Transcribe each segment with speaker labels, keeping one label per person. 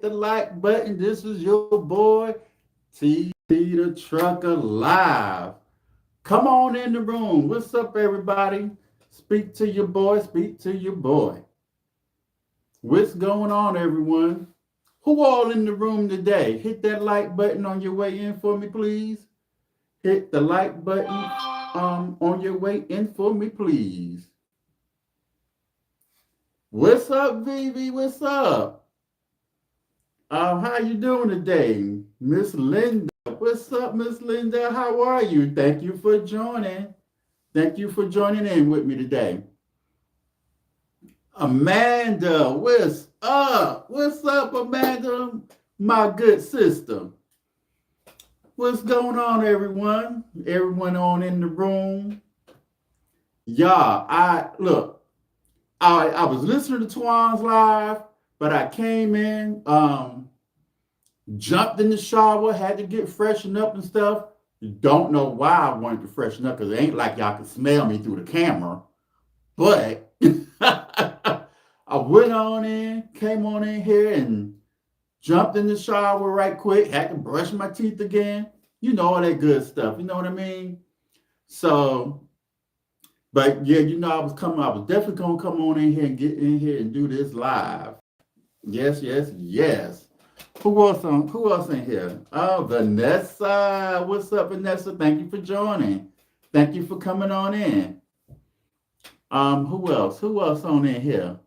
Speaker 1: the like button. This is your boy, T the Trucker Live. Come on in the room. What's up, everybody? Speak to your boy, speak to your boy. What's going on, everyone? Who all in the room today? Hit that like button on your way in for me, please. Hit the like button on your way in for me, please. What's up, Vivi? What's up? How you doing today, Miss Linda? What's up, Miss Linda? How are you? Thank you for joining. Thank you for joining in with me today. Amanda, what's up? What's up, Amanda? My good sister. What's going on, everyone? Everyone on in the room. Yeah, I look. I was listening to Twan's live, but I came in. Jumped in the shower, had to get freshened up and stuff. Don't know why I wanted to freshen up because it ain't like y'all can smell me through the camera. But I went on in, came on in here and jumped in the shower right quick, had to brush my teeth again. You know, all that good stuff. You know what I mean? So, but yeah, I was definitely gonna come on in here and get in here and do this live. Yes, yes, yes. Who else in here? Oh, Vanessa. What's up, Vanessa? Thank you for joining. Thank you for coming on in. Who else? Who else on in here?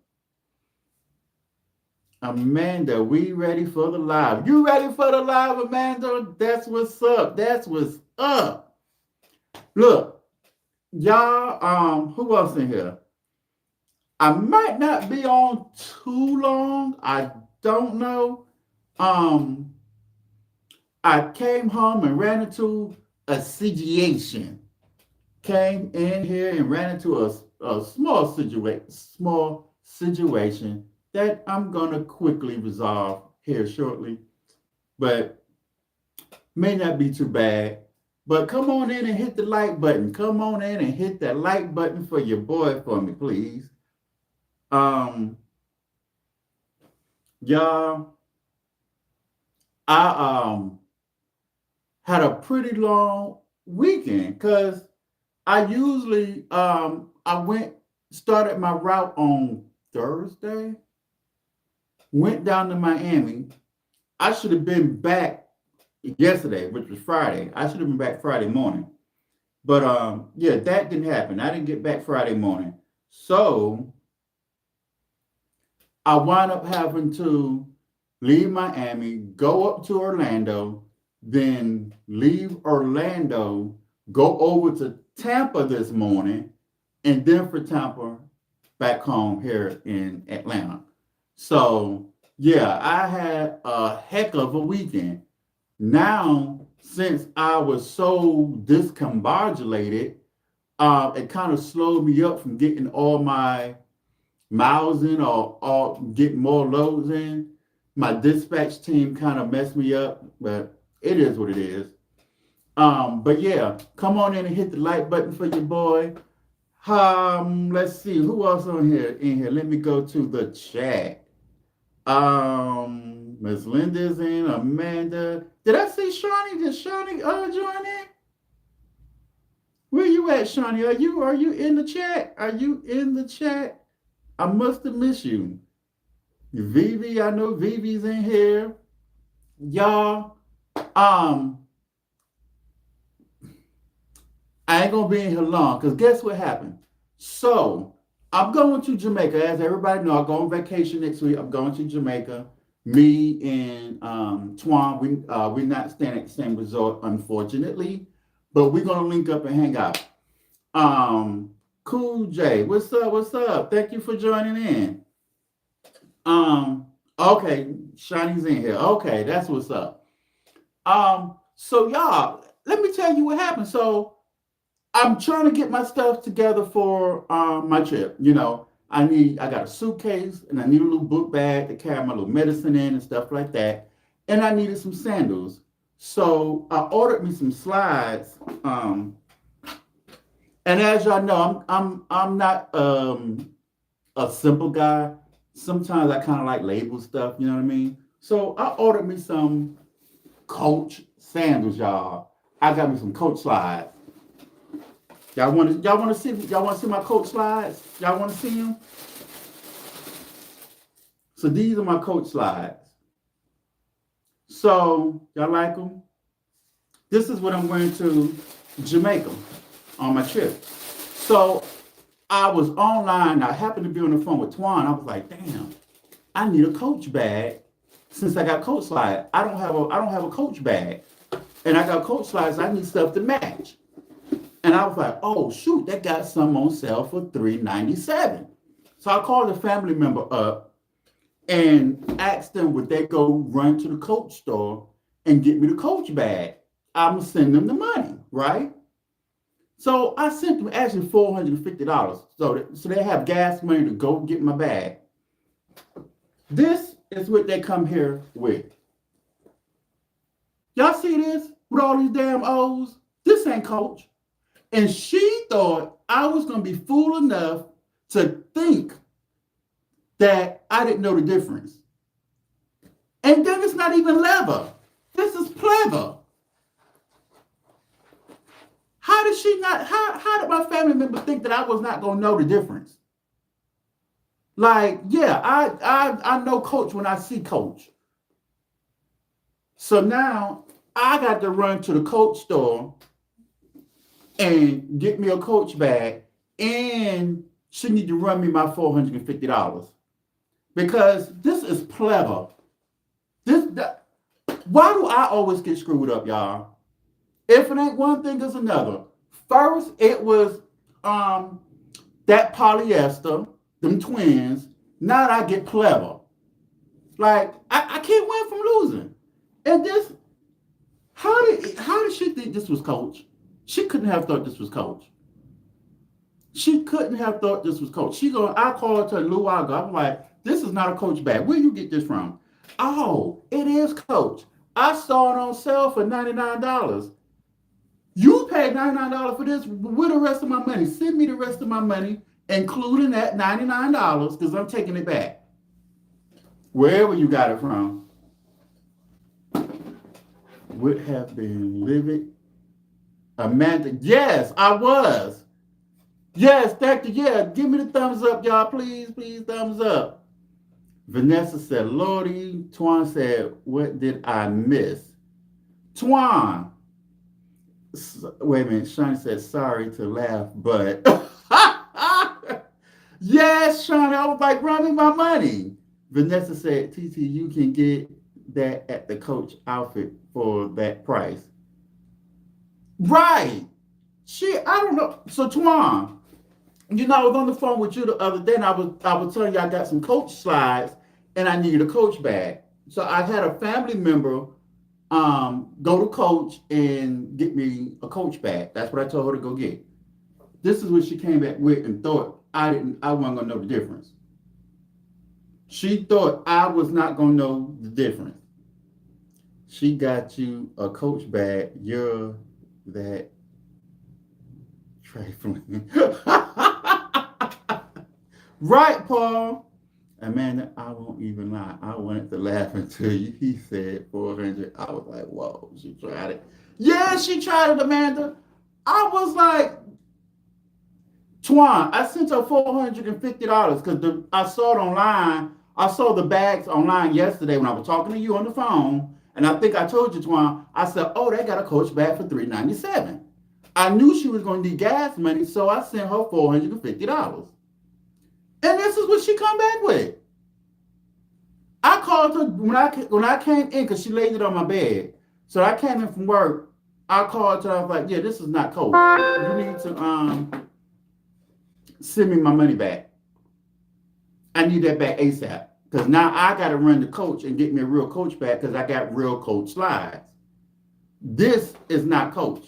Speaker 1: Amanda, we ready for the live. You ready for the live, Amanda? That's what's up. That's what's up. Look, y'all, who else in here? I might not be on too long. I don't know. Um, I came home and ran into a situation. Came in here and ran into a small situation that I'm gonna quickly resolve here shortly, but may not be too bad. But come on in and hit the like button. Come on in and hit that like button for your boy for me, please. Um, y'all, I had a pretty long weekend because I usually I went started my route on Thursday, went down to Miami. I should have been back yesterday, which was Friday. I should have been back Friday morning. But yeah, that didn't happen. I didn't get back Friday morning. So I wound up having to leave Miami, go up to Orlando, then leave Orlando, go over to Tampa this morning, and then for Tampa back home here in Atlanta. So, yeah, I had a heck of a weekend. Now, since I was so discombobulated, it kind of slowed me up from getting all my miles in or getting more loads in. My dispatch team kind of messed me up, but it is what it is. But yeah, come on in and hit the like button for your boy. Let's see who else on here in here. Let me go to the chat. Miss Linda's in. Amanda. Did I see Shawnee? Did Shawnee join in? Where you at, Shawnee? Are you in the chat? Are you in the chat? I must have missed you. Vivi, I know Vivi's in here. Y'all, um, I ain't gonna be in here long because guess what happened? So I'm going to Jamaica. As everybody know, I go on vacation next week. I'm going to Jamaica. Me and Twan, we're not staying at the same resort, unfortunately, but we're gonna link up and hang out. Cool J, what's up? What's up? Thank you for joining in. Okay, Shawnee's in here. Okay, that's what's up. So y'all, let me tell you what happened. So I'm trying to get my stuff together for my trip. I got a suitcase and I need a little book bag to carry my little medicine in and stuff like that. And I needed some sandals. So I ordered me some slides. And as y'all know, I'm not a simple guy. Sometimes I kind of like label stuff, you know what I mean? So I ordered me some Coach sandals, y'all. I got me some Coach slides. Y'all want to see my Coach slides? Y'all want to see them? So these are my Coach slides. So y'all like them? This is what I'm wearing to Jamaica on my trip. So I was online. I happened to be on the phone with Twan. I was like, damn, I need a Coach bag since I got Coach slides. I don't have a Coach bag, and I got Coach slides. I need stuff to match. And I was like, oh shoot, that got some on sale for $3.97. So I called a family member up and asked them would they go run to the Coach store and get me the Coach bag. I'm gonna send them the money, right? So I sent them actually $450. So they have gas money to go get my bag. This is what they come here with. Y'all see this with all these damn O's? This ain't Coach. And she thought I was going to be fool enough to think that I didn't know the difference. And then it's not even leather. This is pleather. How did she not, how did my family member think that I was not going to know the difference? Like, yeah, I know Coach when I see Coach. So now I got to run to the Coach store and get me a Coach bag, and she need to run me my $450 because this is pleather. Why do I always get screwed up, y'all? If it ain't one thing, it's another. First, it was that polyester, them twins. Now I get pleather. Like I can't win from losing. And this, how did she think this was Coach? She couldn't have thought this was Coach. She couldn't have thought this was Coach. I called her Luaga. I'm like, this is not a Coach bag. Where you get this from? Oh, it is Coach. I saw it on sale for $99. You paid $99 for this. With the rest of my money, send me the rest of my money, including that $99, because I'm taking it back. Wherever you got it from would have been livid. Amanda, yes, I was. Yes, thank you. Yeah, give me the thumbs up, y'all. Please, thumbs up. Vanessa said, Lordy. Twan said, what did I miss? Twan. Wait a minute. Shawnee said, sorry to laugh, but. Yes, Shawnee, I was like, run me my money. Vanessa said, TT, you can get that at the Coach outfit for that price. Right. I don't know. So Twan, I was on the phone with you the other day, and I was telling you I got some Coach slides, and I needed a Coach bag. So I had a family member go to Coach and get me a Coach bag. That's what I told her to go get. This is what she came back with and thought I wasn't gonna know the difference. She thought I was not gonna know the difference. She got you a Coach bag. You're that trifling. Right, Paul. Amanda, I won't even lie. I wanted to laugh until he said 400. I was like, whoa, she tried it. Yeah, she tried it, Amanda. I was like, Twan, I sent her $450 because I saw it online. I saw the bags online yesterday when I was talking to you on the phone. And I think I told you, Twan, I said, oh, they got a Coach bag for $3.97. I knew she was going to need gas money, so I sent her $450. And this is what she come back with. I called her when I came in because she laid it on my bed. So I came in from work. I called her. I was like, yeah, this is not Coach. You need to send me my money back. I need that back ASAP. Because now I got to run the Coach and get me a real Coach bag because I got real Coach slides. This is not Coach.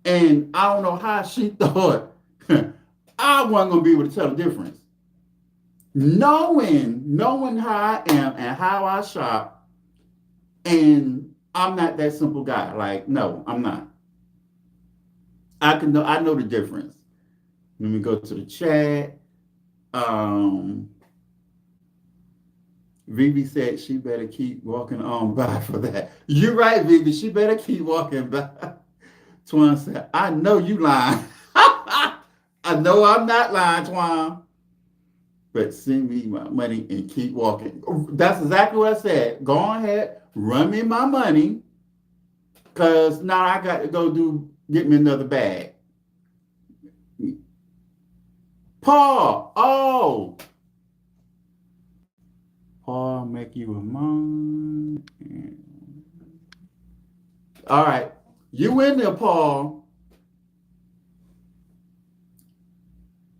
Speaker 1: And I don't know how she thought I wasn't going to be able to tell the difference. Knowing how I am and how I shop, and I'm not that simple guy. Like, no, I'm not. I know the difference. Let me go to the chat. Vivi said she better keep walking on by for that. You're right, Vivi. She better keep walking by. Twan said, I know you lying. I know I'm not lying, Twan. But send me my money and keep walking. That's exactly what I said. Go ahead, run me my money, because now I got to go get me another bag. Paul, oh, Paul, make you a mom. All right, you in there, Paul.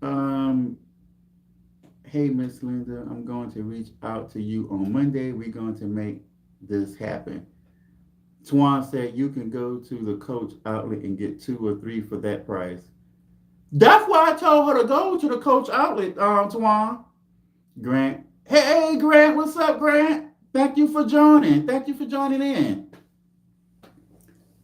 Speaker 1: Um, hey, Miss Linda, I'm going to reach out to you on Monday. We're going to make this happen. Twan said you can go to the Coach outlet and get 2 or 3 for that price. That's why I told her to go to the Coach outlet, Twan. Grant. Hey, Grant, what's up, Grant? Thank you for joining. Thank you for joining in.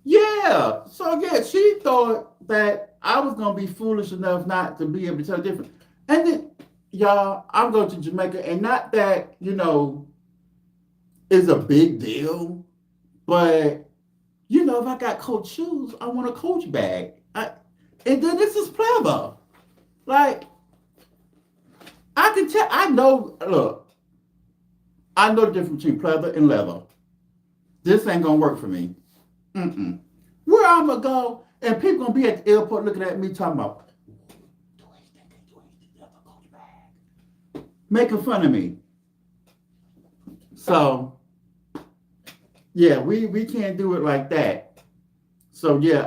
Speaker 1: Yeah. So yeah, she thought that I was gonna be foolish enough not to be able to tell the difference. And then, y'all, I'm going to Jamaica, and not that, is a big deal, but if I got Coach shoes, I want a Coach bag. And then this is pleather. Like, I can tell, I know the difference between pleather and leather. This ain't gonna work for me. Mm-mm. Where I'm gonna go, and people gonna be at the airport looking at me talking about, do anything leather Coach bag, making fun of me. So, yeah, we can't do it like that. So yeah,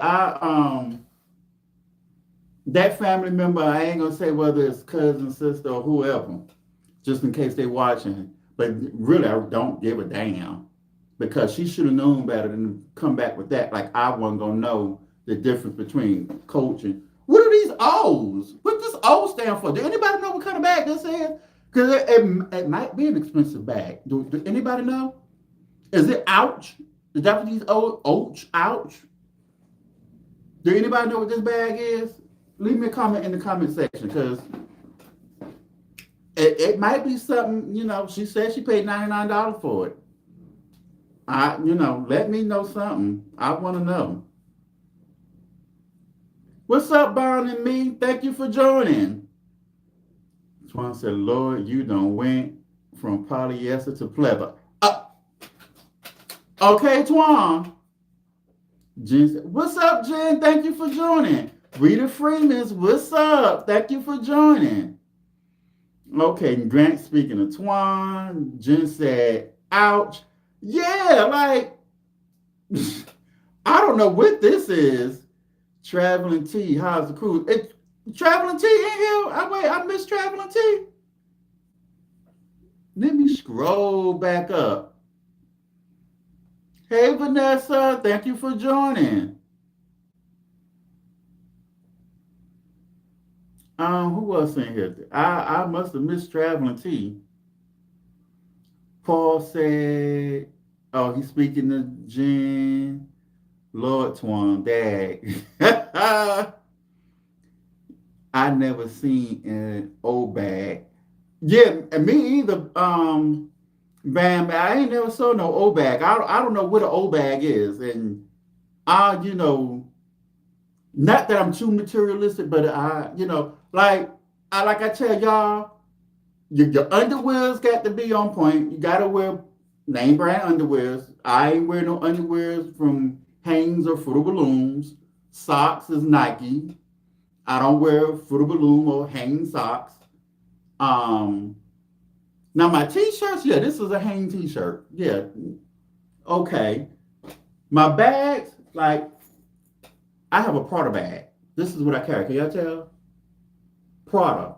Speaker 1: that family member, I ain't gonna say whether it's cousin, sister, or whoever, just in case they watching. But really, I don't give a damn, because she should have known better than to come back with that. Like I wasn't gonna know the difference between Coach and what are these O's? What does O stand for? Do anybody know what kind of bag this is? Because it might be an expensive bag. Do anybody know? Is it Ouch? Is that what these Ouch? Ouch? Do anybody know what this bag is? Leave me a comment in the comment section, because it might be something, she said she paid $99 for it. Let me know something. I want to know. What's up, Barn and me? Thank you for joining. Twan said, Lord, you done went from polyester to pleather. Okay, Twan. Jen said, what's up, Jen? Thank you for joining. Rita Freeman's, what's up? Thank you for joining. Okay, Grant speaking of Twan. Jen said, ouch. Yeah, like, I don't know what this is. Traveling T, how's the cruise? Traveling T in here? I miss Traveling T. Let me scroll back up. Hey, Vanessa, thank you for joining. Who else in here? I must have missed Traveling T. Paul said, oh, he's speaking to Jen. Lord Twan, Dad. I never seen an old bag. Yeah, me either. Bam, I ain't never saw no old bag. I don't know what an old bag is, and not that I'm too materialistic, but like I tell y'all, your underwears got to be on point. You gotta wear name brand underwears. I ain't wear no underwears from Hanes or Fruit of Balloons. Socks is Nike. I don't wear Fruit of Balloon or Hanes socks. Now my t-shirts, yeah, this is a Hanes t-shirt. Yeah. Okay. My bags, like, I have a Prada bag. This is what I carry. Can y'all tell? Prada.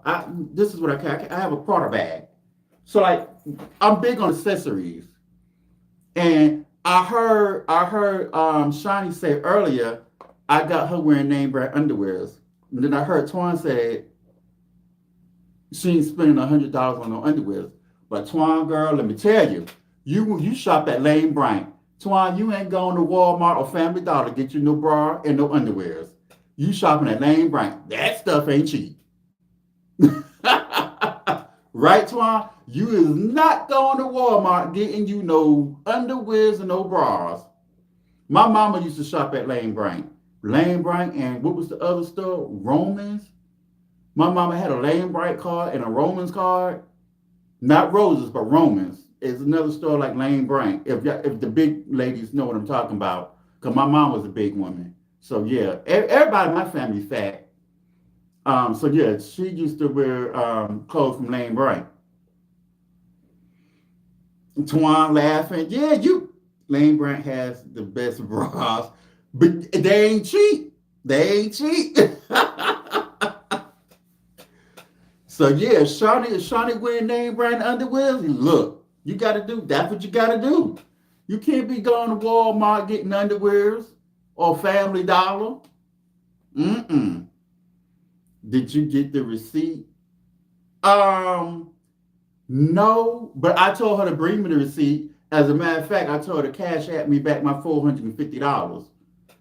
Speaker 1: This is what I carry. I have a Prada bag. So like, I'm big on accessories. And I heard Shani say earlier, I got her wearing name brand underwears. And then I heard Twan say she ain't spending $100 on no underwears. But Twan, girl, let me tell you, you shop at Lane Bryant. Twan, you ain't going to Walmart or Family Dollar to get you no bra and no underwears. You shopping at Lane Bryant. That stuff ain't cheap. Right, Twan? You is not going to Walmart getting you no underwears and no bras. My mama used to shop at Lane Bryant. Lane Bryant and what was the other store? Romans. My mama had a Lane Bryant card and a Romans card. Not Roses, but Romans. It's another store like Lane Bryant. If the big ladies know what I'm talking about. Because my mom was a big woman. So yeah, everybody in my family fat. So yeah, she used to wear clothes from Lane Bryant. Twan laughing. Yeah, Lane Bryant has the best bras, but they ain't cheap. They ain't cheap. So yeah, Shawnee wearing name brand underwear. Look, you gotta do that's what you gotta do. You can't be going to Walmart getting underwears or Family Dollar. Mm-mm. Did you get the receipt? Um, no, but I told her to bring me the receipt. As a matter of fact, I told her to cash at me back my $450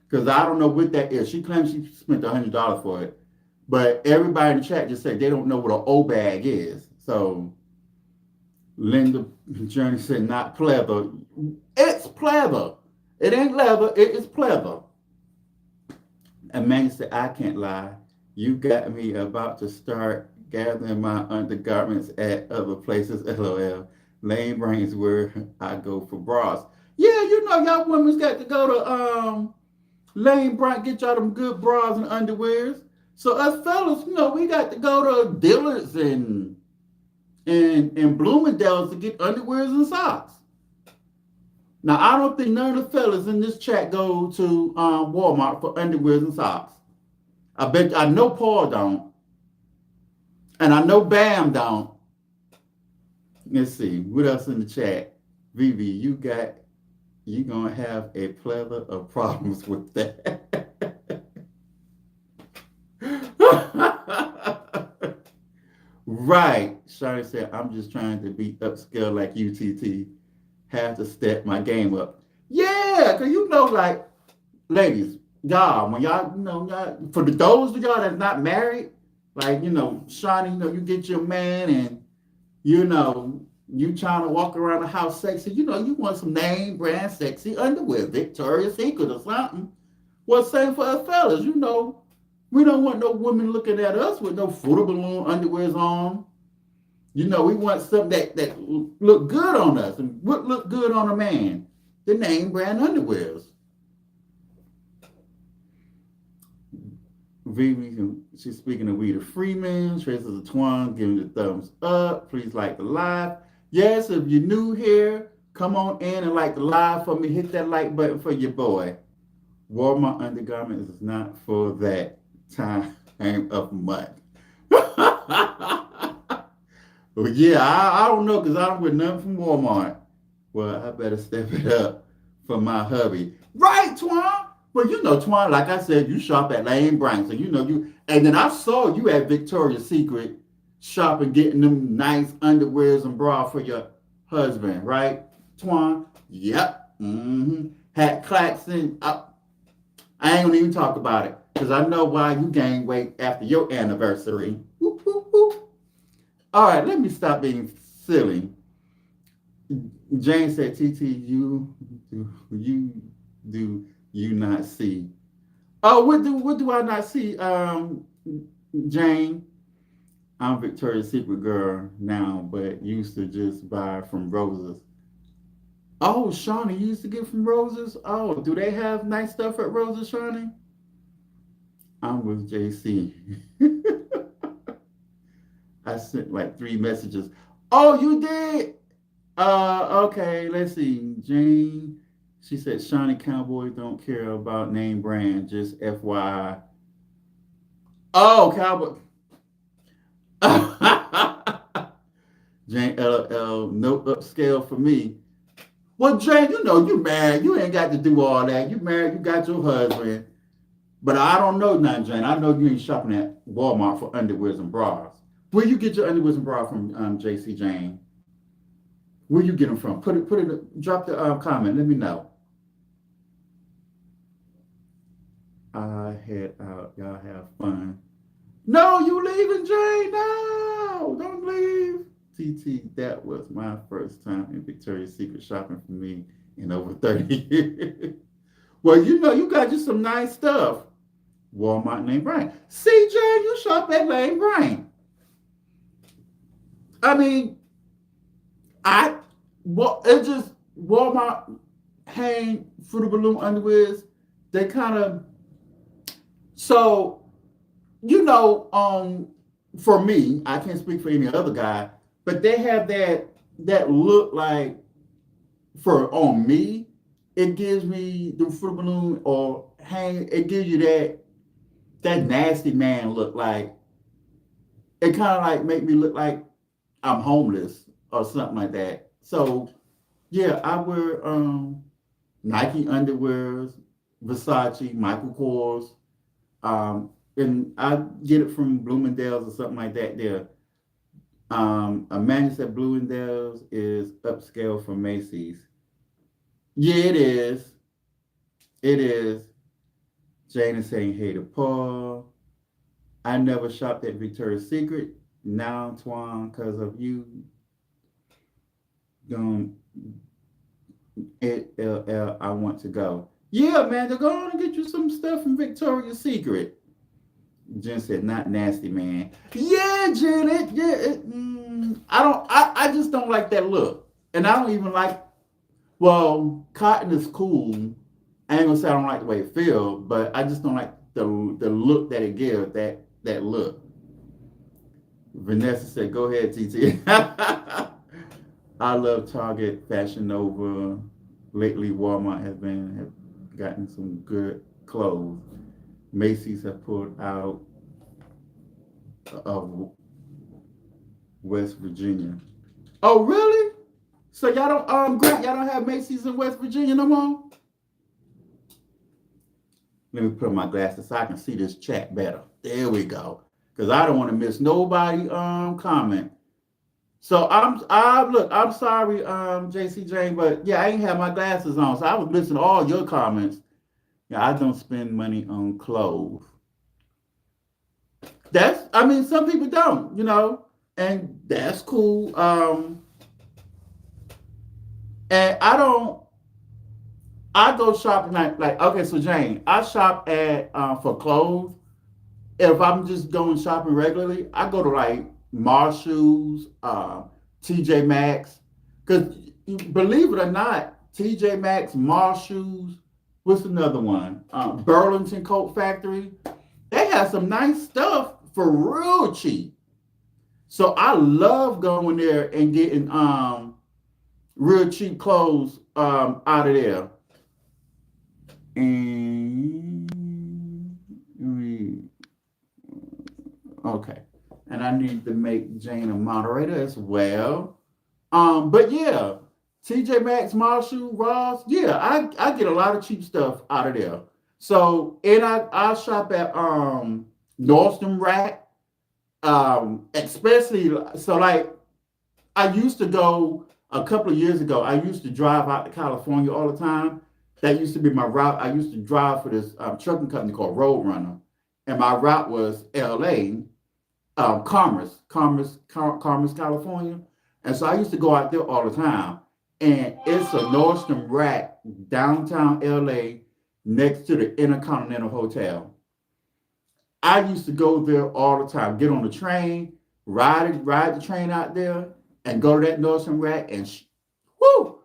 Speaker 1: because I don't know what that is. She claims she spent $100 for it, but everybody in the chat just said they don't know what an O bag is. So Linda Journey said not pleather. It's pleather. It ain't leather. It is pleather. And man said I can't lie. You got me about to start gathering my undergarments at other places. LOL. Lane Brains where I go for bras. Yeah, you know y'all women's got to go to Lane Bryant, get y'all them good bras and underwears. So us fellas, we got to go to Dillard's and Bloomingdale's to get underwears and socks. Now I don't think none of the fellas in this chat go to Walmart for underwears and socks. I know Paul don't. And I know Bam don't. Let's see. What else in the chat? Vivi, you gonna have a plethora of problems with that. Right. Shari said, I'm just trying to be upscale like UTT. Have to step my game up. Yeah, because like, ladies, y'all, when y'all, for those of y'all that's not married, like, Shawnee, you get your man and, you trying to walk around the house sexy, you want some name brand sexy underwear, Victoria's Secret or something. Well, same for us fellas, we don't want no women looking at us with no Fruit Balloon underwears on. We want something that look good on us. And what look good on a man? The name brand underwears. Vivi, she's speaking of Weeda Freeman. Traces of Twan giving the thumbs up. Please like the live. Yes, if you're new here, come on in and like the live for me. Hit that like button for your boy. Walmart undergarments is not for that time of month. Well, yeah, I don't know because I don't get nothing from Walmart. Well, I better step it up for my hubby. Right, Twan? Well, Twan, like I said, you shop at Lane Bryant. So, and then I saw you at Victoria's Secret shopping, getting them nice underwears and bra for your husband, right, Twan? Yep. Mm-hmm. Hat Claxton. I ain't gonna even talk about it because I know why you gained weight after your anniversary. Whoop, whoop, whoop. All right, let me stop being silly. Jane said, TT, you do you not see? Oh, what do I not see, Jane? I'm Victoria's Secret girl now, but used to just buy from Roses. Oh, Shawnee, you used to get from Roses? Oh, do they have nice stuff at Roses, Shawnee? I'm with JC. I sent like 3 messages. Oh, you did? Okay, let's see. Jane, she said, Shawnee Cowboys don't care about name brand, just FYI. Oh, Cowboy. Jane, LL, no upscale for me. Well, Jane, you married. You ain't got to do all that. You married, you got your husband. But I don't know now, Jane. I know you ain't shopping at Walmart for underwears and bras. Where you get your underwears and bras from, JC Jane? Where you get them from? Drop the comment. Let me know. I head out. Y'all have fun. No, you leaving, Jane? No, don't leave. TT, that was my first time in Victoria's Secret shopping for me in over 30 years. Well, you got you some nice stuff. Walmart Lane Bryant. CJ, you shop at Lane Bryant. I mean, I well, it just Walmart hang Fruit Balloon underwears. They kind of so for me, I can't speak for any other guy, but they have that look like for on me, it gives me the Fruit Balloon or hang. It gives you that nasty man look like it kind of like make me look like I'm homeless or something like that. So yeah, I wear Nike underwears, Versace, Michael Kors, and I get it from Bloomingdale's or something like that. There, Amanda said Bloomingdale's is upscale from Macy's. Yeah, it is. It is. Jane is saying hey to Paul. I never shopped at Victoria's Secret. Now, Twan, because of you, um, I want to go. Yeah, man, they're going to get you some stuff from Victoria's Secret. Jen said, not nasty, man. Yeah, Janet. Yeah, I just don't like that look. And I don't even like, well, cotton is cool. I ain't gonna say I don't like the way it feels, but I just don't like the look that it gives, that look. Vanessa said, go ahead, TT. I love Target, Fashion Nova. Lately, Walmart have gotten some good clothes. Macy's have pulled out of West Virginia. Oh, really? So y'all don't Grant, y'all don't have Macy's in West Virginia no more? Let me put on my glasses so I can see this chat better. There we go. Because I don't want to miss nobody comment. So I'm sorry, JC Jane, but yeah, I ain't have my glasses on. So I was listening to all your comments. Yeah, I don't spend money on clothes. I mean, some people don't, and that's cool. And I go shopping like okay, so Jane, I shop at for clothes. If I'm just going shopping regularly, I go to like Marshalls, TJ Maxx, because believe it or not, TJ Maxx, Marshalls, what's another one? Burlington Coat Factory. They have some nice stuff for real cheap. So I love going there and getting real cheap clothes out of there. And okay. And I need to make Jane a moderator as well. But yeah, TJ Maxx, Marshall, Ross, yeah, I get a lot of cheap stuff out of there. So and I shop at Nordstrom Rack. Especially so like I used to go a couple of years ago, I used to drive out to California all the time. That used to be my route. I used to drive for this trucking company called Roadrunner. And my route was LA, Commerce, California. And so I used to go out there all the time. And it's a Nordstrom Rack downtown LA next to the Intercontinental Hotel. I used to go there all the time, get on the train, ride the train out there, and go to that Nordstrom Rack and whoo,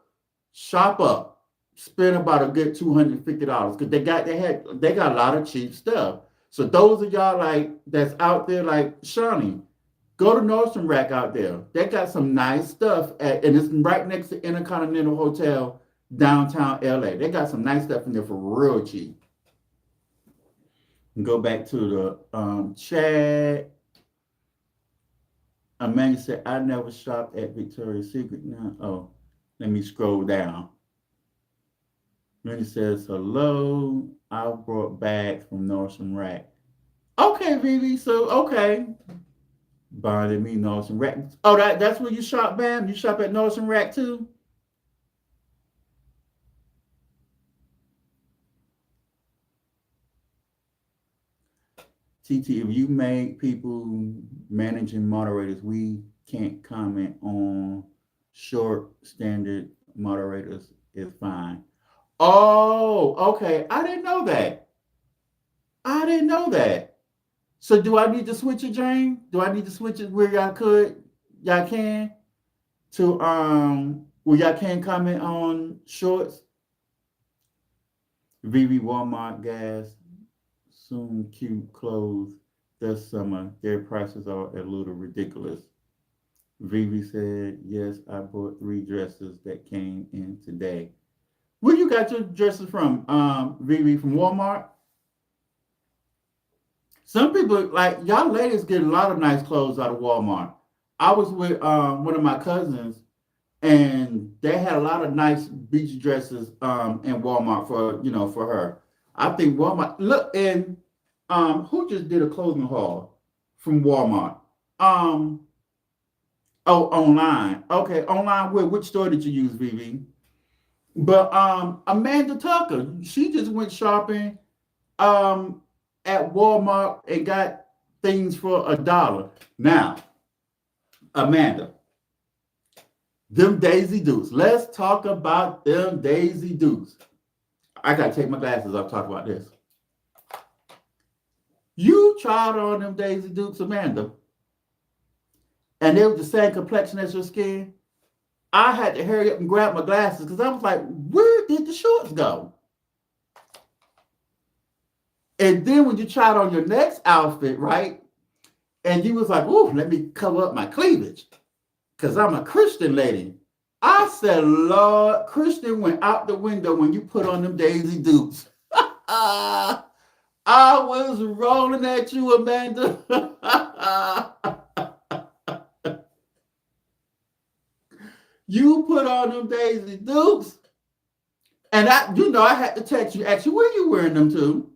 Speaker 1: shop up, spend about a good $250 because they got a lot of cheap stuff. So those of y'all like that's out there like Shawnee, go to Nordstrom Rack out there. They got some nice stuff and it's right next to Intercontinental Hotel downtown LA. They got some nice stuff in there for real cheap. And go back to the chat. Amanda said, I never shopped at Victoria's Secret. Now, let me scroll down. Minnie says, hello. I brought bags from Nordstrom Rack. Okay, Vivi. So, okay. Bonded me, Nordstrom Rack. Oh, that's where you shop, Bam? You shop at Nordstrom Rack too? TT, if you make people managing moderators, we can't comment on short standard moderators is fine. Oh, okay. I didn't know that. I didn't know that. So do I need to switch it, Jane? Do I need to switch it where y'all can to where y'all can comment on shorts? VV Walmart gas soon cute clothes this summer. Their prices are a little ridiculous. Vivi said, yes, I bought 3 dresses that came in today. Where you got your dresses from, Vivi? From Walmart? Some people, like, y'all ladies get a lot of nice clothes out of Walmart. I was with one of my cousins, and they had a lot of nice beach dresses in Walmart for her. I think Walmart, look, and who just did a clothing haul from Walmart? Um, oh, online. Okay, online. Which store did you use, Vivi? But Amanda Tucker, she just went shopping um at Walmart and got things for $1. Now, Amanda, them Daisy Dukes. Let's talk about them Daisy Dukes. I gotta take my glasses off. Talk about this. You tried on them Daisy Dukes, Amanda, and they were the same complexion as your skin. I had to hurry up and grab my glasses because I was like, where did the shorts go? And then when you tried on your next outfit, right? And you was like, ooh, let me cover up my cleavage because I'm a Christian lady. I said, Lord, Christian went out the window when you put on them Daisy Dukes. I was rolling at you, Amanda. You put on them Daisy Dukes. And I had to text you, ask you where you wearing them to.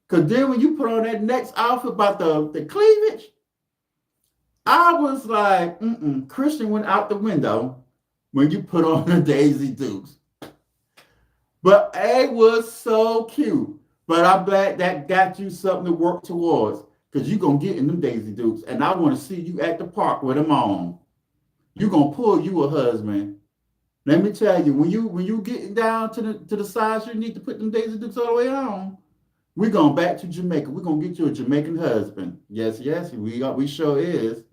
Speaker 1: Because then when you put on that next outfit about the cleavage, I was like, Christian went out the window when you put on the Daisy Dukes. But it was so cute. But I'm glad that got you something to work towards. Because you're going to get in them Daisy Dukes. And I want to see you at the park with them on. You're going to pull you a husband. Let me tell you, when you getting down to the size you need to put them Daisy Dukes all the way on, we're going back to Jamaica. We're going to get you a Jamaican husband. Yes, we sure is.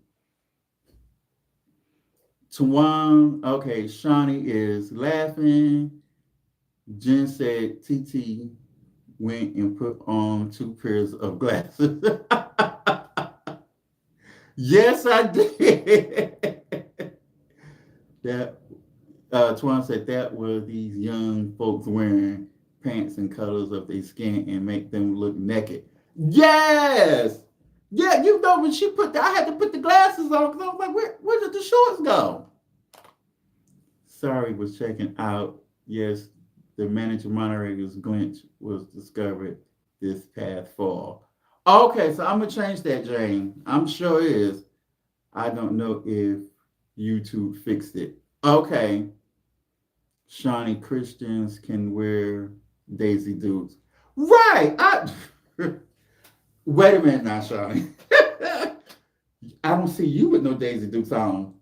Speaker 1: Tawan, okay, Shawnee is laughing. Jen said TT went and put on 2 pairs of glasses. Yes, I did. That Twan said that were these young folks wearing pants and colors of their skin and make them look naked. Yes. Yeah, when she I had to put the glasses on because I was like, where did the shorts go? Sorry, was checking out. Yes, the manager moderator's glitch was discovered this past fall. Okay, so I'm gonna change that, Jane. I'm sure it is. I don't know if YouTube fixed it. Okay. Shawnee, Christians can wear Daisy Dukes. Right. Wait a minute now, Shawnee. I don't see you with no Daisy Dukes on.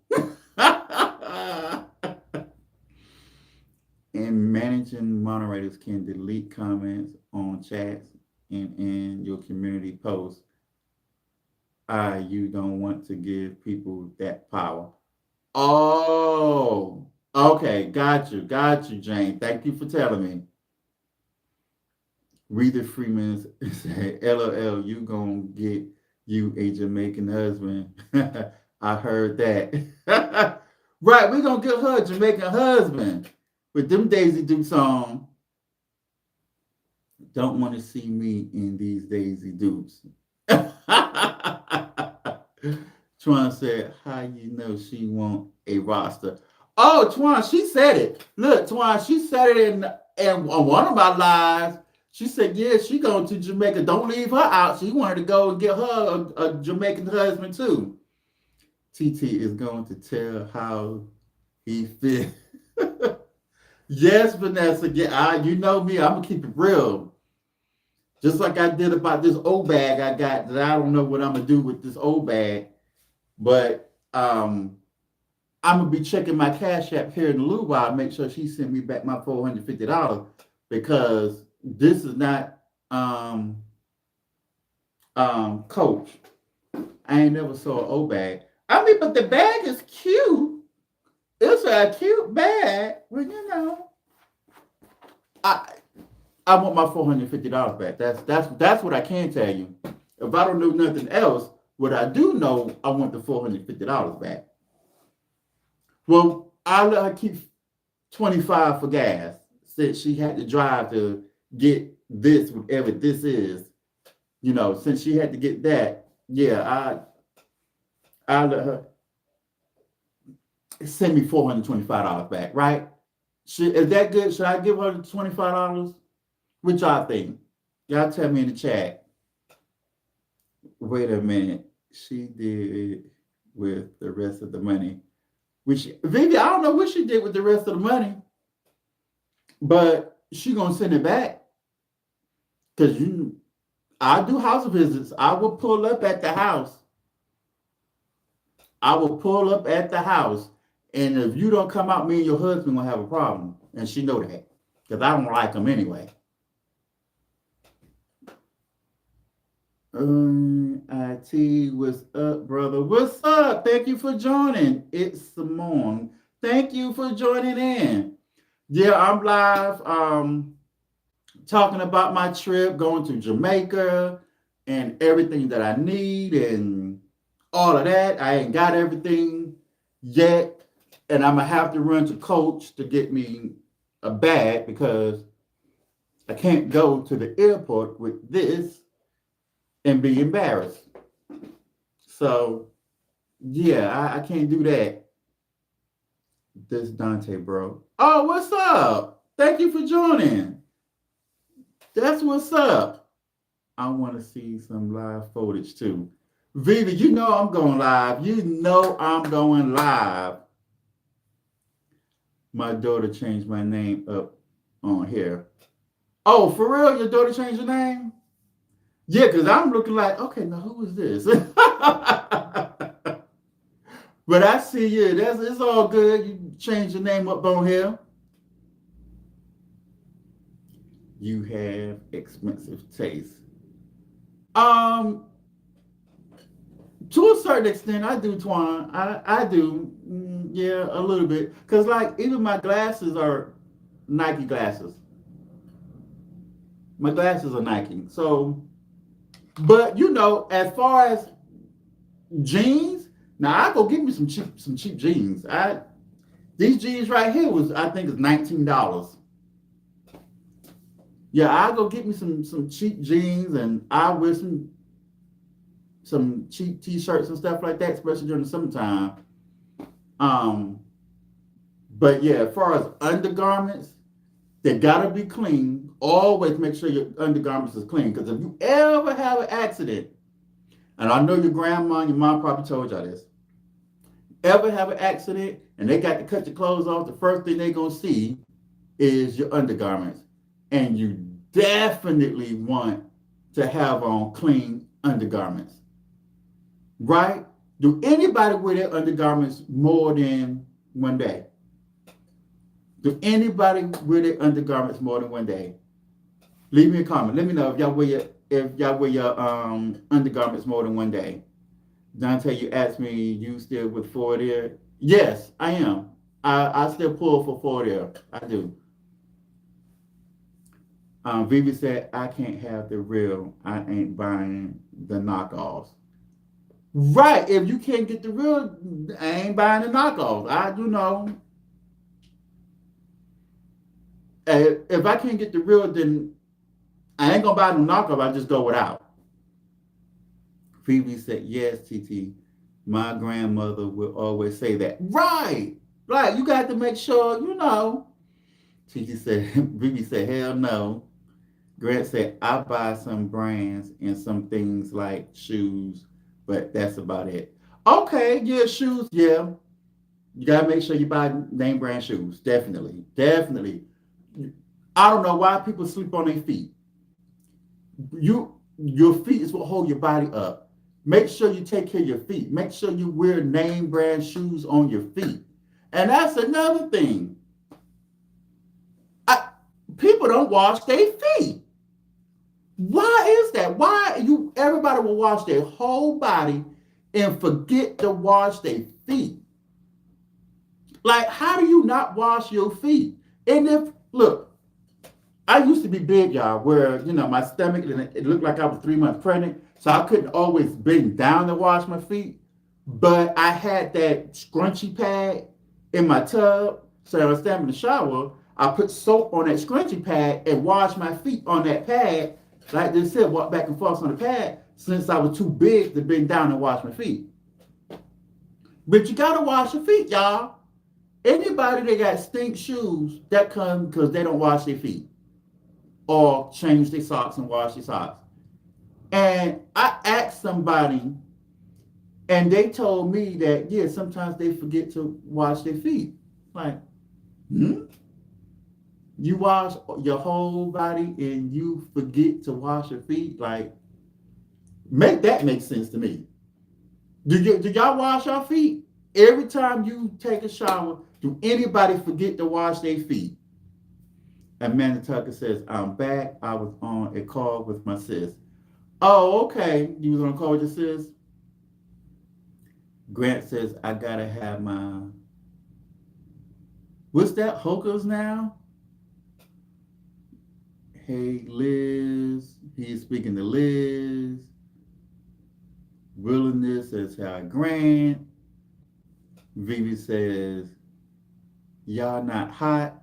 Speaker 1: And managing moderators can delete comments on chats and in your community posts. You don't want to give people that power. Oh, okay. Got you, Jane. Thank you for telling me. Rita Freeman said, LOL, you gonna get you a Jamaican husband. I heard that. Right, we're gonna get her a Jamaican husband with them Daisy Dukes on. Don't want to see me in these Daisy Dukes. Twan said, how you know she want a roster? Oh, Twan, she said it. Look, Twan, she said it in one of my lives. She said, yeah, she going to Jamaica. Don't leave her out. She wanted to go and get her a Jamaican husband too. TT is going to tell how he feels. Yes, Vanessa. Yeah, you know me. I'm gonna keep it real. Just like I did about this old bag I got that I don't know what I'm gonna do with this old bag. But I'm gonna be checking my Cash App here in a little while, make sure she sent me back my $450 because this is not Coach. I ain't never saw an O bag. I mean, but the bag is cute. It's a cute bag. Well, you know, I I want my $450 back. That's what I can tell you. If I don't know nothing else, what I do know, I want the $450 back. Well, I let her keep 25 for gas since she had to drive to get this, whatever this is. You know, since she had to get that, yeah, I let her send me $425 back, right? Is that good? Should I give her the $25? What y'all think? Y'all tell me in the chat. Wait a minute. She did with the rest of the money. Vivi, I don't know what she did with the rest of the money, but she gonna send it back. Cause I do house visits. I will pull up at the house. And if you don't come out, me and your husband gonna have a problem. And she know that. Because I don't like him anyway. IT, what's up, brother? What's up? Thank you for joining. It's Simone. Thank you for joining in. Yeah, I'm live talking about my trip, going to Jamaica and everything that I need and all of that. I ain't got everything yet. And I'm going to have to run to Coach to get me a bag because I can't go to the airport with this and be embarrassed. So, yeah, I can't do that. This Dante, bro. Oh, what's up? Thank you for joining. That's what's up. I want to see some live footage too. Vivi, you know I'm going live. You know I'm going live. My daughter changed my name up on here. Oh, for real? Your daughter changed your name? Yeah, because I'm looking like, okay, now who is this? But I see you. It's all good. You change your name up on here. You have expensive taste. To a certain extent, I do, Twan. I do. Yeah, a little bit. Because, like, even my glasses are Nike glasses. My glasses are Nike. So, but, you know, as far as jeans, now I go get me some cheap jeans. These jeans right here I think is $19. Yeah, I go get me some cheap jeans and I wear some cheap t-shirts and stuff like that, especially during the summertime. But yeah, as far as undergarments, they gotta be clean. Always make sure your undergarments is clean. Because if you ever have an accident, and I know your grandma and your mom probably told y'all this, ever have an accident and they got to cut your clothes off, the first thing they gonna see is your undergarments. And you definitely want to have on clean undergarments. Right? Do anybody wear their undergarments more than one day? Do anybody wear their undergarments more than one day? Leave me a comment. Let me know if y'all wear your undergarments more than one day. Dante, you asked me, you still with Forward Air? Yes, I am. I still pull for Forward Air. I do. Vivi said, I can't have the real. I ain't buying the knockoffs. Right. If you can't get the real, I ain't buying the knockoffs. I do know. If I can't get the real, then I ain't gonna buy no knockoff. I just go without. Phoebe said, yes, TT. My grandmother would always say that. Right. Right. You got to make sure, you know. TT said, Phoebe said, hell no. Grant said, I buy some brands and some things like shoes, but that's about it. Okay, yeah, shoes, yeah. You gotta make sure you buy name brand shoes. Definitely. Definitely. I don't know why people sleep on their feet. Your feet is what hold your body up. Make sure you take care of your feet. Make sure you wear name brand shoes on your feet. And that's another thing. I, People don't wash their feet. Why is that? Why you everybody will wash their whole body and forget to wash their feet? Like, how do you not wash your feet? And if look, I used to be big, y'all, where my stomach and it looked like I was 3 months pregnant, so I couldn't always bend down to wash my feet. But I had that scrunchy pad in my tub, so I was standing in the shower. I put soap on that scrunchy pad and wash my feet on that pad, like they said, walk back and forth on the pad, since I was too big to bend down and wash my feet. But you gotta wash your feet, y'all. Anybody that got stink shoes, that come because they don't wash their feet or change their socks and wash their socks. And I asked somebody, and they told me that, yeah, sometimes they forget to wash their feet. Like, you wash your whole body and you forget to wash your feet? Like, make that make sense to me. Do y'all wash your feet? Every time you take a shower, do anybody forget to wash their feet? Amanda Tucker says, I'm back. I was on a call with my sis. Oh, okay. You was on a call with your sis? Grant says, I gotta have my, what's that, hookers now? Hey, Liz. He's speaking to Liz. Willingness says, hi, Grant. Vivi says, y'all not hot.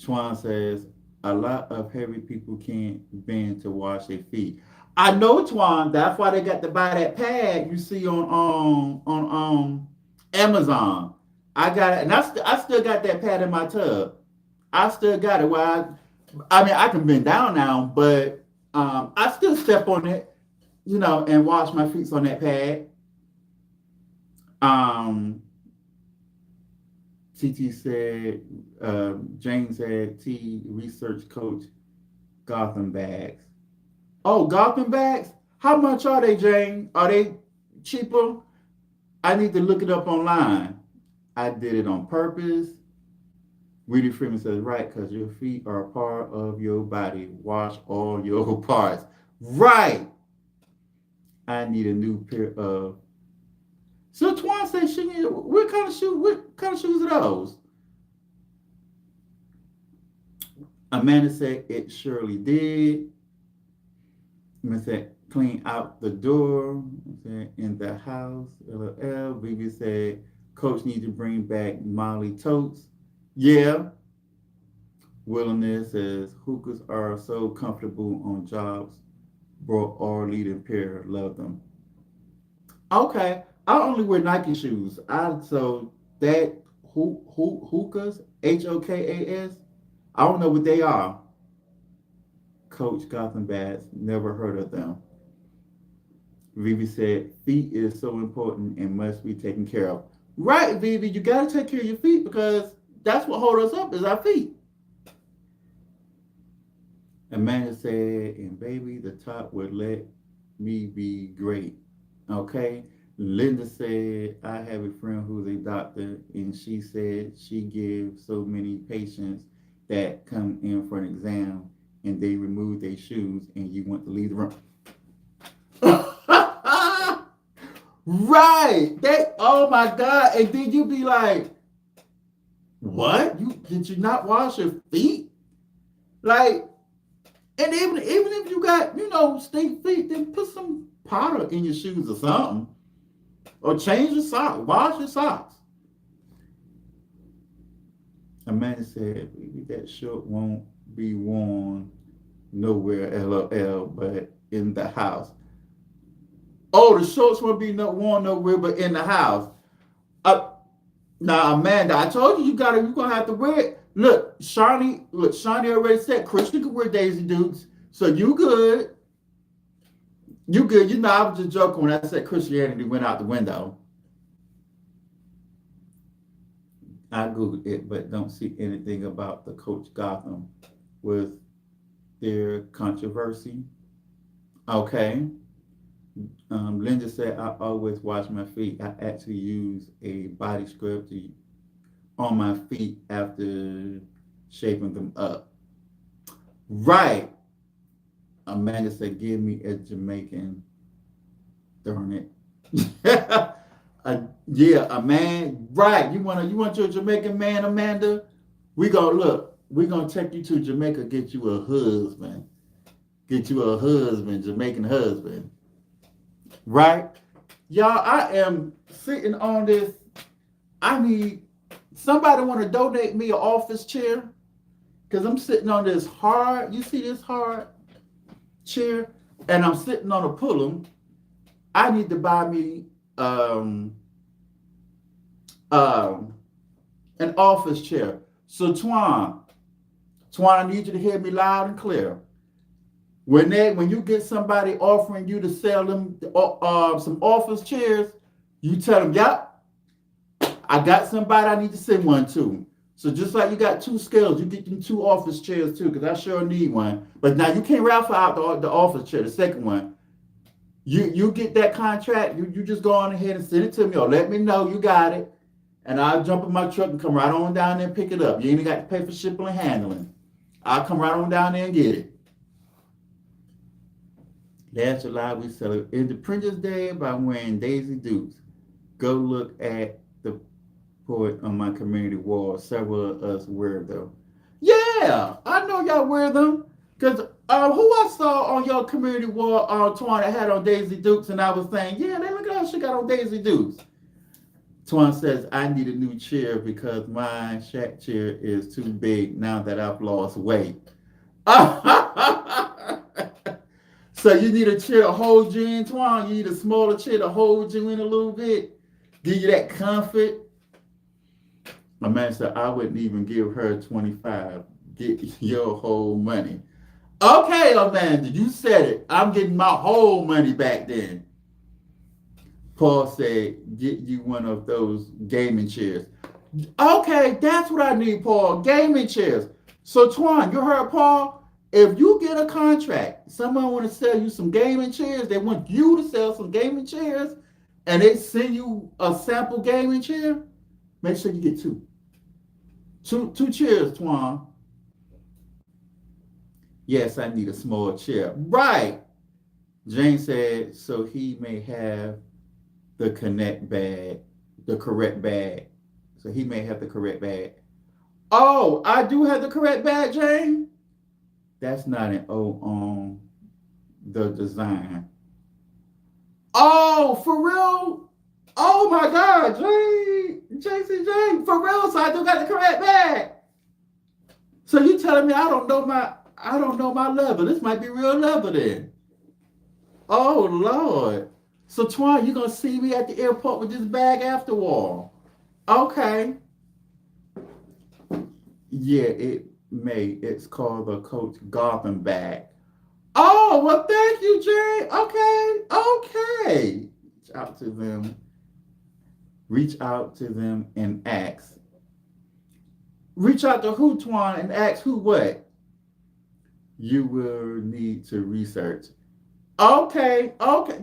Speaker 1: Twan says, a lot of heavy people can't bend to wash their feet. I know, Twan. That's why they got to buy that pad you see on Amazon. I got it, and I still got that pad in my tub. I still got it. Well, I mean, I can bend down now, but I still step on it, and wash my feet on that pad. TT said, James said, T research coach Gotham bags. Oh, Gotham bags? How much are they, Jane? Are they cheaper? I need to look it up online. I did it on purpose. Weedy Freeman says, right, because your feet are a part of your body. Wash all your parts. Right. I need a new pair of. So Twan says, what kind of shoes are those? Amanda said it surely did. I said, clean out the door. In the house. LOL. Vivi said, Coach need to bring back Molly totes. Yeah. Willingness says, hookers are so comfortable on jobs. Brought all leading pair. Love them. Okay. I only wear Nike shoes. So that hookahs, HOKAS, I don't know what they are. Coach Gotham Bass, never heard of them. Vivi said, feet is so important and must be taken care of. Right, Vivi, you got to take care of your feet because that's what holds us up is our feet. Amanda said, and baby, the top would let me be great. Okay. Linda said, I have a friend who's a doctor, and she said she gives so many patients that come in for an exam and they remove their shoes and you want to leave the room. Right. Oh my God. And then you be like, what? Did you not wash your feet? Like, and even if you got, stink feet, then put some powder in your shoes or something. Or change your socks. Wash your socks. Amanda said, that shirt won't be worn nowhere, LOL, but in the house. Oh, the shorts won't be worn nowhere but in the house. Now, Amanda, I told you're gonna have to wear it. Look, Shawnee already said Christian can wear Daisy Dukes, so you good. You good. I was just joking when I said Christianity went out the window. I Googled it, but don't see anything about the Coach Gotham with their controversy. Okay. Linda said, I always wash my feet. I actually use a body scrub on my feet after shaving them up. Right. Amanda said, give me a Jamaican. Darn it. Yeah, a man. Right. You want your Jamaican man, Amanda? We gonna take you to Jamaica, get you a husband. Get you a husband, Jamaican husband. Right? Y'all, I am sitting on this. I need somebody want to donate me an office chair because I'm sitting on this hard. You see this hard chair, and I'm sitting on a pullum. I need to buy me um, an office chair. So Twan, I need you to hear me loud and clear. When you get somebody offering you to sell them some office chairs, you tell them, "Yep, I got somebody I need to send one to." So just like you got two scales, you get them two office chairs too, because I sure need one. But now you can't raffle out the office chair, the second one. You get that contract, you just go on ahead and send it to me or let me know you got it. And I'll jump in my truck and come right on down there and pick it up. You ain't got to pay for shipping and handling. I'll come right on down there and get it. Last July, we celebrated Independence Day by wearing Daisy Dukes. Go look at the poet on my community wall. Several of us wear them. Yeah, I know y'all wear them. Because who I saw on your community wall, Twan, that had on Daisy Dukes, and I was saying, yeah, look at how she got on Daisy Dukes. Twan says, I need a new chair because my shack chair is too big now that I've lost weight. So you need a chair to hold you in, Twan. You need a smaller chair to hold you in a little bit, give you that comfort. My man said, I wouldn't even give her 25. Get your whole money. Okay, Amanda, you said it. I'm getting my whole money back then. Paul said, get you one of those gaming chairs. Okay, that's what I need, Paul. Gaming chairs. So, Twan, you heard Paul? If you get a contract, someone want to sell you some gaming chairs, they want you to sell some gaming chairs, and they send you a sample gaming chair, make sure you get two. Two chairs, Twan. Yes, I need a small chair. Right. Jane said, so he may have the correct bag. So he may have the correct bag. Oh, I do have the correct bag, Jane. That's not an O on the design. Oh, for real? Oh my God, Jane, for real? So I do got the correct bag. So you telling me I don't know my level? This might be real level then. Oh Lord. So Twan, you gonna see me at the airport with this bag afterward? Okay. Yeah, it may. It's called the Coach Gotham bag. Oh, well, thank you, Jay. Okay. Reach out to them and ask. Reach out to who, Twan, and ask who what? You will need to research. Okay.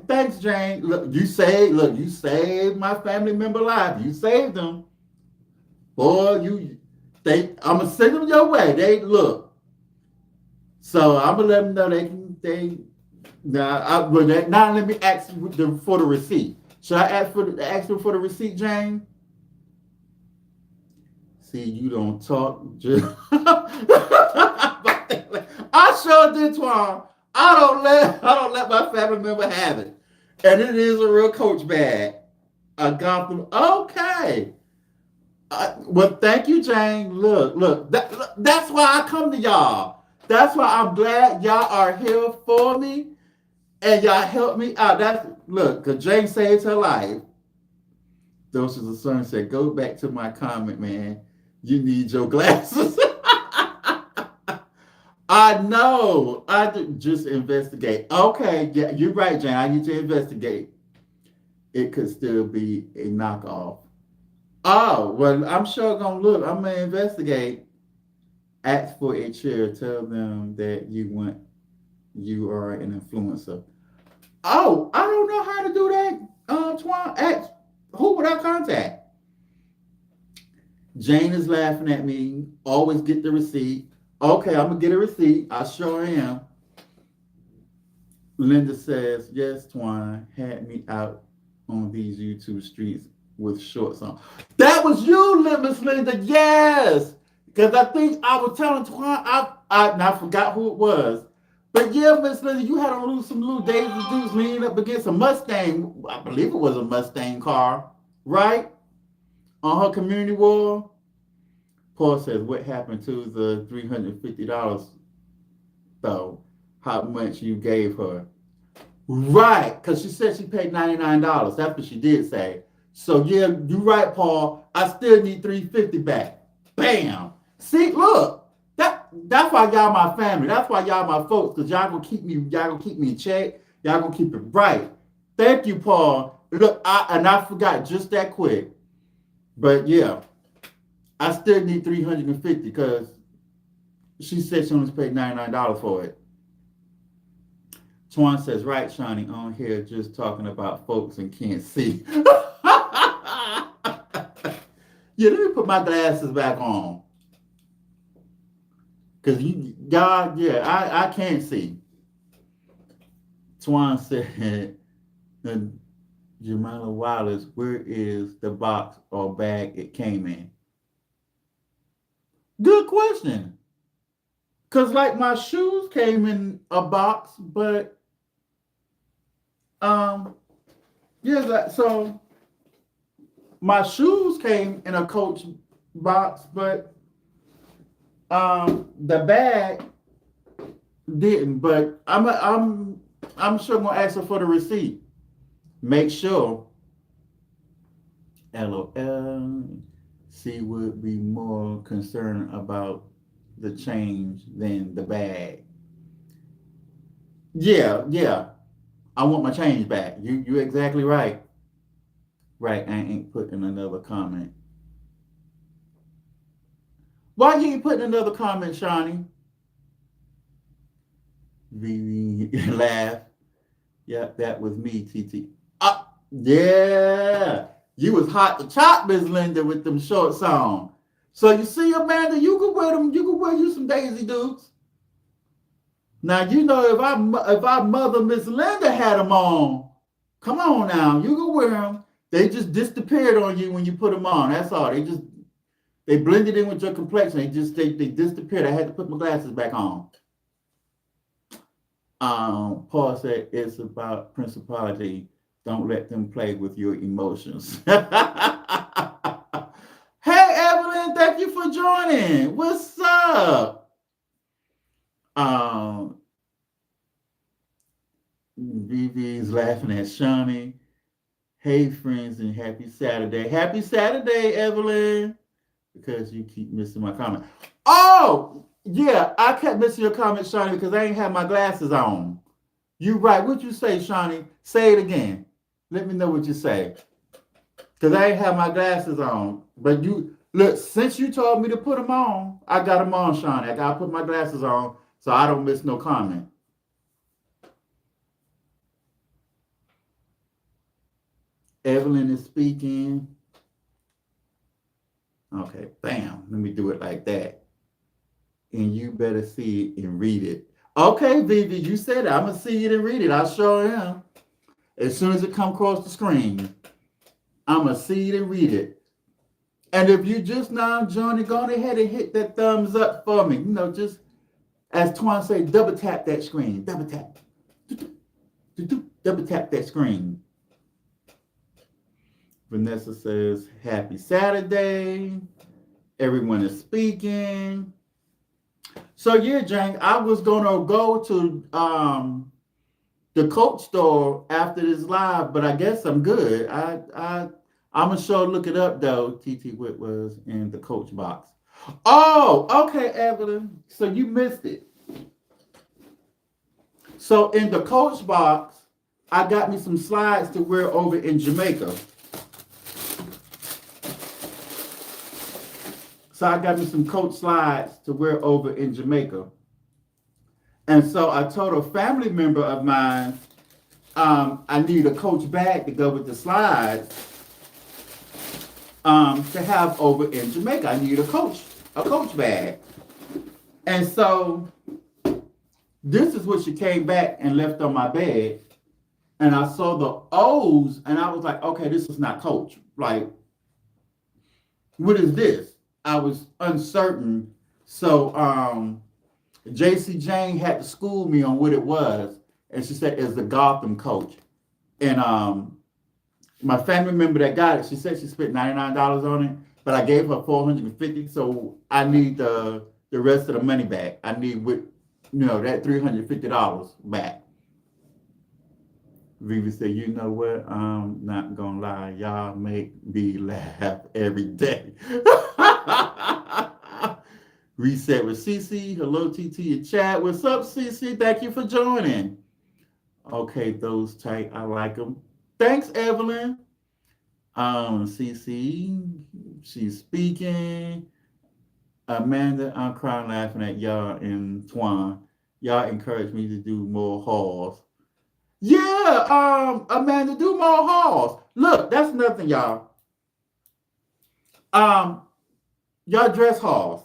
Speaker 1: Thanks, Jane. You saved my family member life. You saved them. Boy, I'm gonna send them your way. They look. So I'm gonna let them know now let me ask for the receipt. Should I ask them for the receipt, Jane? See, you don't talk. I sure did, Twan. I don't let my family member have it. And it is a real Coach bag. I got them. Okay. Well, thank you, Jane. Look. That's why I come to y'all. That's why I'm glad y'all are here for me, and y'all help me out. Because Jane saved her life. Those is the son said, go back to my comment, man. You need your glasses. I know. Just investigate. Okay, yeah, you're right, Jane. I need to investigate. It could still be a knockoff. Oh, well, I'm sure gonna look. I'm gonna investigate. Ask for a chair. Tell them that you are an influencer. Oh, I don't know how to do that, Twan? Who would I contact? Jane is laughing at me. Always get the receipt. Okay, I'm gonna get a receipt. I sure am. Linda says, yes, Twan had me out on these YouTube streets with shorts on. That was you, Miss Linda. Yes. Because I think I was telling Twan, I forgot who it was. But yeah, Miss Linda, you had on some little Daisy Dukes leaning up against a Mustang. I believe it was a Mustang car, right? On her community wall. Paul says, what happened to the $350 though? How much you gave her? Right, because she said she paid $99. That's what she did say. So yeah, you're right, Paul. I still need $350 back. Bam. See, look, that's why y'all my family. That's why y'all my folks, because y'all gonna keep me in check. Y'all gonna keep it right. Thank you, Paul. Look, I forgot just that quick. But yeah, I still need $350 because she said she only paid $99 for it. Twan says, right, Shawnee, on here just talking about folks and can't see. Yeah, let me put my glasses back on. Because y'all, yeah, I can't see. Twan said, Jamila Wallace, where is the box or bag it came in? Good question. Because like my shoes came in a box, but yeah, so my shoes came in a Coach box, but the bag didn't. But I'm sure I'm gonna ask her for the receipt. Make sure. LOL. She would be more concerned about the change than the bag. Yeah. I want my change back. You exactly right. Right, I ain't putting another comment. Why you ain't putting another comment, Shawnee? Vivi laugh. Yep, that was me, TT. Yeah. You was hot to chop, Miss Linda, with them shorts on. So you see, Amanda, you could wear them. You could wear you some Daisy Dukes. Now you know if our mother Miss Linda had them on, come on now, you can wear them. They just disappeared on you when you put them on. That's all. They blended in with your complexion. They disappeared. I had to put my glasses back on. Paul said it's about principality. Don't let them play with your emotions. Hey Evelyn, thank you for joining. What's up? Vivi's laughing at Shawnee. Hey friends and happy Saturday. Happy Saturday, Evelyn. Because you keep missing my comment. Oh, yeah, I kept missing your comment, Shawnee, because I ain't have my glasses on. You right. What'd you say, Shawnee? Say it again. Let me know what you say. Because I ain't have my glasses on. But you, look, since you told me to put them on, I got them on, Shawnee. I got to put my glasses on so I don't miss no comment. Evelyn is speaking. Okay, bam. Let me do it like that. And you better see it and read it. Okay, Vivi, you said it. I'm going to see it and read it. I sure am. As soon as it comes across the screen, I'm going to see it and read it. And if you just now joining, go ahead and hit that thumbs up for me. You know, just as Twan say, double tap that screen. Double tap. Double tap that screen. Vanessa says, happy Saturday. Everyone is speaking. So yeah, Jane, I was going to go to the Coach store after this live, but I guess I'm good. I'm going to sure look it up, though. TT Witt was in the Coach box. Oh, okay, Evelyn. So you missed it. So in the Coach box, I got me some slides to wear over in Jamaica. So I got me some Coach slides to wear over in Jamaica. And so I told a family member of mine I need a Coach bag to go with the slides to have over in Jamaica. I need a Coach bag. And so this is what she came back and left on my bed. And I saw the O's and I was like, okay, this is not Coach. Like, what is this? I was uncertain. So JC Jane had to school me on what it was. And she said it's the Gotham Coach. And my family member that got it, she said she spent $99 on it, but I gave her 450. So I need the rest of the money back. I need that $350 back. Vivi said, you know what? I'm not gonna lie, y'all make me laugh every day. Reset with Cece. Hello, TT and chat. What's up, Cece? Thank you for joining. Okay, those tight. I like them. Thanks, Evelyn. CC, she's speaking. Amanda, I'm crying laughing at y'all and Twan. Y'all encourage me to do more hauls. Yeah, Amanda, do more hauls. Look, that's nothing, y'all. Um, y'all dress hauls.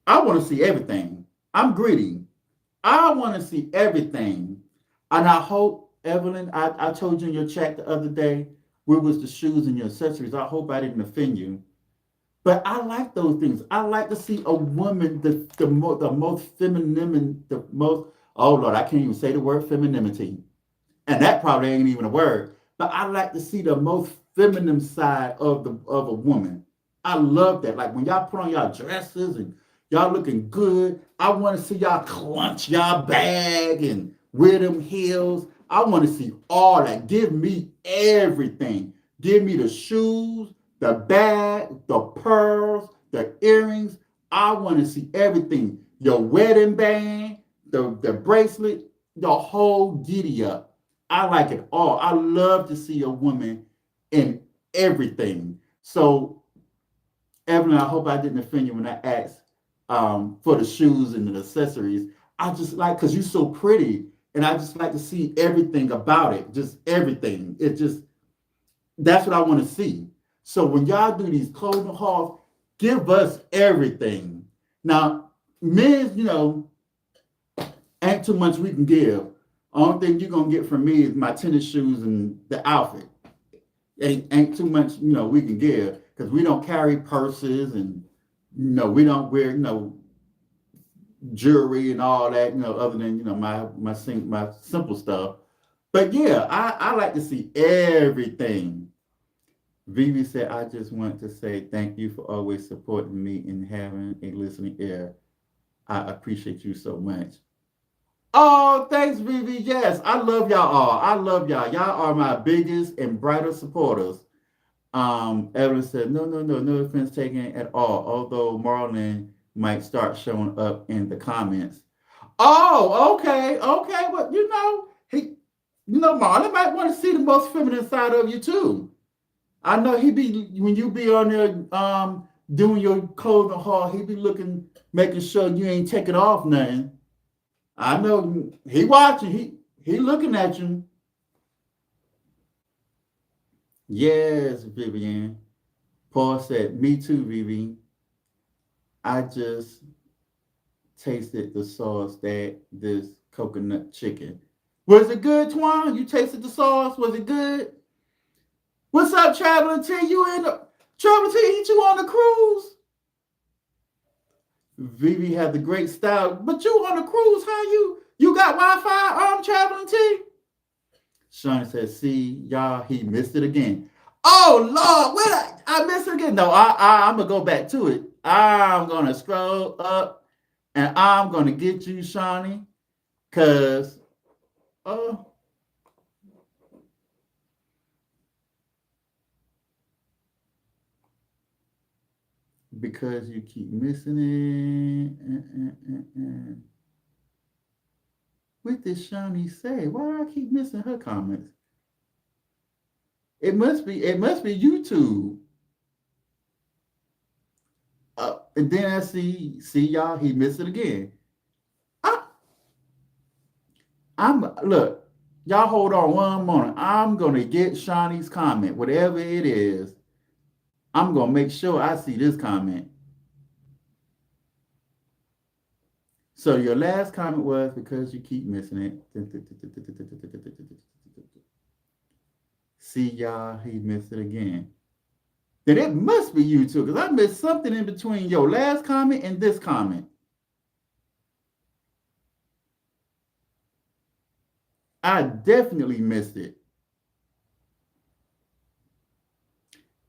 Speaker 1: I want to see everything. I'm greedy. I want to see everything. And I hope, Evelyn, I told you in your chat the other day, where was the shoes and your accessories? I hope I didn't offend you. But I like those things. I like to see a woman, the most feminine, the most, oh Lord, I can't even say the word femininity. And that probably ain't even a word. But I like to see the most feminine side of a woman. I love that. Like when y'all put on y'all dresses and y'all looking good, I want to see y'all clench y'all bag and wear them heels. I want to see all that. Give me everything. Give me the shoes, the bag, the pearls, the earrings. I want to see everything. Your wedding band, the bracelet, the whole giddy up. I like it all. I love to see a woman in everything. So, Evelyn, I hope I didn't offend you when I asked for the shoes and the accessories. I just like because you're so pretty, and I just like to see everything about it. Just everything. It just that's what I want to see. So when y'all do these clothing hauls, give us everything. Now, men, ain't too much we can give. Only thing you're gonna get from me is my tennis shoes and the outfit. Ain't too much, we can give because we don't carry purses and we don't wear, jewelry and all that, other than my simple stuff. But yeah, I like to see everything. Vivi said, I just want to say thank you for always supporting me and having a listening ear. I appreciate you so much. Oh, thanks, Vivi. Yes, I love y'all all. I love y'all. Y'all are my biggest and brightest supporters. Evelyn said, no, no, no, no offense taken at all. Although Marlon might start showing up in the comments. Oh, okay, okay. Well, Marlon might want to see the most feminine side of you too. I know he be when you be on there doing your clothing haul, he be making sure you ain't taking off nothing. I know he watching, he looking at you. Yes, Vivian. Paul said, me too, Vivi. I just tasted the sauce that this coconut chicken. Was it good, Twan? You tasted the sauce? Was it good? What's up, Traveling T? Traveling T, ain't you on the cruise? Vivi had the great style, but you on the cruise? How you got Wi-Fi? Traveling T. Shawnee said, "See y'all, he missed it again." Oh Lord, what I missed it again? No, I'm gonna go back to it. I'm gonna scroll up, and I'm gonna get you, Shawnee, cause because you keep missing it. What did Shawnee say? Why do I keep missing her comments? It must be YouTube. And then I see y'all, he missed it again. I'm look, Y'all hold on one moment. I'm gonna get Shawnee's comment, whatever it is. I'm gonna make sure I see this comment. So your last comment was because you keep missing it. See y'all, he missed it again. Then it must be you too, because I missed something in between your last comment and this comment. I definitely missed it.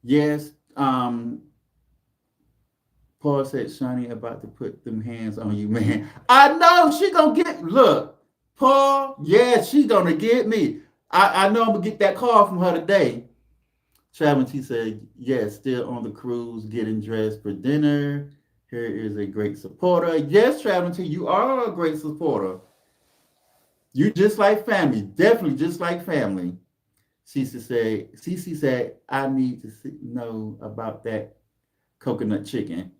Speaker 1: Yes, Paul said, Shawnee about to put them hands on you, man. I know she gonna get, look, Paul, yeah, she gonna get me. I know I'm gonna get that call from her today. Travis, he said, yes, still on the cruise, getting dressed for dinner. Here is a great supporter. Yes, Travis, you are a great supporter. You just like family, definitely just like family. Cece said, I need to know about that coconut chicken.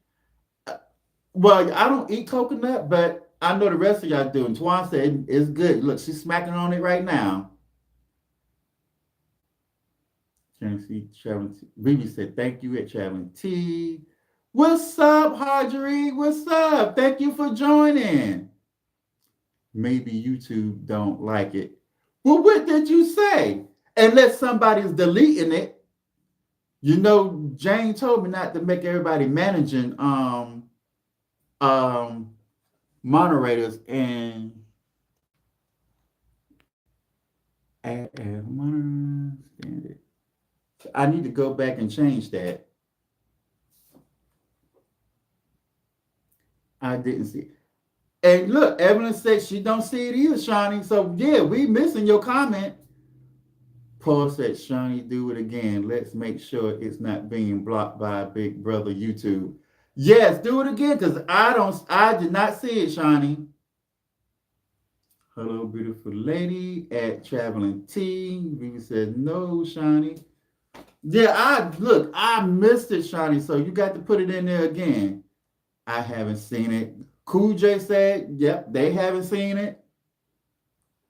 Speaker 1: Well, I don't eat coconut, but I know the rest of y'all do. And Twan said it's good. Look, she's smacking on it right now. Traveling T. Vivi said, thank you at Traveling T. What's up, Harjory? What's up? Thank you for joining. Maybe YouTube don't like it. Well, what did you say? Unless somebody's deleting it. You know, Jane told me not to make everybody managing moderators and I need to go back and change that. I didn't see. And look, Evelyn said she don't see it either, Shawnee. So yeah, we missing your comment. Paul said, Shawnee, do it again. Let's make sure it's not being blocked by Big Brother YouTube. Yes, do it again, because I did not see it, Shawnee. Hello, beautiful lady at Traveling T. Vivi said, no, Shawnee. Yeah, I missed it, Shawnee. So you got to put it in there again. I haven't seen it. Cool J said, yep, they haven't seen it.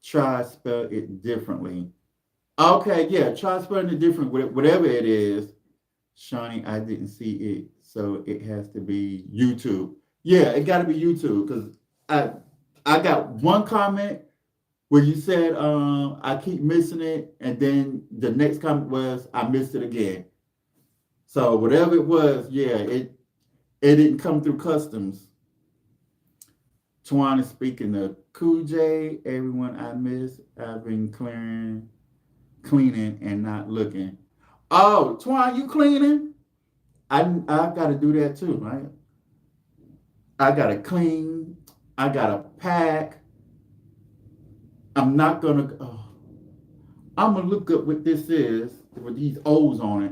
Speaker 1: Try spell it differently. Okay, yeah, try spelling it different, whatever it is. Shawnee, I didn't see it, so it has to be YouTube. Yeah, it got to be YouTube because I got one comment where you said I keep missing it, and then the next comment was I missed it again. So whatever it was, yeah, it didn't come through customs. Twan is speaking of Cool J. Everyone I miss, I've been cleaning and not looking. Oh, Twan, you cleaning? I got to do that too, right? I got to clean. I got to pack. I'm not gonna. Oh, I'm gonna look up what this is with these O's on it.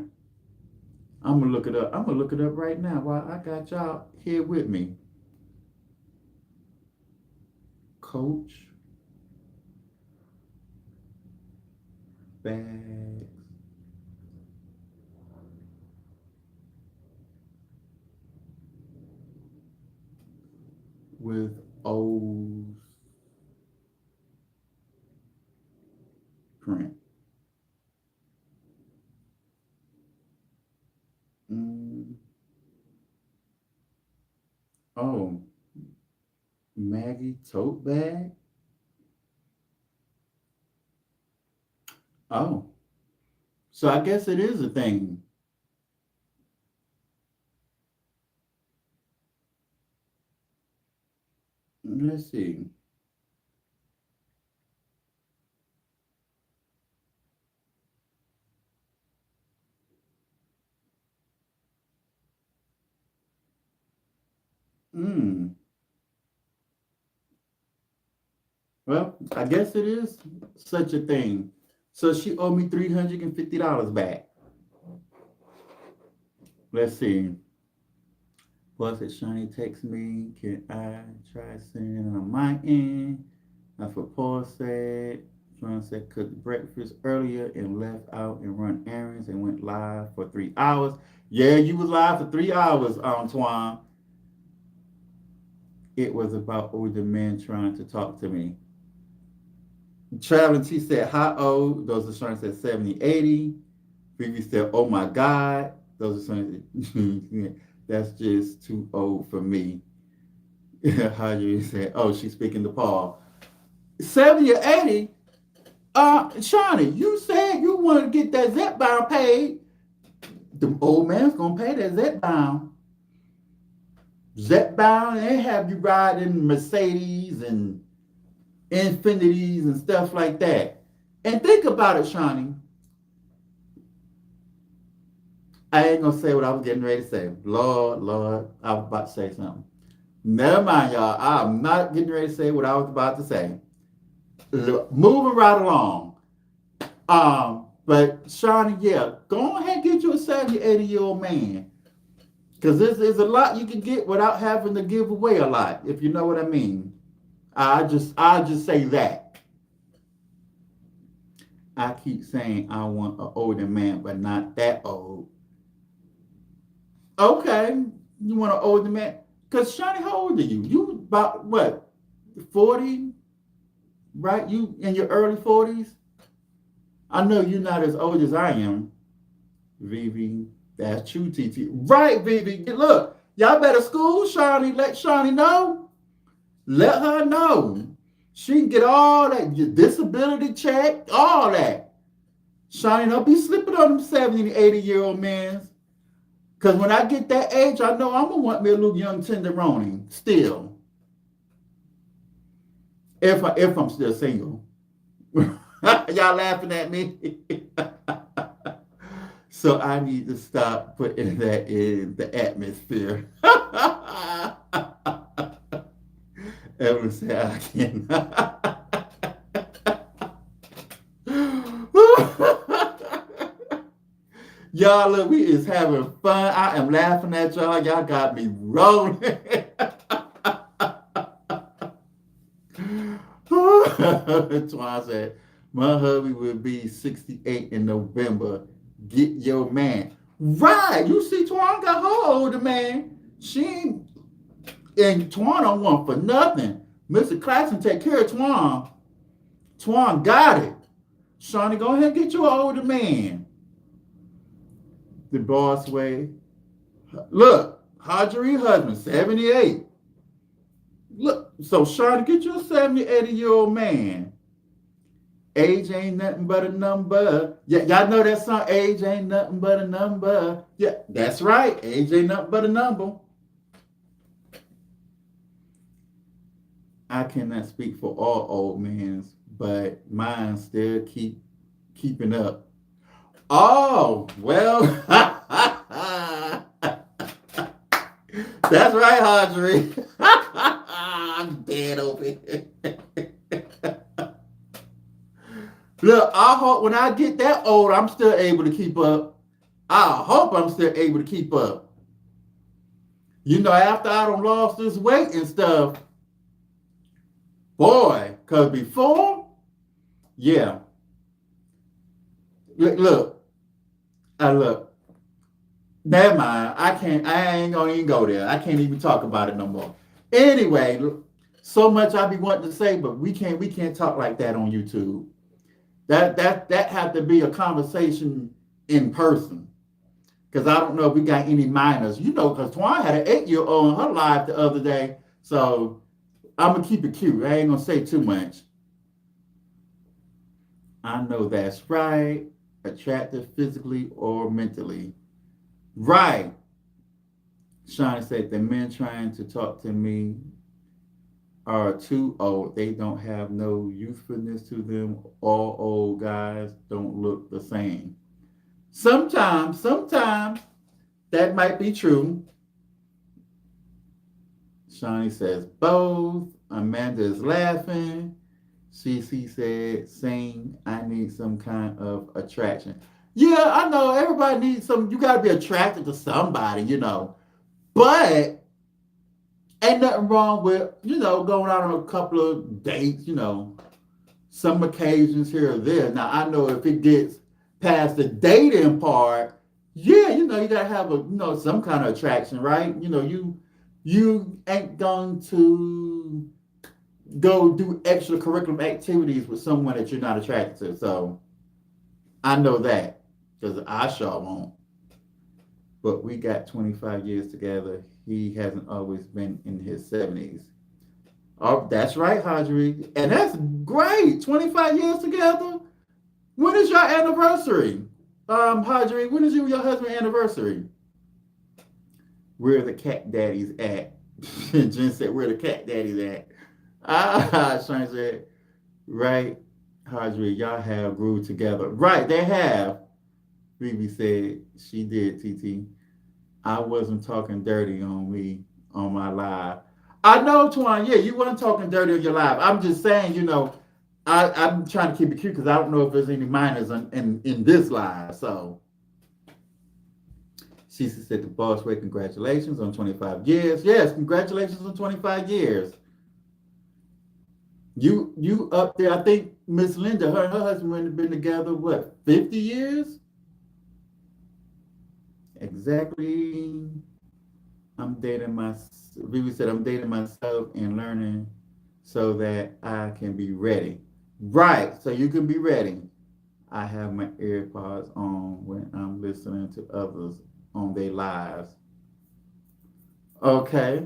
Speaker 1: I'm gonna look it up. I'm gonna look it up right now while I got y'all here with me. Coach bags with O's print. Mm. Oh, Maggie tote bag. Oh, so I guess it is a thing. Let's see. Hmm. Well, I guess it is such a thing. So she owed me $350 back. Let's see. Was it Shiny text me? Can I try sending on my end? That's what Paul said. Sean said cooked breakfast earlier and left out and run errands and went live for 3 hours. Yeah, you was live for 3 hours, Antoine. It was about older men trying to talk to me. Traveling T said, how old? Those are showing said 70, 80. Vivi said, oh my God. Those are showing that's just too old for me. Hodgery said, oh, she's speaking to Paul. 70 or 80? Shawnee, you said you want to get that Zep bound paid. The old man's gonna pay that Zep bound. Zep bound, they have you riding Mercedes and Infinities and stuff like that. And think about it, Shawnee. I ain't gonna say what I was getting ready to say. Lord, I was about to say something. Never mind, y'all. I'm not getting ready to say what I was about to say. Moving right along. But Shawnee, yeah, go ahead and get you a 70, 80-year-old man. Because there's a lot you can get without having to give away a lot, if you know what I mean. I just say that. I keep saying I want an older man, but not that old. Okay, you want an older man? Because Shawnee, how old are you? You about what? 40? Right? You in your early 40s? I know you're not as old as I am. Vivi, that's true, TT. Right, Vivi. Look, y'all better school Shawnee. Let Shawnee know. Let her know. She can get all that, your disability check, all that. Shawnee, don't be slipping on them 70 and 80-year-old men. Because when I get that age, I know I'm going to want me a little young tenderoni still. If I'm still single. Y'all laughing at me? So I need to stop putting that in the atmosphere. Evelyn said I cannot. Y'all, look, we is having fun. I am laughing at y'all. Y'all got me rolling. Twan said, my hubby will be 68 in November. Get your man. Right. You see, Twan got her older man. She ain't, and Twan don't want for nothing. Mr. Claxton take care of Twan. Twan got it. Shawnee, go ahead and get your older man. The boss way. Look, Hodgery husband, 78. Look, so Shawnee, get you a 70, 80-year-old man. Age ain't nothing but a number. Yeah, y'all know that song, age ain't nothing but a number. Yeah, that's right. Age ain't nothing but a number. I cannot speak for all old men, but mine still keeping up. Oh, well. That's right, Hodgery. I'm dead over here. Look, I hope when I get that old, I'm still able to keep up. I hope I'm still able to keep up. You know, after I done lost this weight and stuff, boy, because before, yeah. Look, never mind. I ain't gonna even go there. I can't even talk about it no more. Anyway, so much I be wanting to say, but we can't talk like that on YouTube. That have to be a conversation in person. Because I don't know if we got any minors. You know, because Twan had an 8-year-old on her live the other day. So I'm going to keep it cute. I ain't going to say too much. I know that's right. Attractive physically or mentally. Right. Shawnee said the men trying to talk to me are too old. They don't have no youthfulness to them. All old guys don't look the same. Sometimes that might be true. Shawnee says both. Amanda is laughing. CC said, same. I need some kind of attraction. Yeah, I know everybody needs some. You got to be attracted to somebody, you know. But ain't nothing wrong with, you know, going out on a couple of dates, you know, some occasions here or there. Now, I know if it gets past the dating part, yeah, you know, you got to have a, you know, some kind of attraction, right? You know, you ain't going to go do extracurricular activities with someone that you're not attracted to. So I know that because I sure won't. But we got 25 years together. He hasn't always been in his 70s. Oh, that's right, Hadri. And that's great. 25 years together. When is your anniversary? Hadri, when is you and your husband's anniversary? Where the cat daddies at? Jen said, where the cat daddies at? Shane said, right, Hadri, y'all have grew together. Right, they have. Phoebe said, she did, TT. I wasn't talking dirty on me on my live. I know, Twan, yeah, you weren't talking dirty on your live. I'm just saying, I'm trying to keep it cute because I don't know if there's any minors in this live. So she said the boss way, congratulations on 25 years. Yes, congratulations on 25 years. You up there, I think Miss Linda, her and her husband have been together, what, 50 years? Exactly. Vivi said, I'm dating myself and learning so that I can be ready. Right, so you can be ready. I have my AirPods on when I'm listening to others on their lives. Okay.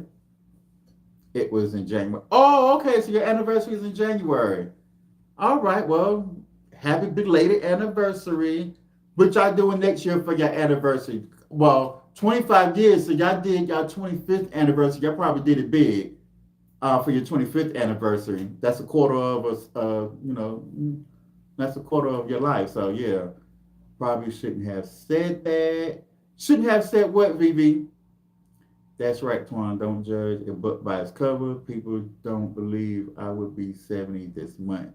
Speaker 1: It was in January. Oh, okay, so your anniversary is in January. All right, well, happy belated anniversary. What y'all doing next year for your anniversary? Well, 25 years, so y'all did y'all 25th anniversary. Y'all probably did it big for your 25th anniversary. That's a quarter of us, that's a quarter of your life. So yeah, probably shouldn't have said that. Shouldn't have said what, VV? That's right, Twan. Don't judge a book by its cover. People don't believe I would be 70 this month.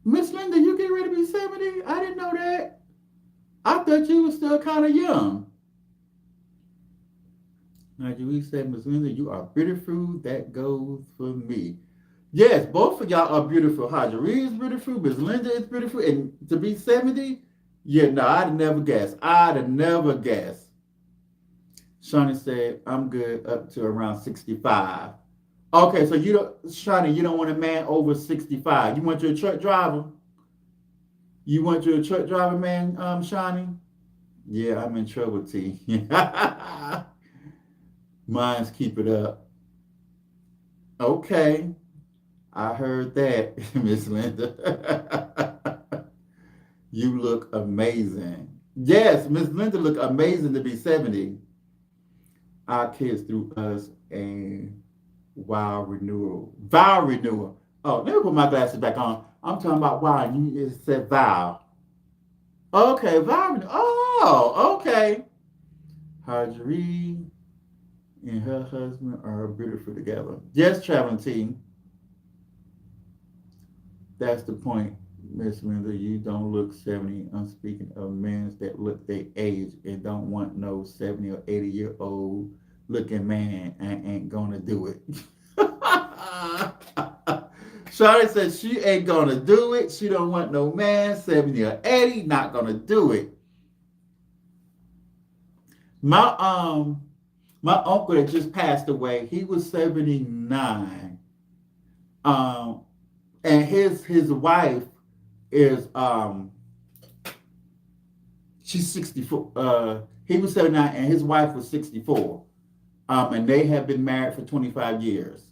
Speaker 1: Miss Linda, you getting ready to be 70? I didn't know that. I thought you were still kind of young. Now, we said, Miss Linda, you are beautiful. That goes for me. Yes, both of y'all are beautiful. Hadri is beautiful. Miss Linda is beautiful. And to be 70, yeah, no, I'd never guess. I'd have never guessed. Shawnee said, I'm good up to around 65. Okay, so Shawnee, you don't want a man over 65. You want your truck driver? You want your truck driver, man, Shawnee? Yeah, I'm in trouble, T. Mine's keep it up. Okay, I heard that, Miss Linda. You look amazing. Yes, Miss Linda look amazing to be 70. Our kids threw us a vow renewal. Vow renewal. Oh, let me put my glasses back on. I'm talking about vow, and you just said vow. Okay, vow renewal. Oh, okay. Hadri and her husband are beautiful together. Yes, traveling team. That's the point, Miss Linda. You don't look 70. I'm speaking of men that look their age and don't want no 70 or 80-year-old looking man and ain't gonna do it. Shawty said she ain't gonna do it. She don't want no man 70 or 80, not gonna do it. My uncle that just passed away, he was 79. And his wife is she's 64. He was 79 and his wife was 64. And they have been married for 25 years.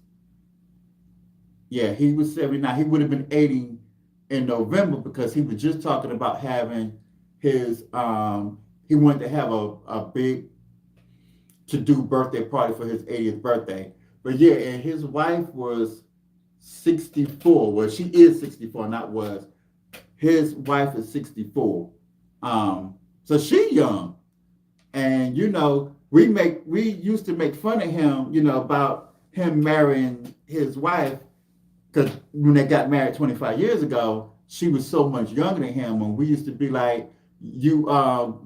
Speaker 1: Yeah, he was 79. He would have been 80 in November because he was just talking about having his he wanted to have a big to-do birthday party for his 80th birthday. But yeah, and his wife was 64. Well, she is 64, not was. His wife is 64. So she young. And we used to make fun of him, about him marrying his wife, because when they got married 25 years ago, she was so much younger than him. And we used to be like, you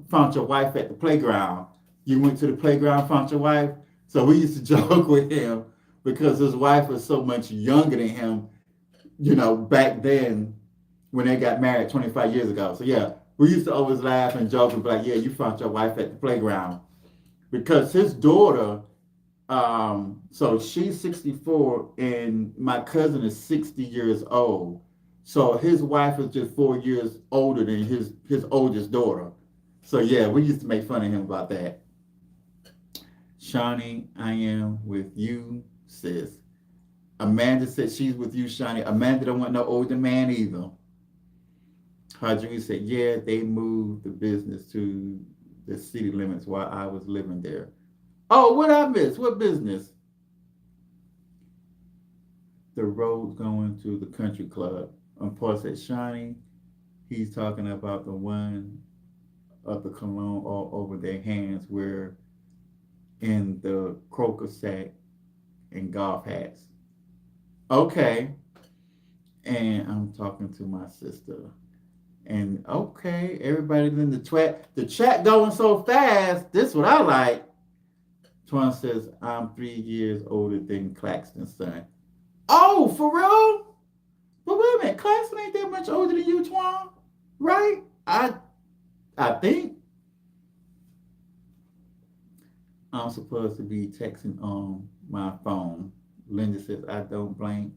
Speaker 1: found your wife at the playground. You went to the playground, found your wife. So we used to joke with him because his wife was so much younger than him, back then when they got married 25 years ago. So yeah, we used to always laugh and joke and be like, yeah, you found your wife at the playground. Because his daughter, So she's 64 and my cousin is 60 years old. So his wife is just 4 years older than his oldest daughter. So yeah, we used to make fun of him about that. Shawnee, I am with you, sis. Amanda said she's with you, Shawnee. Amanda don't want no older man either. Hadri said, yeah, they moved the business to the city limits while I was living there. Oh, what I missed? What business? The road going to the country club. Paul said, Shawnee, he's talking about the one of the cologne all over their hands where in the croaker sack and golf hats. Okay. And I'm talking to my sister. And okay, everybody in the chat going so fast. This is what I like. Twan says, I'm 3 years older than Claxton's son. Oh, for real? But wait a minute, Claxton ain't that much older than you, Twan, right? I think I'm supposed to be texting on my phone. Linda says, I don't blame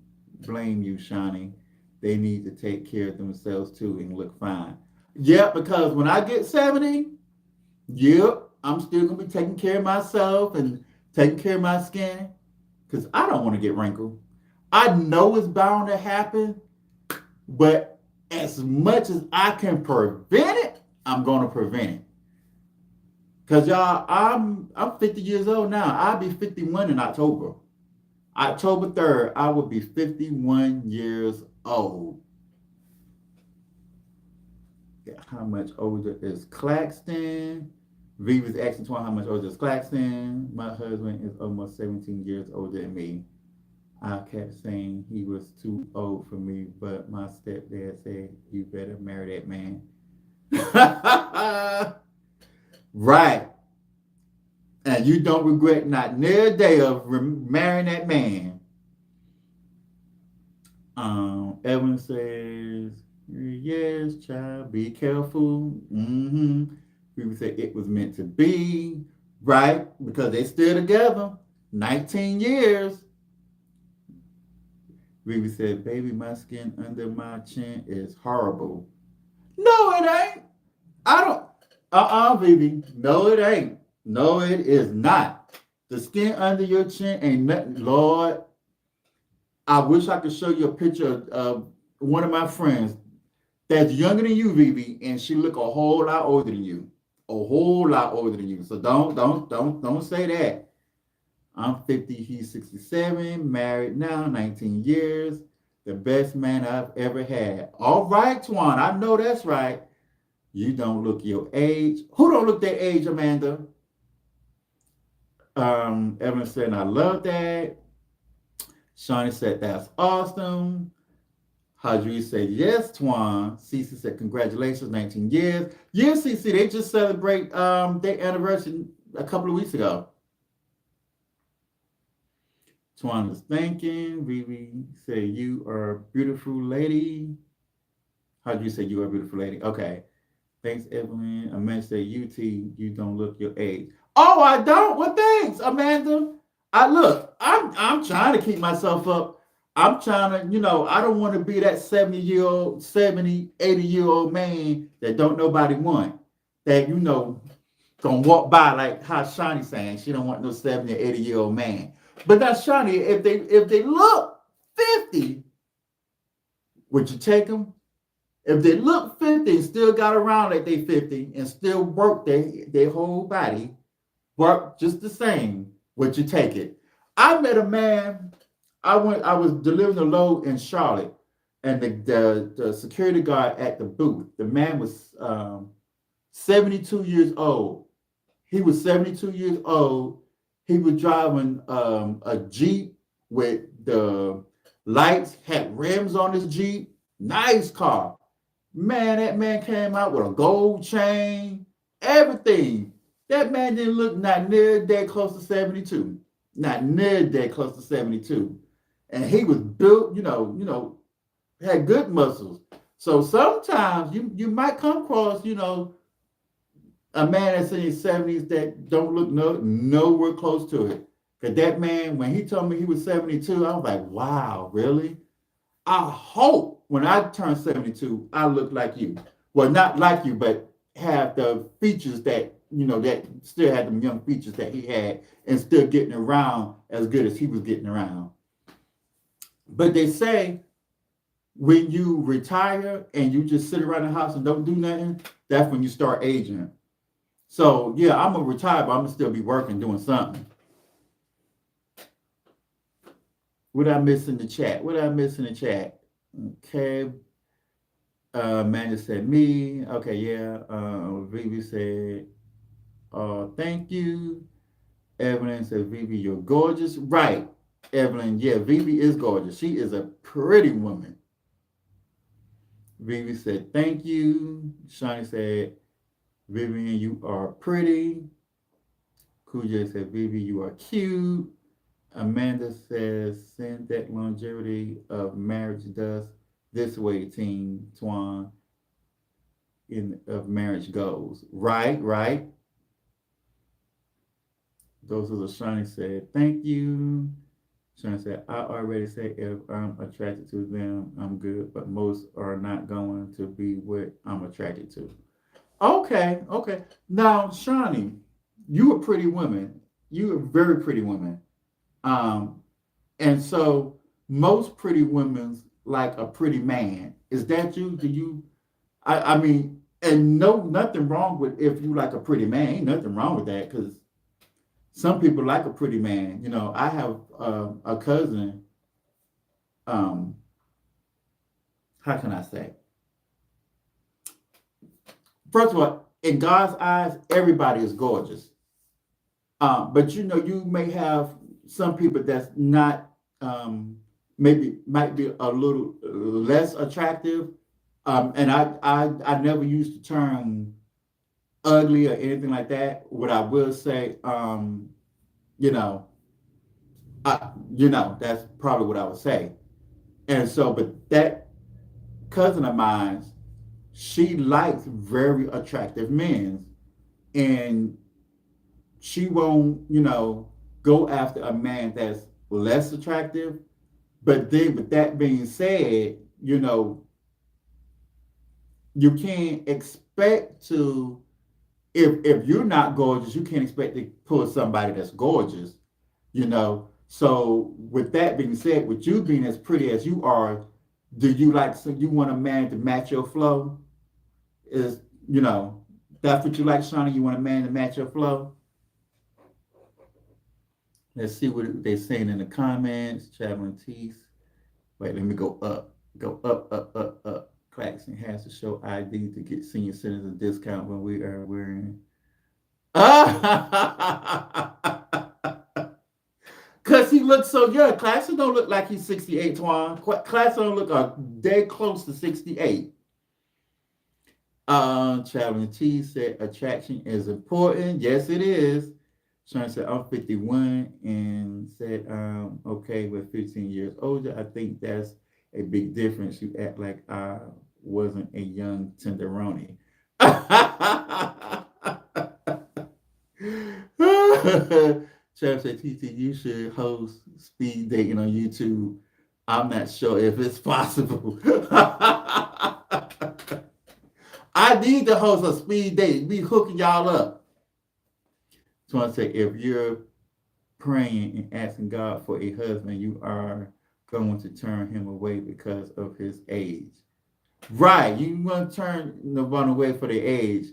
Speaker 1: you, Shawnee. They need to take care of themselves too and look fine. Yep, because when I get 70, yep, I'm still gonna be taking care of myself and taking care of my skin. Because I don't want to get wrinkled. I know it's bound to happen, but as much as I can prevent it, I'm gonna prevent it. Cause y'all, I'm 50 years old now. I'll be 51 in October. October 3rd, I will be 51 years old. How much older is Claxton? V was asking Twan how much older is Claxton. My husband is almost 17 years older than me. I kept saying he was too old for me, but my stepdad said, you better marry that man. Right. And you don't regret not near a day of marrying that man. Evan says, yes, child, be careful. People say it was meant to be, right? Because they still together. 19 years. Vivi said, baby, my skin under my chin is horrible. No, it ain't. I don't. Vivi. No, it ain't. No, it is not. The skin under your chin ain't nothing. Lord, I wish I could show you a picture of one of my friends that's younger than you, Vivi, and she look a whole lot older than you. A whole lot older than you. So don't say that. I'm 50, he's 67, married now, 19 years. The best man I've ever had. All right, Twan, I know that's right. You don't look your age. Who don't look their age, Amanda? Evan said, I love that. Shawnee said, that's awesome. Hadri said, yes, Twan. Cece said, congratulations, 19 years. Yeah, Cece, they just celebrate their anniversary a couple of weeks ago. Twan was thinking. Vivi said, you are a beautiful lady. Hadri said, you are a beautiful lady. Okay. Thanks, Evelyn. Amanda said, UT, you don't look your age. Oh, I don't? Well, thanks, Amanda. I'm trying to keep myself up. I'm trying to, I don't want to be that 70-year-old, 70, 80-year-old man that don't nobody want. That, gonna walk by like how Shawnee saying she don't want no 70 or 80-year-old man. But now, Shawnee, if they look 50, would you take them? If they look 50 and still got around like they 50 and still work their whole body, work just the same, would you take it? I met a man, I was delivering a load in Charlotte, and the security guard at the booth, the man was 72 years old. He was 72 years old. He was driving a Jeep with the lights, had rims on his Jeep. Nice car. Man, that man came out with a gold chain, everything. That man didn't look not near that close to 72. Not near that close to 72. And he was built, had good muscles. So sometimes you might come across, a man that's in his 70s that don't look nowhere close to it. Cause that man, when he told me he was 72, I was like, wow, really? I hope when I turn 72, I look like you. Well, not like you, but have the features that, that still had them young features that he had and still getting around as good as he was getting around. But they say when you retire and you just sit around the house and don't do nothing, that's when you start aging. So yeah, I'm gonna retire, but I'm gonna still be working, doing something. What did I miss in the chat? What did I miss in the chat? Okay. Amanda said me. Okay, yeah. Vivi said, thank you. Evelyn said, Vivi, you're gorgeous. Right, Evelyn. Yeah, Vivi is gorgeous. She is a pretty woman. Vivi said, thank you. Shani said, Vivian, you are pretty. Kuja said, Vivi, you are cute. Amanda says, send that longevity of marriage does this way, Team Twan, of marriage goes. Right, right. Those are the Shani said, thank you. Shani said, I already said if I'm attracted to them, I'm good, but most are not going to be what I'm attracted to. Okay, okay. Now, Shani, you a pretty woman. You a very pretty woman. Um, and so most pretty women like a pretty man. Is that you? Do you? I mean, and no, nothing wrong with if you like a pretty man. Ain't nothing wrong with that because some people like a pretty man. I have a cousin. Um, how can I say? First of all, in God's eyes, everybody is gorgeous. But you may have some people that's not maybe might be a little less attractive. And I never used the term ugly or anything like that. What I will say, you know, that's probably what I would say. And so, but that cousin of mine, she likes very attractive men, and she won't, go after a man that's less attractive. But then, with that being said, you can't expect to if you're not gorgeous, you can't expect to pull somebody that's gorgeous, So with that being said, with you being as pretty as you are, do you you want a man to match your flow? Is that's what you like, Shauna? You want a man to match your flow? Let's see what they're saying in the comments. Traveling Teeth. Wait, let me go up. Go up, up, up, up. Claxton has to show ID to get senior citizen discount when we are wearing. Because he looks so young. Claxton don't look like he's 68, Twan. Claxton don't look a day close to 68. Traveling T said attraction is important. Yes, it is. Sean said, I'm 51 and said, okay, with 15 years older. I think that's a big difference. You act like I wasn't a young tenderoni. Trav said, TT, you should host speed dating on YouTube. I'm not sure if it's possible. I need to host a speed date. Be hooking y'all up. So I say, if you're praying and asking God for a husband, you are going to turn him away because of his age. Right. You want to turn the one away for the age.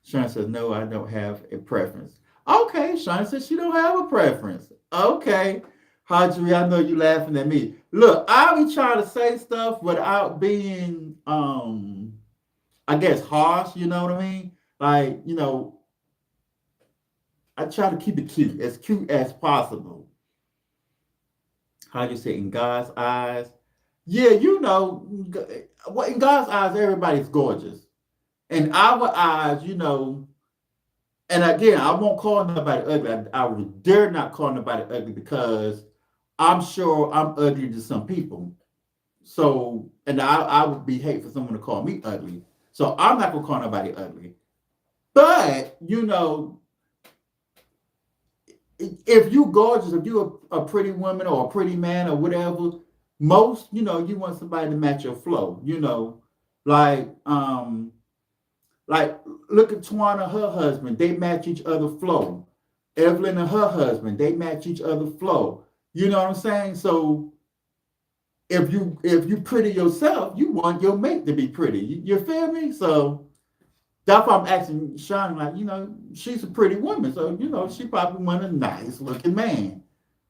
Speaker 1: Sean says, no, I don't have a preference. Okay. Sean says she don't have a preference. Okay. Hadri, I know you laughing at me. Look, I'll be trying to say stuff without being I guess harsh, you know what I mean? Like, I try to keep it cute as possible. How you say, in God's eyes? Yeah, in God's eyes, everybody's gorgeous. In our eyes, and again, I won't call nobody ugly. I would dare not call nobody ugly because I'm sure I'm ugly to some people. So, and I would be hate for someone to call me ugly. So I'm not gonna call nobody ugly. But if you gorgeous, if you a pretty woman or a pretty man or whatever, most, you want somebody to match your flow, like, like, look at Twana and her husband, they match each other flow. Evelyn and her husband, they match each other flow. You know what I'm saying? So if you pretty yourself, you want your mate to be pretty. You feel me? So that's why I'm asking Sean, like, she's a pretty woman, so she probably want a nice looking man.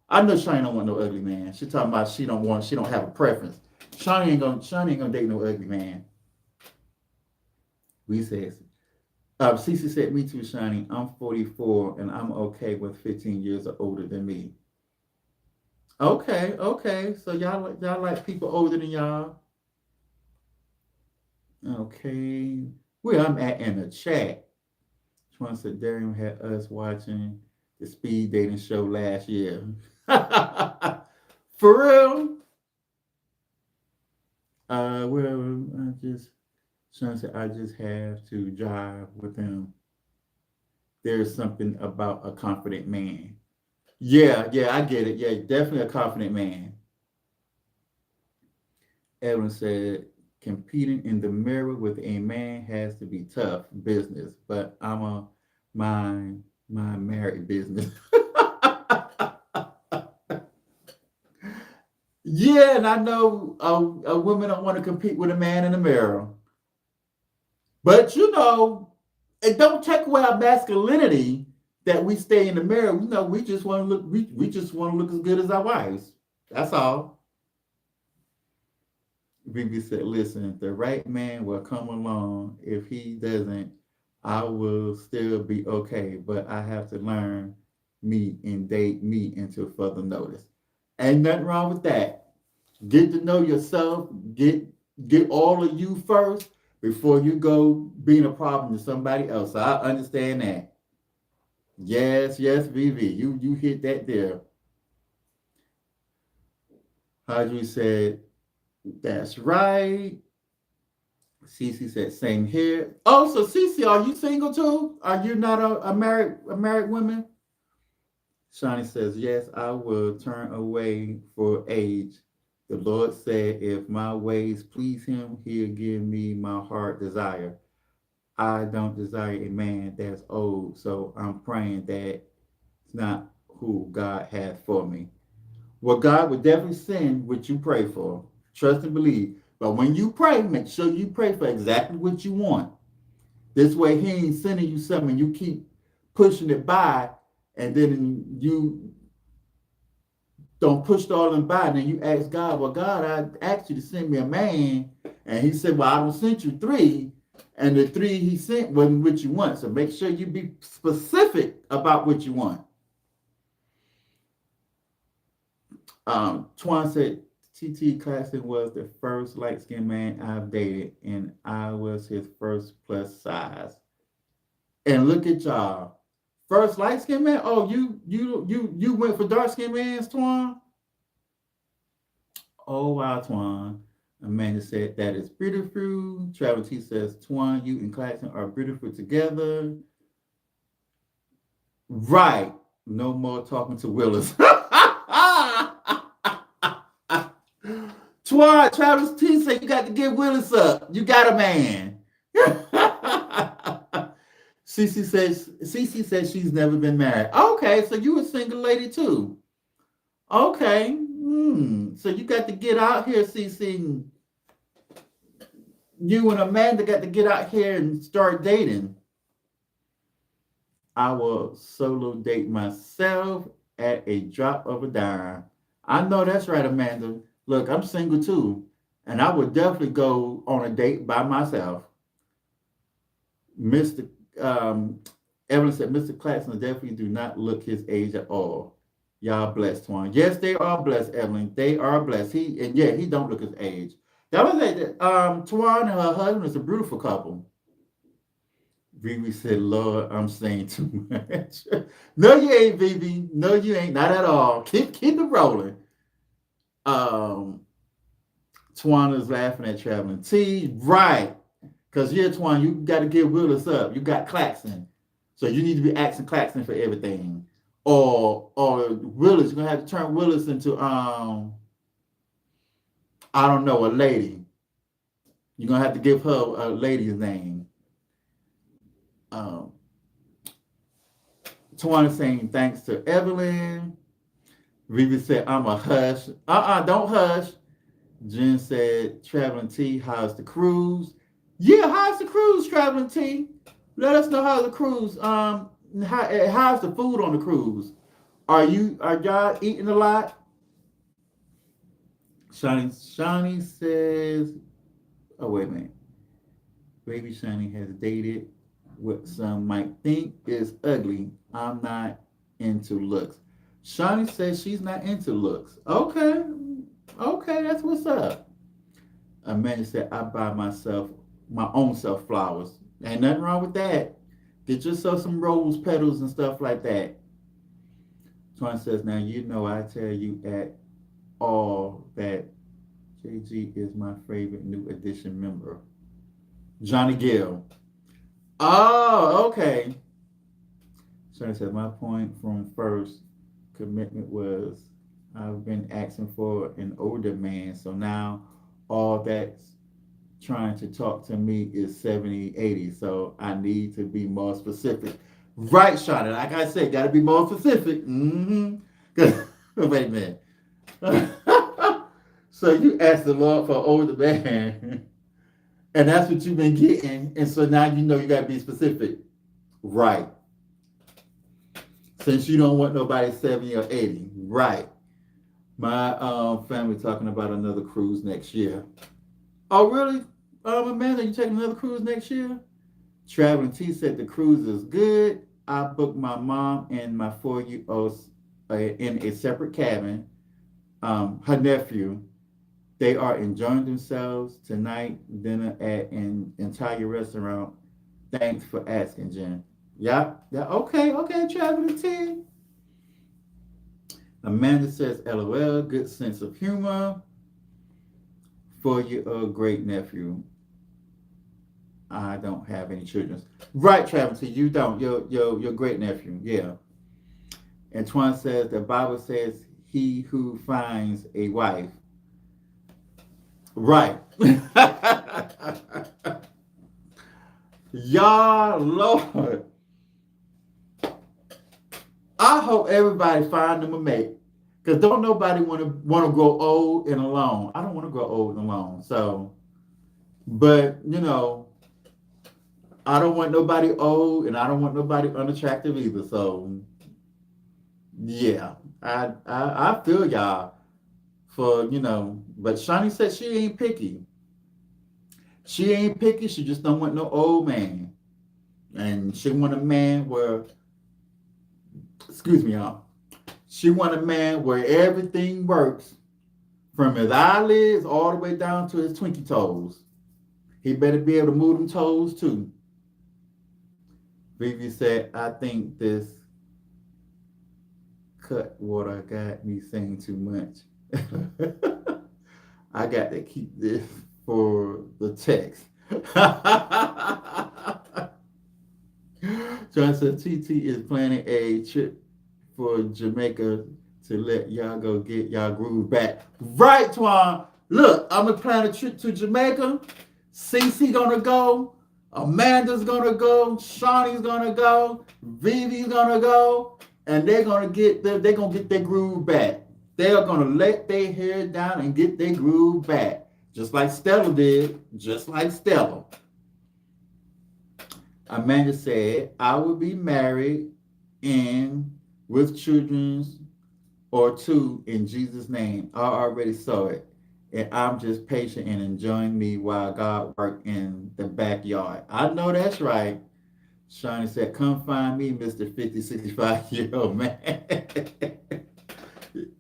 Speaker 1: I know Sean don't want no ugly man. She talking about she don't have a preference. Sean ain't gonna date no ugly man. We says, Cece said, me too, Shani. I'm 44 and I'm okay with 15 years older than me. Okay. So y'all like people older than y'all. Okay. Where I'm at in the chat. Trying to say Darian had us watching the speed dating show last year. For real? Well, I just have to jive with him. There's something about a confident man. Yeah, I get it. Yeah, definitely a confident man. Evelyn said, competing in the mirror with a man has to be tough business, but I'm a mind my married business. Yeah, and I know a woman don't want to compete with a man in the mirror. But it don't take away our masculinity that we stay in the mirror. We just want to look. We just want to look as good as our wives. That's all. Vivi said, "Listen, the right man will come along. If he doesn't, I will still be okay. But I have to learn me and date me until further notice. Ain't nothing wrong with that. Get to know yourself. Get all of you first before you go being a problem to somebody else. So I understand that. Yes, Vivi, you hit that there. Audrey said, that's right. Cece said, same here. Oh, so Cece, are you single too? Are you not a married woman? Shani says, yes, I will turn away for age. The Lord said, if my ways please him, he'll give me my heart desire. I don't desire a man that's old, so I'm praying that it's not who God has for me. Well, God would definitely send what you pray for. Trust and believe. But when you pray, make sure you pray for exactly what you want. This way, he ain't sending you something, you keep pushing it by, and then you don't push it all in by, and then you ask God, well, God, I asked you to send me a man, and he said, well, I don't sent you three, and the three he sent wasn't what you want. So make sure you be specific about what you want. Twan said, TT Claxton was the first light-skinned man I've dated, and I was his first plus size. And look at y'all. First light-skinned man? Oh, you went for dark-skinned mans, Twan? Oh, wow, Twan. Amanda said, that is beautiful. Travis T says, Twan, you and Claxton are beautiful together. Right. No more talking to Willis. Twan, Travis T said, you got to get Willis up. You got a man. Cece says she's never been married. Okay, so you a single lady too. Okay. So you got to get out here, Cece. You and Amanda got to get out here and start dating. I will solo date myself at a drop of a dime. I know that's right, Amanda. Look, I'm single too, and I would definitely go on a date by myself. Mr. Evelyn said, Mr. Claxton definitely do not look his age at all. Y'all blessed, Twan. Yes, they are blessed, Evelyn. They are blessed. He don't look his age. That was it. Twan and her husband is a beautiful couple. Vivi said, Lord, I'm saying too much. No, you ain't, Vivi. No, you ain't. Not at all. Keep it rolling. Twan is laughing at Traveling T. Right. Because here, Twan, you got to get Willis up. You got Claxton. So you need to be asking Claxton for everything. or Willis. You're gonna have to turn Willis into I don't know, a lady. You're gonna have to give her a lady's name. Um, Tawana saying thanks to Evelyn. Vivi said I'm a hush. Don't hush. Jen said traveling T. How's the cruise? Yeah, how's the cruise, traveling T? Let us know how the cruise. How's the food on the cruise? Are y'all eating a lot? Shawnee says, oh wait a minute. Baby Shawnee has dated what some might think is ugly. I'm not into looks. Shawnee says she's not into looks. Okay. Okay, that's what's up. Amanda said, I buy my own self flowers. Ain't nothing wrong with that. Get yourself some rose petals and stuff like that. Twan says, now you know I tell you at all that JG is my favorite new edition member. Johnny Gill. Oh, okay. Shawnee said, my point from first commitment was I've been asking for an older man, so now all that's trying to talk to me is 70, 80, so I need to be more specific. Right, Shawnee, like I said, got to be more specific. Wait a minute. So you asked the Lord for an older man, and that's what you've been getting, and so now you know you got to be specific. Right. Since you don't want nobody 70 or 80. Right. My family talking about another cruise next year. Oh, really? Amanda, you taking another cruise next year? Traveling T said the cruise is good. I booked my mom and my 4-year-olds in a separate cabin. Her nephew. They are enjoying themselves tonight. Dinner at an entire restaurant. Thanks for asking, Jen. Yeah. Okay. Traveling T. Amanda says, LOL, good sense of humor. 4-year-old great nephew. I don't have any children. Right, Travis, you don't. Your great nephew, yeah. And Twan says the Bible says he who finds a wife. Right. Y'all, Lord. I hope everybody find them a mate. Because don't nobody want to grow old and alone. I don't want to grow old and alone. So, but, I don't want nobody old and I don't want nobody unattractive either. So, yeah, I feel y'all for, but Shawnee said she ain't picky. She ain't picky. She just don't want no old man. And she want a man where, excuse me, y'all. She want a man where everything works from his eyelids all the way down to his twinkie toes. He better be able to move them toes too. Vivi said, I think this cut water got me saying too much. I got to keep this for the text. John said TT is planning a trip for Jamaica to let y'all go get y'all groove back. Right, Twan. Look, I'm gonna plan a trip to Jamaica. Cece gonna go. Amanda's gonna go. Shawnee's gonna go. Vivi's gonna go, and they're gonna get their groove back. They are gonna let their hair down and get their groove back, just like Stella did. Just like Stella. Amanda said, "I will be married and with children or two in Jesus' name. I already saw it. And I'm just patient and enjoying me while God worked in the backyard." I know that's right. Shawnee said, come find me, Mr. 50, 65-year-old man.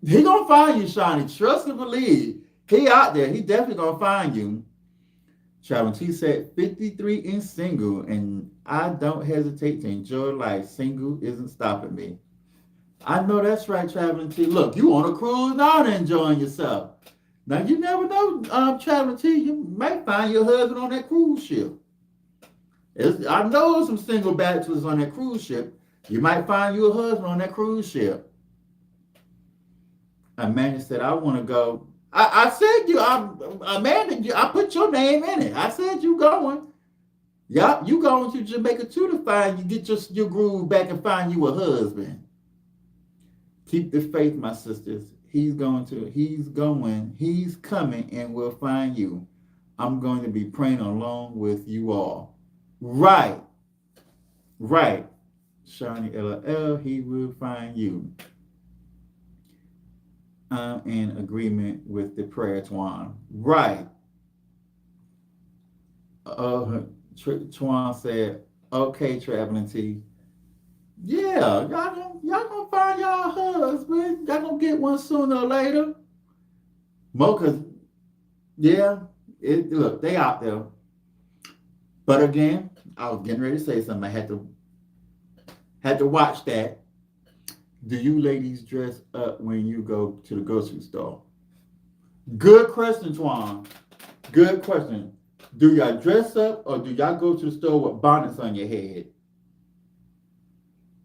Speaker 1: He gonna find you, Shawnee. Trust and believe. He out there. He definitely gonna find you. Traveling T said, 53 and single, and I don't hesitate to enjoy life. Single isn't stopping me. I know that's right, Traveling T. Look, you on a cruise now and enjoying yourself. Now, you never know, Traveling T, you may find your husband on that cruise ship. I know some single bachelors on that cruise ship. You might find you a husband on that cruise ship. Amanda said, I want to go. I said Amanda, I put your name in it. I said you going. Yup, you going to Jamaica too to find you, get your groove back and find you a husband. Keep the faith, my sisters. He's coming and will find you. I'm going to be praying along with you all. Right. Shani LL, he will find you. I'm in agreement with the prayer, Twan. Right. Twan said, okay, Traveling T. Yeah, y'all gonna find y'all husband. Y'all gonna get one sooner or later. Mocha's, yeah, look, they out there. But again, I was getting ready to say something. I had to watch that. Do you ladies dress up when you go to the grocery store? Good question, Twan. Good question. Do y'all dress up or do y'all go to the store with bonnets on your head?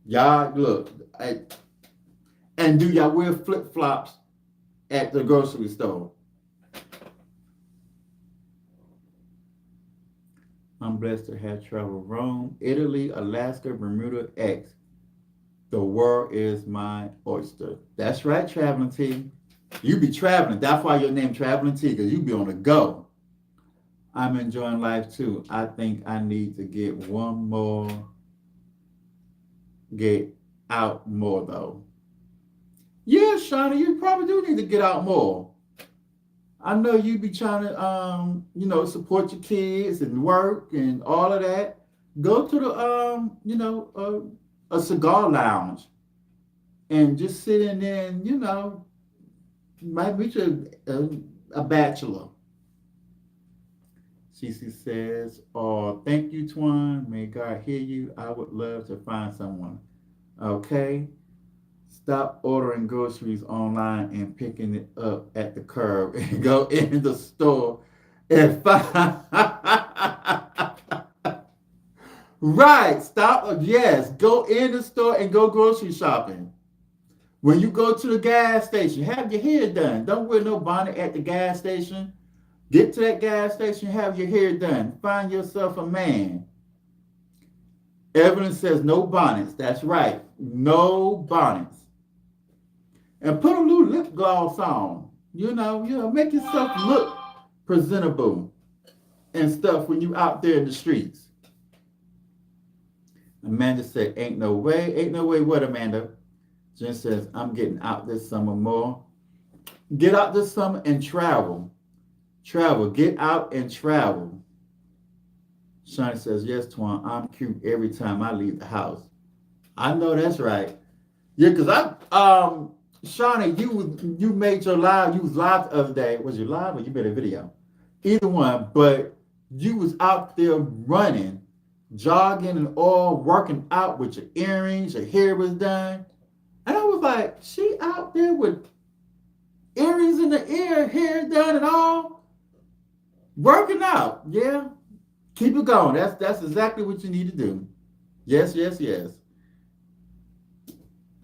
Speaker 1: Y'all look, and do y'all wear flip-flops at the grocery store? I'm blessed to have traveled Rome, Italy, Alaska, Bermuda, X. The world is my oyster. That's right, Traveling T. You be traveling. That's why your name Traveling T, because you be on the go. I'm enjoying life too. I think I need to get out more though. Yeah, Shawnee, you probably do need to get out more. I know you be trying to, support your kids and work and all of that. Go to the, a cigar lounge and just sit in there and, might reach a bachelor. Cece says, oh, thank you, Twan. May God hear you. I would love to find someone. Okay. Stop ordering groceries online and picking it up at the curb and go in the store and find. Right. Stop. Yes. Go in the store and go grocery shopping. When you go to the gas station, have your hair done. Don't wear no bonnet at the gas station. Get to that gas station, have your hair done. Find yourself a man. Evidence says no bonnets. That's right. No bonnets. And put a little lip gloss on. Make yourself look presentable and stuff when you out there in the streets. Amanda said, ain't no way. Ain't no way what, Amanda? Jen says, I'm getting out this summer more. Get out this summer and travel. Get out and travel. Shani says, yes, Twan, I'm cute every time I leave the house. I know that's right. Yeah, because Shawnee, you made your live. You was live the other day. Was you live or you made a video? Either one. But you was out there running, jogging and all, working out with your earrings. Your hair was done. And I was like, she out there with earrings in the ear, hair done and all, working out. Yeah. Keep it going. That's exactly what you need to do. Yes.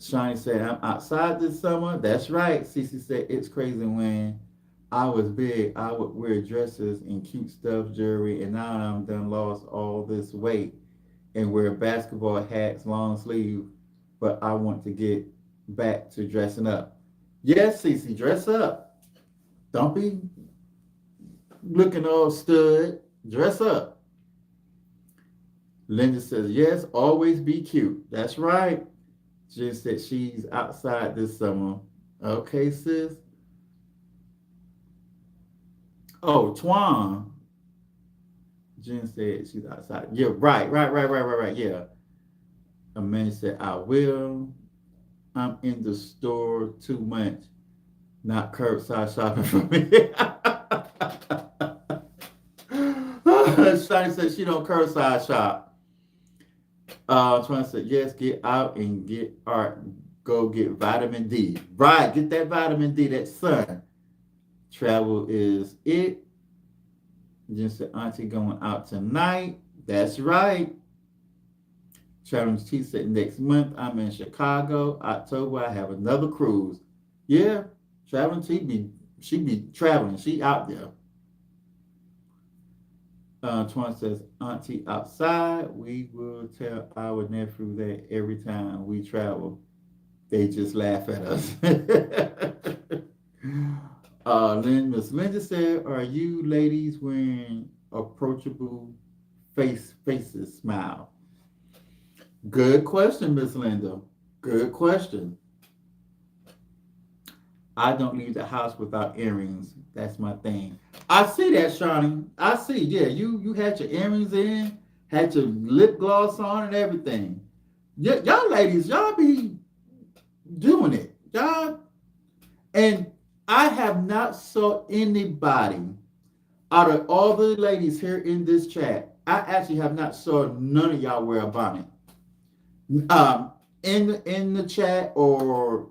Speaker 1: Shani said, I'm outside this summer. That's right. Cece said, it's crazy when I was big, I would wear dresses and cute stuff, jewelry, and now I'm done lost all this weight and wear basketball hats, long sleeve, but I want to get back to dressing up. Yes, Cece, dress up. Don't be looking all stud. Dress up. Linda says, yes, always be cute. That's right. Jen said she's outside this summer. Okay, sis. Oh, Twan. Jen said she's outside. Yeah, right. Yeah. Amanda said, I will. I'm in the store too much. Not curbside shopping for me. Shani said she don't curbside shop. Trying to say, yes, get out and get art. Go get vitamin D. Right, get that vitamin D, that sun. Travel is it. Just said, Auntie going out tonight. That's right. Traveling T said next month I'm in Chicago. October I have another cruise. Yeah, Traveling T she be traveling. She out there. Twan says, Auntie outside. We will tell our nephew that every time we travel. They just laugh at us. Miss Linda said, "Are you ladies wearing approachable faces? Smile." Good question, Miss Linda. Good question. I don't leave the house without earrings. That's my thing. I see that, Shawnee. I see. Yeah, you had your earrings in, had your lip gloss on, and everything. Y'all ladies, y'all be doing it. Y'all, and I have not saw anybody out of all the ladies here in this chat. I actually have not saw none of y'all wear a bonnet. Um, in the chat, or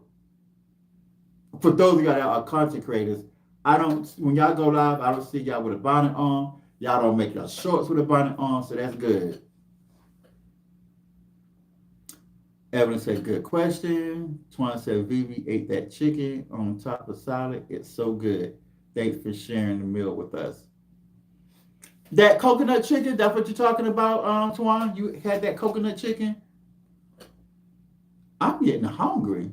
Speaker 1: for those of y'all that are content creators, I don't, when y'all go live, I don't see y'all with a bonnet on. Y'all don't make y'all shorts with a bonnet on, so that's good. Evelyn said, good question. Twan said, Vivi ate that chicken on top of salad. It's so good. Thanks for sharing the meal with us. That coconut chicken, that's what you're talking about, Twan? You had that coconut chicken? I'm getting hungry.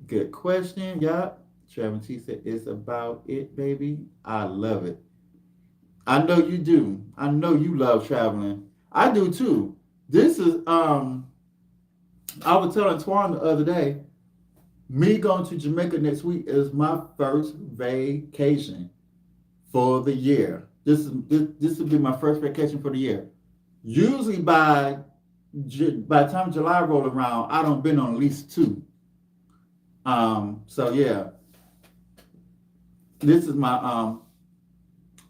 Speaker 1: Good question. Yup. Trevor T said, it's about it, baby. I love it. I know you do. I know you love traveling. I do too. This is I was telling Twan the other day, me going to Jamaica next week is my first vacation for the year. This will be my first vacation for the year. Usually by the time July roll around, I don't been on at least two. So yeah, this is my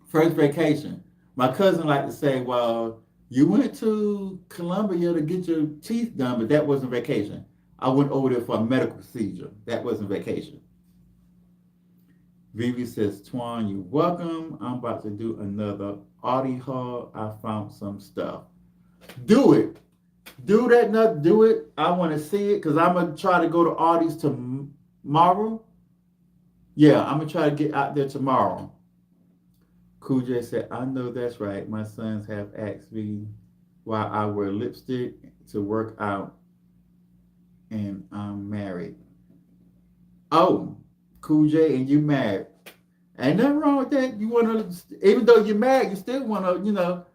Speaker 1: first vacation. My cousin liked to say, well, you went to Colombia to get your teeth done, but that wasn't vacation. I went over there for a medical procedure. That wasn't vacation. Vivi says, Twan, you're welcome. I'm about to do another Audi haul. I found some stuff. Do it. Do that, not do it. I want to see it because I'm going to try to go to Audi's tomorrow. Yeah, I'm going to try to get out there tomorrow. Cool J said, I know that's right. My sons have asked me why I wear lipstick to work out and I'm married. Oh, Cool J, and you married. Ain't nothing wrong with that. You want to, even though you're married, you still want to,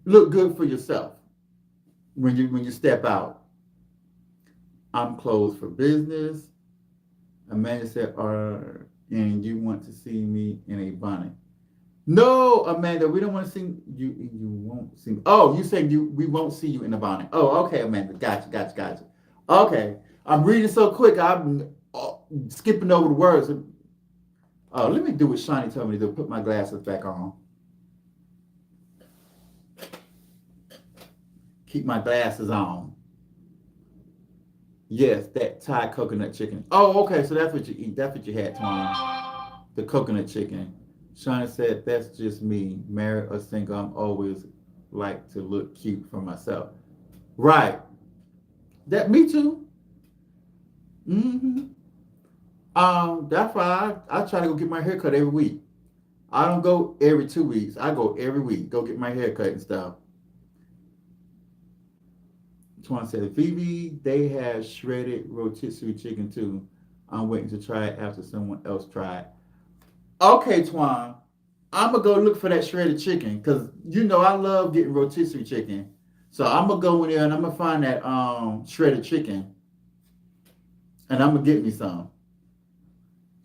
Speaker 1: look good for yourself when you step out. I'm closed for business. Amanda said, and you want to see me in a bonnet. No, Amanda, we don't want to see you. You won't see me. Oh, you said we won't see you in a bonnet. Oh, okay, Amanda. Gotcha. Okay. I'm reading so quick, I'm skipping over the words. Let me do what Shawnee told me to do. Put my glasses back on. Keep my glasses on. Yes, that Thai coconut chicken. Oh, okay, so that's what you eat. That's what you had, Twan. The coconut chicken. Shawnee said, that's just me. Married or single, I'm always like to look cute for myself. Right. That, me too. Mm-hmm. That's why I try to go get my hair cut every week. I don't go every 2 weeks. I go every week. Go get my hair cut and stuff. Twan said, Vivi, they have shredded rotisserie chicken too. I'm waiting to try it after someone else tried. Okay, Twan, I'm going to go look for that shredded chicken because, I love getting rotisserie chicken. So I'm going to go in there and I'm going to find that shredded chicken and I'm going to get me some.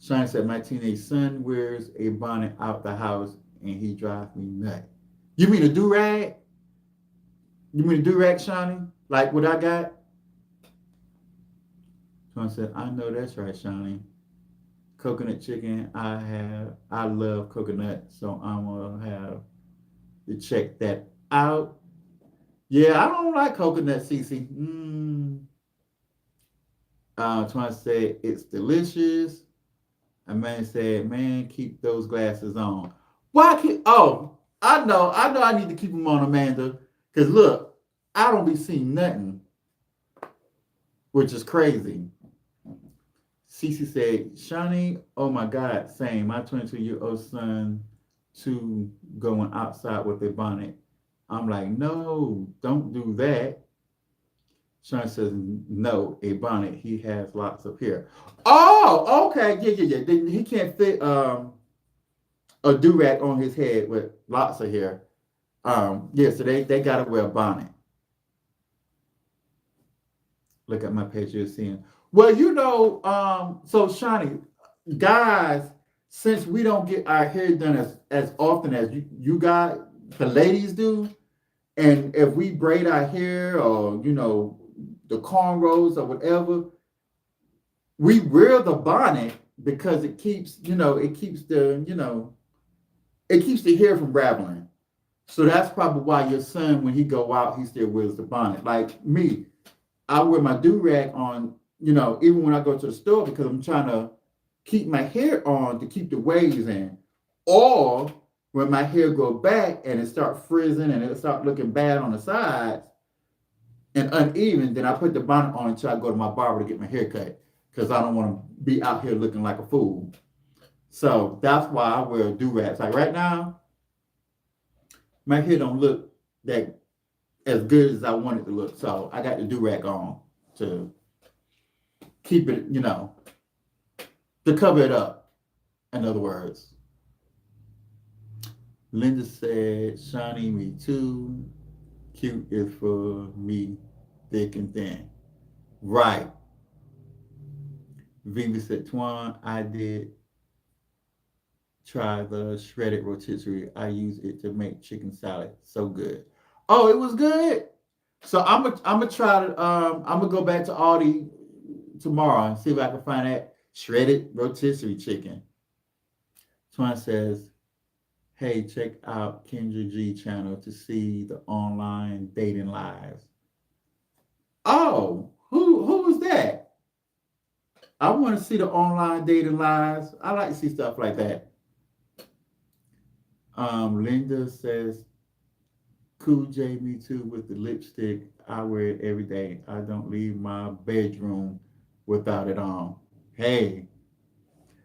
Speaker 1: Shine said, my teenage son wears a bonnet out the house and he drives me nuts. You mean a do-rag? You mean a do-rag, Shawnee? Like what I got? Sean said, I know that's right, Shawnee. Coconut chicken, I love coconut, so I'm gonna have to check that out. Yeah, I don't like coconut, Cece. Trying to say it's delicious. A man said, man, keep those glasses on. Why keep, I know I need to keep them on, Amanda. Because look, I don't be seeing nothing, which is crazy. Cece said, Shawnee, oh my God, same. My 22-year-old son to going outside with a bonnet. I'm like, no, don't do that. Sean says, no, a bonnet. He has lots of hair. Oh, okay. Yeah. He can't fit a do-rag on his head with lots of hair. Yeah, so they got to wear a bonnet. Look at my page, you're seeing. Well, so Shawnee, guys, since we don't get our hair done as often as you guys, the ladies do, and if we braid our hair or the cornrows or whatever, we wear the bonnet because it keeps it keeps the hair from raveling. So that's probably why your son, when he go out, he still wears the bonnet. Like me, I wear my do-rag on, even when I go to the store because I'm trying to keep my hair on to keep the waves in. Or when my hair go back and it start frizzing and it start looking bad on the sides and uneven, then I put the bonnet on until I go to my barber to get my hair cut because I don't want to be out here looking like a fool. So that's why I wear do-rags. Like right now, my hair don't look that as good as I want it to look. So I got the do-rag on to keep it, to cover it up, in other words. Linda said, Shawnee, me too. Cute is for me, thick and thin. Right. Vivi said, Twan, I did try the shredded rotisserie. I use it to make chicken salad. So good. Oh, it was good. So I'm gonna try to I'm gonna go back to Aldi tomorrow and see if I can find that shredded rotisserie chicken. Twan says, hey, check out Kendra G channel to see the online dating lives. Oh, who was that? I want to see the online dating lives. I like to see stuff like that. Linda says, Cool J, me too, with the lipstick. I wear it every day. I don't leave my bedroom without it on. Hey,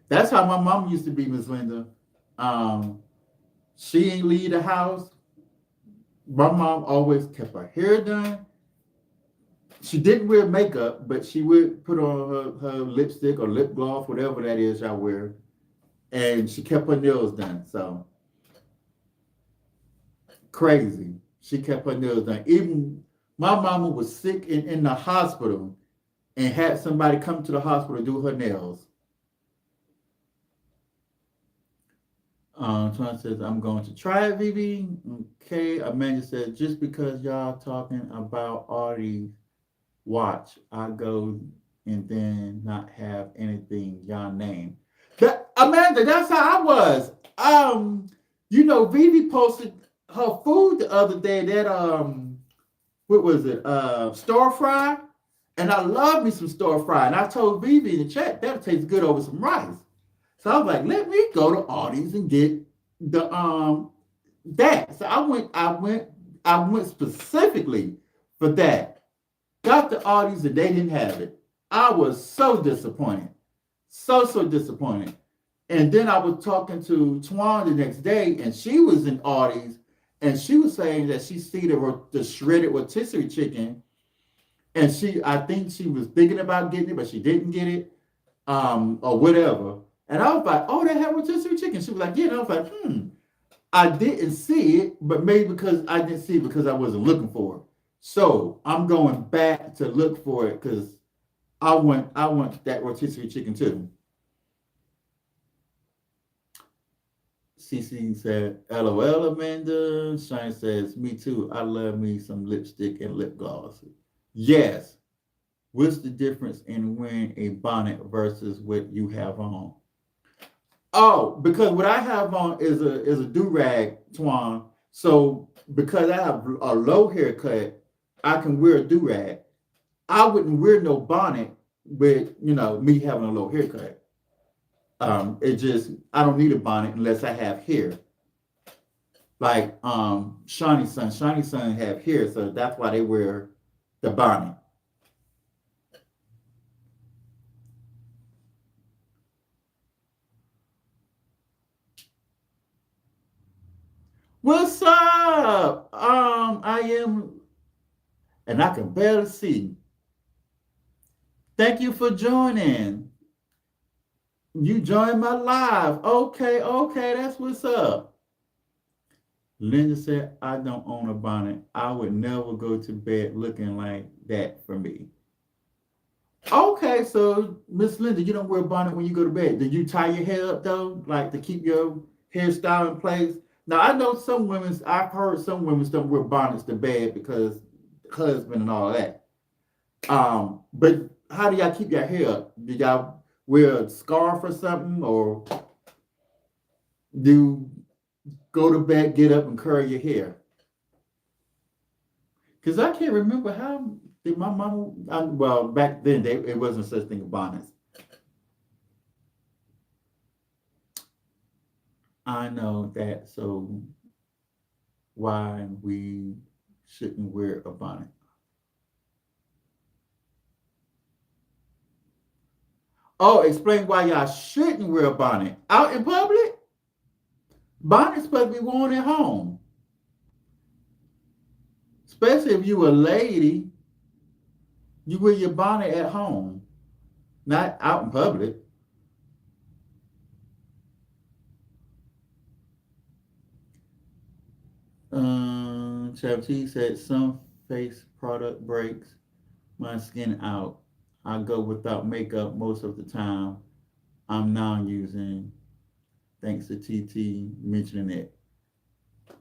Speaker 1: that's how my mom used to be, Miss Linda. She ain't leave the house. My mom always kept her hair done. She didn't wear makeup, but she would put on her lipstick or lip gloss, whatever that is I wear. And she kept her nails done. So crazy. She kept her nails done. Even my mama was sick in the hospital and had somebody come to the hospital to do her nails. Twan says, I'm going to try it, Vivi. Okay. Amanda said, just because y'all talking about all these, watch, I go and then not have anything y'all name. Amanda, that's how I was. Vivi posted her food the other day, that what was it? Stir fry. And I love me some stir fry. And I told Vivi in the chat that tastes good over some rice. So I was like, let me go to Aldi's and get the that. So I went specifically for that. Got the Aldi's and they didn't have it. I was so disappointed. So disappointed. And then I was talking to Twan the next day, and she was in Aldi's, and she was saying that she see the shredded rotisserie chicken, and I think she was thinking about getting it, but she didn't get it, or whatever. And I was like, oh, they have rotisserie chicken. She was like, yeah. And I was like, I didn't see it, but maybe because I didn't see it because I wasn't looking for it. So I'm going back to look for it because I want that rotisserie chicken too. CC said, LOL, Amanda. Shine says, me too. I love me some lipstick and lip gloss. Yes. What's the difference in wearing a bonnet versus what you have on? Oh, because what I have on is a do-rag, Twan. So because I have a low haircut, I can wear a do-rag. I wouldn't wear no bonnet with, me having a low haircut. I don't need a bonnet unless I have hair. Like Shawnee Son have hair, so that's why they wear the bonnet. What's up? I am, and I can barely see. Thank you for joining. You joined my live. Okay, okay, that's what's up. Linda said, I don't own a bonnet. I would never go to bed looking like that for me. Okay, so Miss Linda, you don't wear a bonnet when you go to bed. Do you tie your hair up though, like to keep your hairstyle in place? Now I know some women's. I've heard some women don't wear bonnets to bed because husband and all that. But how do y'all keep your hair up? Do y'all wear a scarf or something, or do go to bed, get up, and curl your hair? Because I can't remember how did my mama. Well, back then it wasn't such thing as bonnets. I know that, so why we shouldn't wear a bonnet? Oh, explain why y'all shouldn't wear a bonnet out in public. Bonnet's supposed to be worn at home, especially if you a lady. You wear your bonnet at home, not out in public. Chavty said some face product breaks my skin out. I go without makeup most of the time. I'm now using, thanks to TT mentioning it.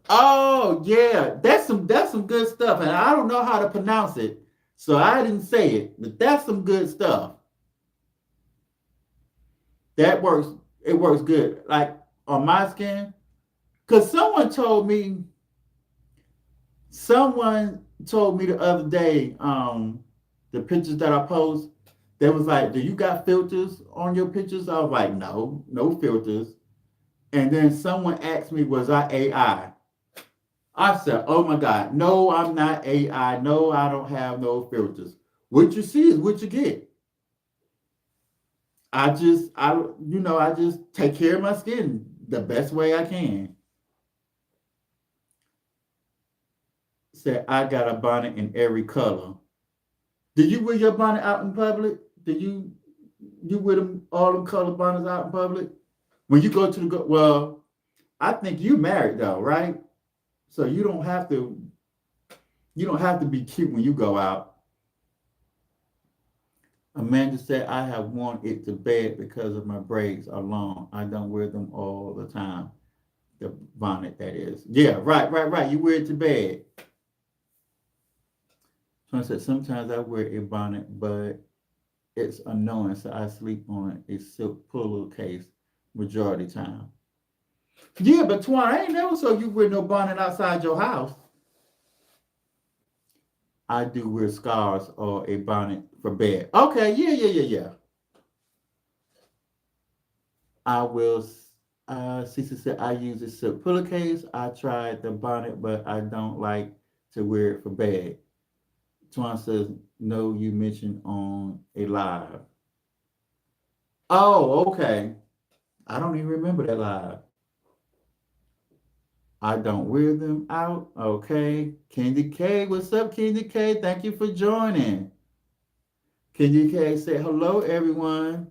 Speaker 1: Oh yeah, that's some good stuff, and I don't know how to pronounce it, so I didn't say it, but that's some good stuff. That works. It works good, like on my skin. Cause someone told me the other day, the pictures that I post, they was like, "Do you got filters on your pictures?" I was like, "No, no filters." And then someone asked me, "Was I AI?" I said, "Oh my God, no, I'm not AI. No, I don't have no filters. What you see is what you get. I just take care of my skin the best way I can." Said, "I got a bonnet in every color." Do you wear your bonnet out in public? Do you wear all them color bonnets out in public? When you go to well, I think you married though, right? So you don't have to be cute when you go out. Amanda said, I have worn it to bed because of my braids are long. I don't wear them all the time. The bonnet, that is. Yeah, right, right, right. You wear it to bed. So I said, sometimes I wear a bonnet, but it's annoying, so I sleep on a silk pillowcase majority time. Yeah, but Twan, I ain't never saw you wear no bonnet outside your house. I do wear scarves or a bonnet for bed. Okay, yeah, yeah, yeah, yeah. I will. Cece said I use a silk pillowcase. I tried the bonnet, but I don't like to wear it for bed. Twan says no. You mentioned on a live. Oh, okay. I don't even remember that live. I don't wear them out. Okay. Candy K, what's up, Candy K? Thank you for joining. Candy K said hello, everyone.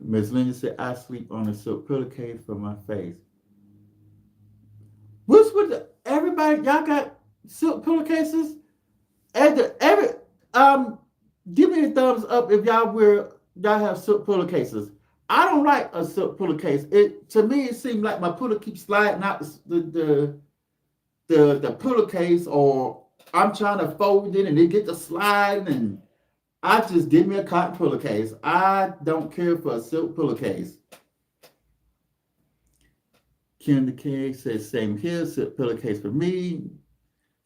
Speaker 1: Miss Linda said I sleep on a silk pillowcase for my face. What's with everybody? Y'all got silk pillowcases? Every um, give me a thumbs up if y'all have silk pillowcases. I don't like a silk pillowcase. It to me it seems like my pillow keeps sliding out the pillowcase, or I'm trying to fold it and it get to slide, and I just give me a cotton pillowcase. I don't care for a silk pillowcase. Kim the K says same here, silk pillowcase for me.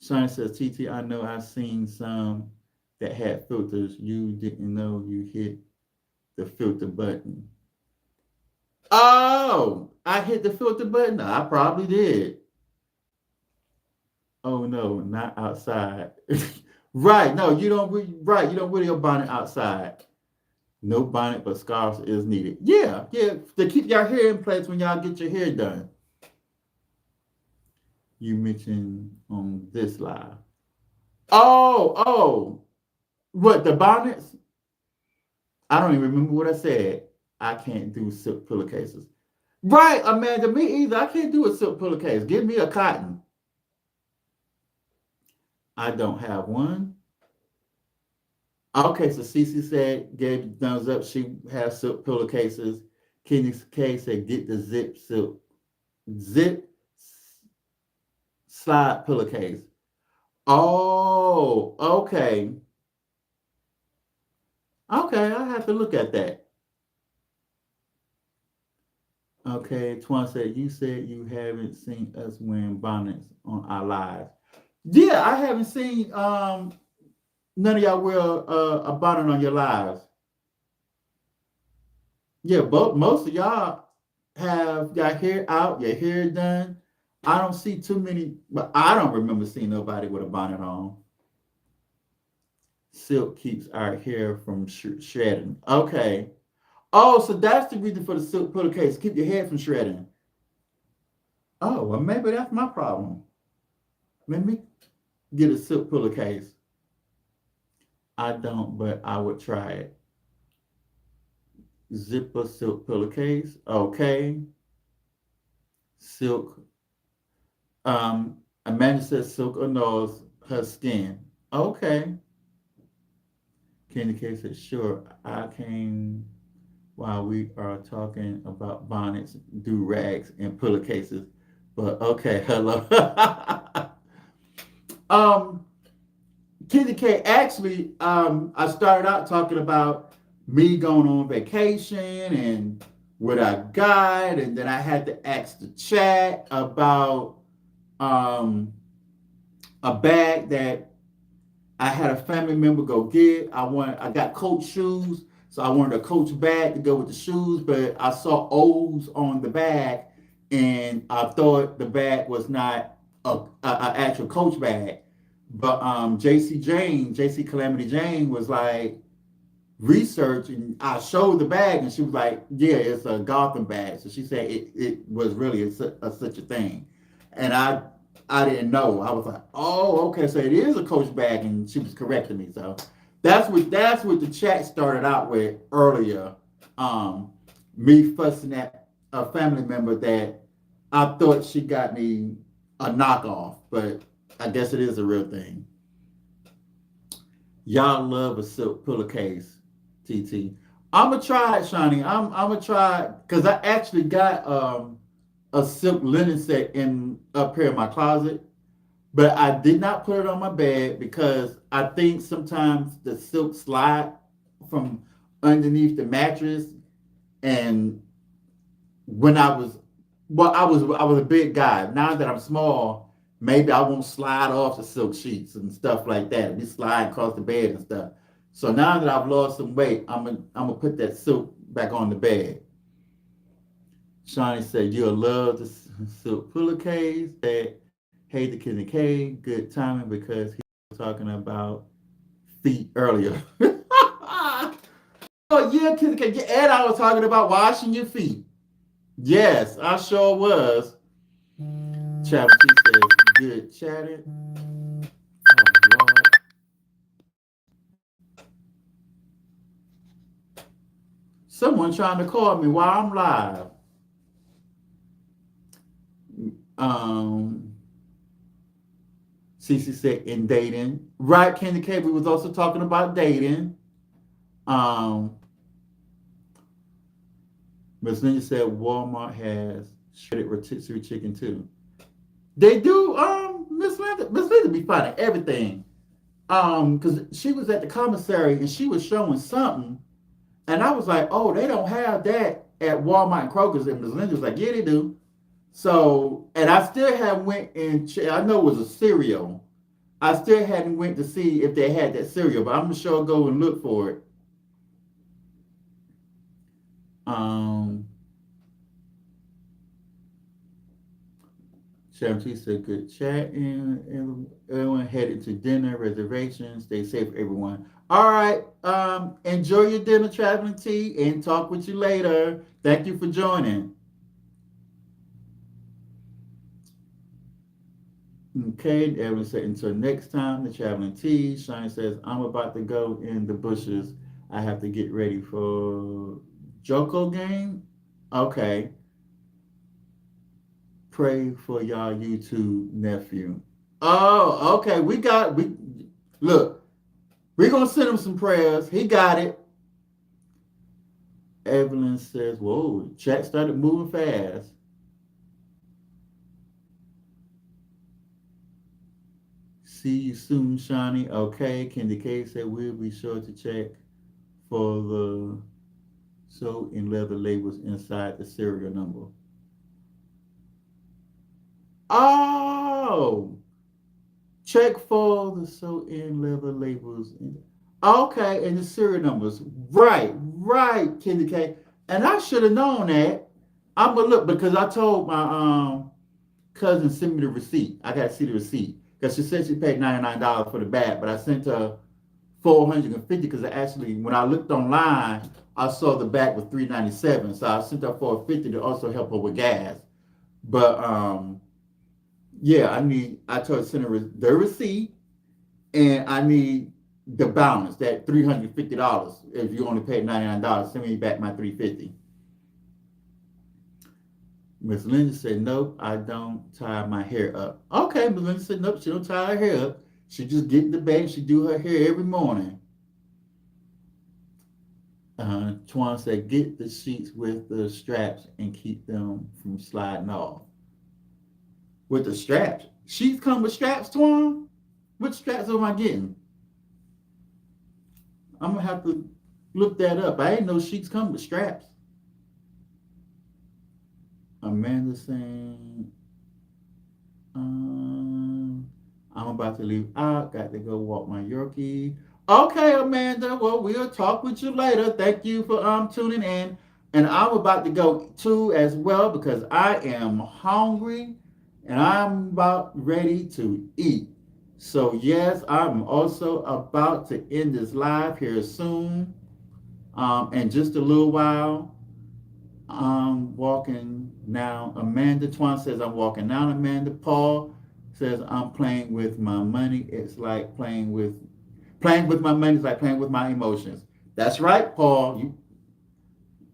Speaker 1: Shine says TT, I know I've seen some that had filters. You didn't know you hit the filter button. Oh, I hit the filter button. I probably did. Oh no, not outside. Right. No, you don't right, you don't wear your bonnet outside. No bonnet but scarves is needed. Yeah, yeah. To keep your hair in place when y'all get your hair done. You mentioned on this live. Oh. What the bonnets? I don't even remember what I said. I can't do silk pillowcases. Right, Amanda, me either. I can't do a silk pillowcase. Give me a cotton. I don't have one. Okay, so Cece said, gave the thumbs up. She has silk pillowcases. Kenny K said, get the zip slide pillowcase. Oh, okay. Okay, I have to look at that. Okay, Twan said, you said you haven't seen us wearing bonnets on our lives. Yeah, I haven't seen none of y'all wear a bonnet on your lives. Yeah, but most of y'all have your hair out, your hair done. I don't see too many, but I don't remember seeing nobody with a bonnet on. Silk keeps our hair from shredding. Okay. Oh, so that's the reason for the silk pillowcase. Keep your hair from shredding. Oh, well, maybe that's my problem. Let me get a silk pillowcase. I don't, but I would try it. Zipper silk pillowcase. Okay. Silk. Amanda says silk annoys her skin. Okay. Candy K said, sure, I came while we are talking about bonnets, do rags, and pillowcases. But okay, hello. um, Candy K, actually, I started out talking about me going on vacation and what I got, and then I had to ask the chat about um, a bag that I had a family member go get. I got Coach shoes, so I wanted a Coach bag to go with the shoes, but I saw O's on the bag, and I thought the bag was not a actual Coach bag. But JC Calamity Jane was like researching. I showed the bag, and she was like, "Yeah, it's a Gotham bag." So she said it was really such a thing, and I didn't know. I was like, "Oh, okay, so it is a Coach bag," and she was correcting me. So that's what the chat started out with earlier. Um, Me fussing at a family member that I thought she got me a knockoff, but I guess it is a real thing. Y'all love a silk pillowcase, TT. I'm gonna try it, Shawnee. I'm gonna try it because I actually got a silk linen set in up here in my closet, but I did not put it on my bed because I think sometimes the silk slide from underneath the mattress, and when I was well, I was a big guy. Now that I'm small, maybe I won't slide off the silk sheets and stuff like that. Be sliding across the bed and stuff. So now that I've lost some weight, I'm gonna put that silk back on the bed. Shawnee said, "You'll love the silk pillowcase." That hey, the Kid K, good timing because he was talking about feet earlier. Oh yeah, Kid K, yeah, and I was talking about washing your feet. Yes, I sure was. Chapter says, good chatting. Oh, Lord. Someone trying to call me while I'm live. Um, Cece said, in dating. Right, Candy K, we was also talking about dating. Um, Miss Linda said Walmart has shredded rotisserie chicken too. They do, Miss Linda be finding everything. Because she was at the commissary and she was showing something. And I was like, oh, they don't have that at Walmart and Kroger's. And Ms. Linda was like, yeah, they do. So, and I still haven't went and I know it was a cereal. I still hadn't went to see if they had that cereal, but I'm gonna sure go and look for it. Um, Sharon said, good chat, and everyone headed to dinner reservations. Stay safe, everyone. All right. Enjoy your dinner, Traveling T, and talk with you later. Thank you for joining. Okay, Evelyn said, until next time, the Traveling T. Shine says, I'm about to go in the bushes. I have to get ready for Joko game. Okay. Pray for y'all YouTube nephew. Oh, okay. We look, we're gonna send him some prayers. He got it. Evelyn says, whoa, chat started moving fast. See you soon, Shawnee. Okay, Candy K said we'll be sure to check for the so in leather labels inside the serial number. Oh, check for the so in leather labels. Okay, and the serial numbers. Right, right, Candy K. And I should have known that. I'm gonna look because I told my cousin send me the receipt. I gotta see the receipt because she said she paid $99 for the bag, but I sent her 450 because actually when I looked online, I saw the bag was 397, so I sent her 450 to also help her with gas. But yeah, I told her to send her the receipt, and I need the balance that $350. If you only paid $99, send me back my 350. Miss Linda said, nope, I don't tie my hair up. Okay, Miss Linda said, nope, she don't tie her hair up. She just get in the bed and she do her hair every morning. Twan said, get the sheets with the straps and keep them from sliding off. With the straps? Sheets come with straps, Twan? Which straps am I getting? I'm going to have to look that up. I didn't know sheets come with straps. Amanda saying, I'm about to leave out. Got to go walk my Yorkie. Okay, Amanda. Well, we'll talk with you later. Thank you for tuning in. And I'm about to go too as well because I am hungry and I'm about ready to eat. So yes, I'm also about to end this live here soon. In just a little while. I'm walking now. Amanda Twan says I'm walking now. Amanda Paul says I'm playing with my money. It's like playing with my money is like playing with my emotions. That's right, Paul.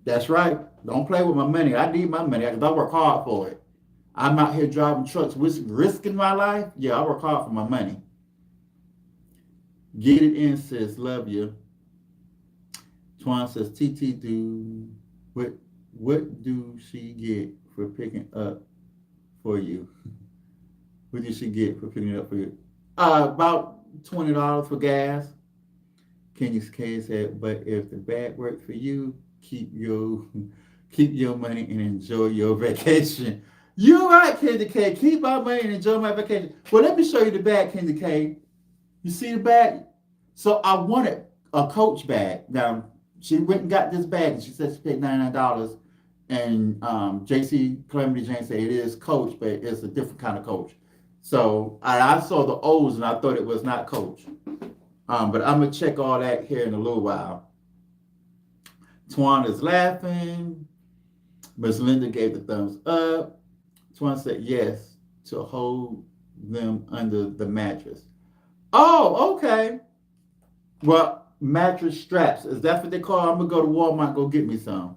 Speaker 1: That's right. Don't play with my money. I need my money because I work hard for it. I'm out here driving trucks, risking my life. Yeah, I work hard for my money. Get it in, sis. Love you. Twan says TT do what do she get for picking up for you? What did she get for picking it up for you? About $20 for gas. Kenny's K said, but if the bag works for you, keep your money and enjoy your vacation. You're right, Kenny K. Keep my money and enjoy my vacation. Well, let me show you the bag, Kenny K. You see the bag? So I wanted a Coach bag. Now, she went and got this bag and she said she paid $99. And JC Calamity Jane said it is Coach, but it's a different kind of Coach. So I saw the O's and I thought it was not Coach. But I'm going to check all that here in a little while. Twan is laughing. Miss Linda gave the thumbs up. Twan said yes to hold them under the mattress. Oh, okay. Well, mattress straps. Is that what they call? I'm going to go to Walmart and go get me some.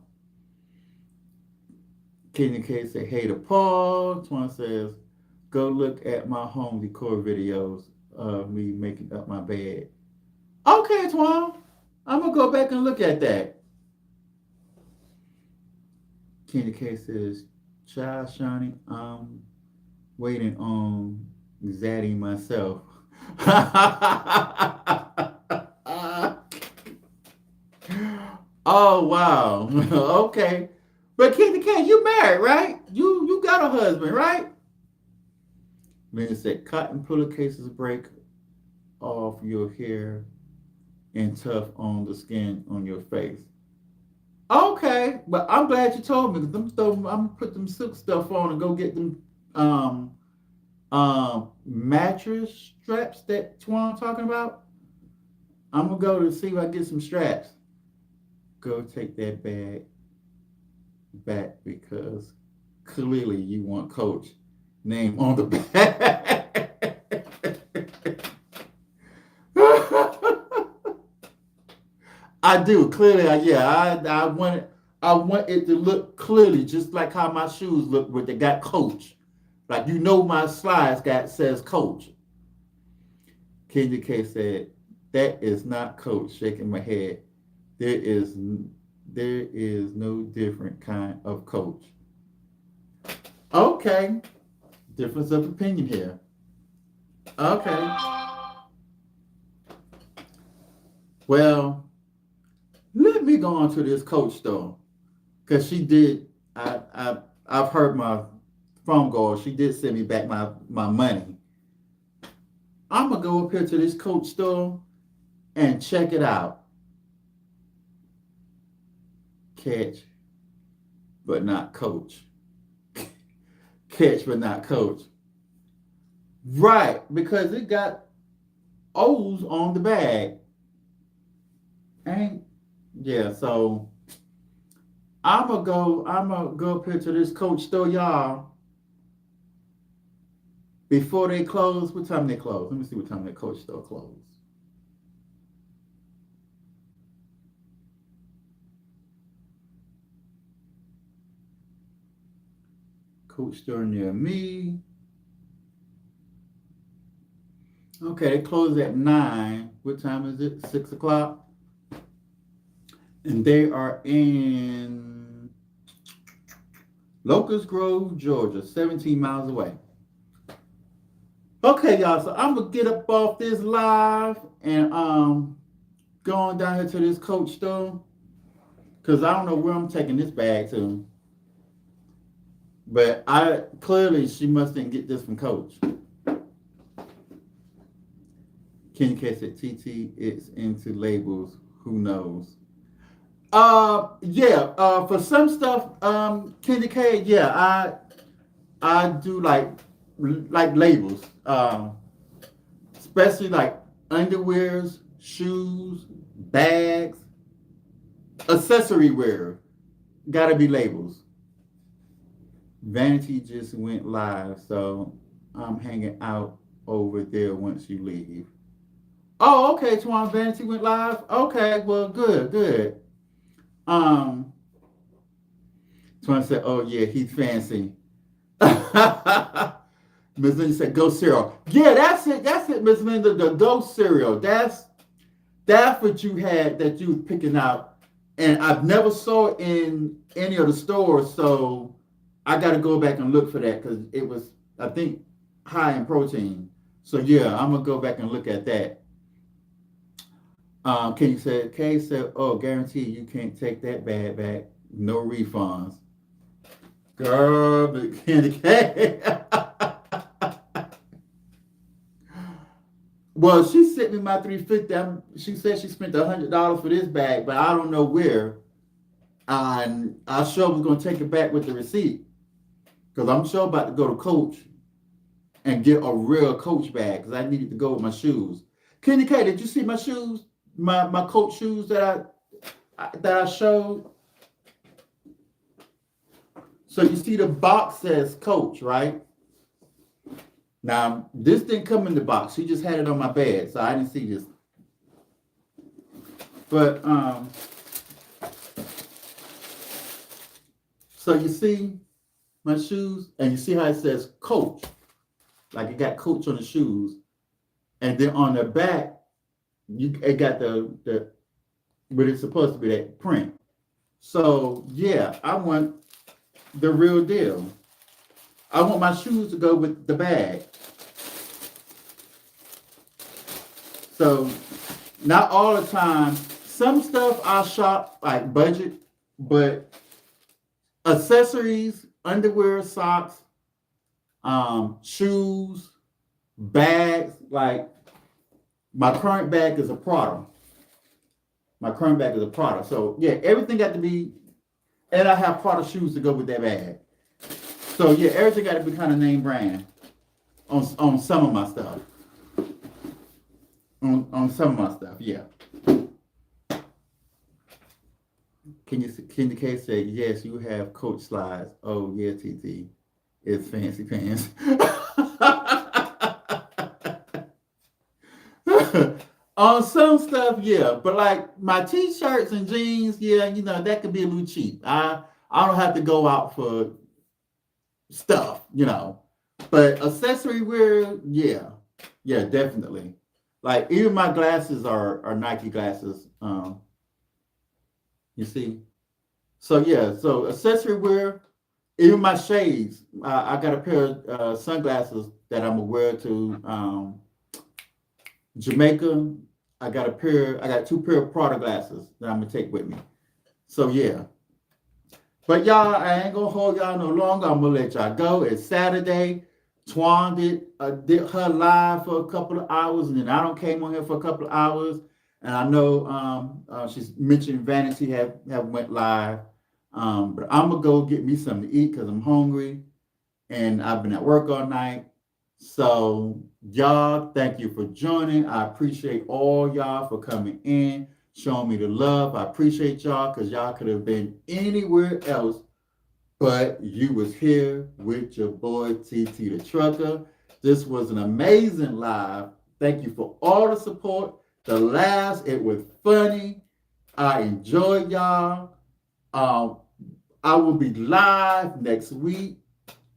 Speaker 1: Kenny K said, hey to Paul. Twan says, go look at my home decor videos of me making up my bed. Okay, Twan. I'm going to go back and look at that. Kenny K says, child Shawnee, I'm waiting on Zaddy myself. Oh, wow. Okay. But Kenny K, you married, right? You got a husband, right? Linda said, cotton pillowcases break off your hair and tough on the skin on your face. Okay, but I'm glad you told me because I'm gonna put them silk stuff on and go get them mattress straps that Twan talking about. I'm gonna go to see if I get some straps. Go take that bag back because clearly you want Coach name on the back. I do clearly. I want it to look clearly just like how my shoes look with they got Coach. Like my slides got says Coach. Kenya K said that is not Coach. Shaking my head. There is no different kind of Coach. Okay, difference of opinion here. Okay, well, let me go on to this Coach store because she did. I've heard my phone call. She did send me back my money. I'm gonna go up here to this Coach store and check it out. Catch, but not Coach. Catch, but not Coach. Right, because it got O's on the bag. And yeah, so I'm gonna go up here to this Coach store, y'all. Before they close, what time they close? Let me see what time that Coach store closed. Coach store near me. Okay, they close at 9. What time is it? 6 o'clock. And they are in Locust Grove, Georgia, 17 miles away. Okay, y'all. So I'm gonna get up off this live and going down here to this Coach store because I don't know where I'm taking this bag to. But she must didn't get this from Coach. Kenny K said TT it's into labels. Who knows? For some stuff, Kenny K, yeah, I do like labels. Especially like underwears, shoes, bags, accessory wear. Gotta be labels. Vanity just went live, so I'm hanging out over there once you leave. Oh, okay, Twan, Vanity went live. Okay, well, good. Twan said, "Oh yeah, he's fancy." Miss Linda said, "Go cereal." Yeah, that's it, Miss Linda. The Go cereal. That's what you had that you was picking out, and I've never saw it in any of the stores, so I got to go back and look for that because it was, I think, high in protein. So yeah, I'm gonna go back and look at that. Kay said, "Oh, guarantee you can't take that bag back. No refunds." Girl, but Candy K. Well, she sent me my $350. She said she spent $100 for this bag, but I don't know where. And I sure was gonna take it back with the receipt because I'm sure about to go to Coach and get a real Coach bag because I needed to go with my shoes. Kenny K, did you see my shoes? My Coach shoes that I showed. So you see the box says Coach, right? Now this didn't come in the box. She just had it on my bed, so I didn't see this. But so you see my shoes, and you see how it says Coach, like it got Coach on the shoes, and then on the back, it got the but it's supposed to be that print. So yeah, I want the real deal. I want my shoes to go with the bag. So not all the time. Some stuff I shop like budget, but accessories, underwear, socks, shoes, bags, like my current bag is a Prada. So yeah, everything got to be, and I have Prada shoes to go with that bag. So yeah, everything got to be kind of name brand. on some of my stuff. On some of my stuff, yeah. Can the case say yes? You have Coach slides. Oh yeah, TT, it's fancy pants. On some stuff, yeah, but like my t-shirts and jeans, yeah, that could be a little cheap. I don't have to go out for stuff. But accessory wear, yeah, yeah, definitely. Like even my glasses are Nike glasses. You see, so yeah, so accessory wear, even my shades. I got a pair of sunglasses that I'm gonna wear to Jamaica. I got two pair of Prada glasses that I'm gonna take with me. So yeah. But y'all, I ain't gonna hold y'all no longer. I'm gonna let y'all go. It's Saturday. Twan did her live for a couple of hours, and then I don't came on here for a couple of hours. And I know she's mentioned Vanity have went live. But I'm gonna go get me something to eat because I'm hungry and I've been at work all night. So y'all, thank you for joining. I appreciate all y'all for coming in, showing me the love. I appreciate y'all because y'all could have been anywhere else, but you was here with your boy TT the Trucker. This was an amazing live. Thank you for all the support. The laughs, it was funny. I enjoyed y'all. I will be live next week,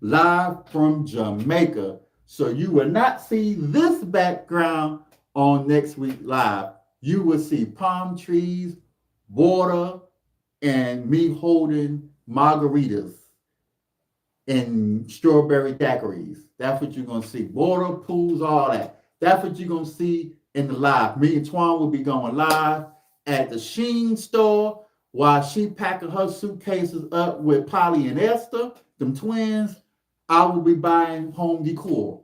Speaker 1: live from Jamaica. So you will not see this background on next week live. You will see palm trees, water, and me holding margaritas and strawberry daiquiris. That's what you're going to see. Water, pools, all that. That's what you're going to see in the live. Me and Twan will be going live at the Sheen store while she packing her suitcases up with Polly and Esther, them twins. I will be buying home decor.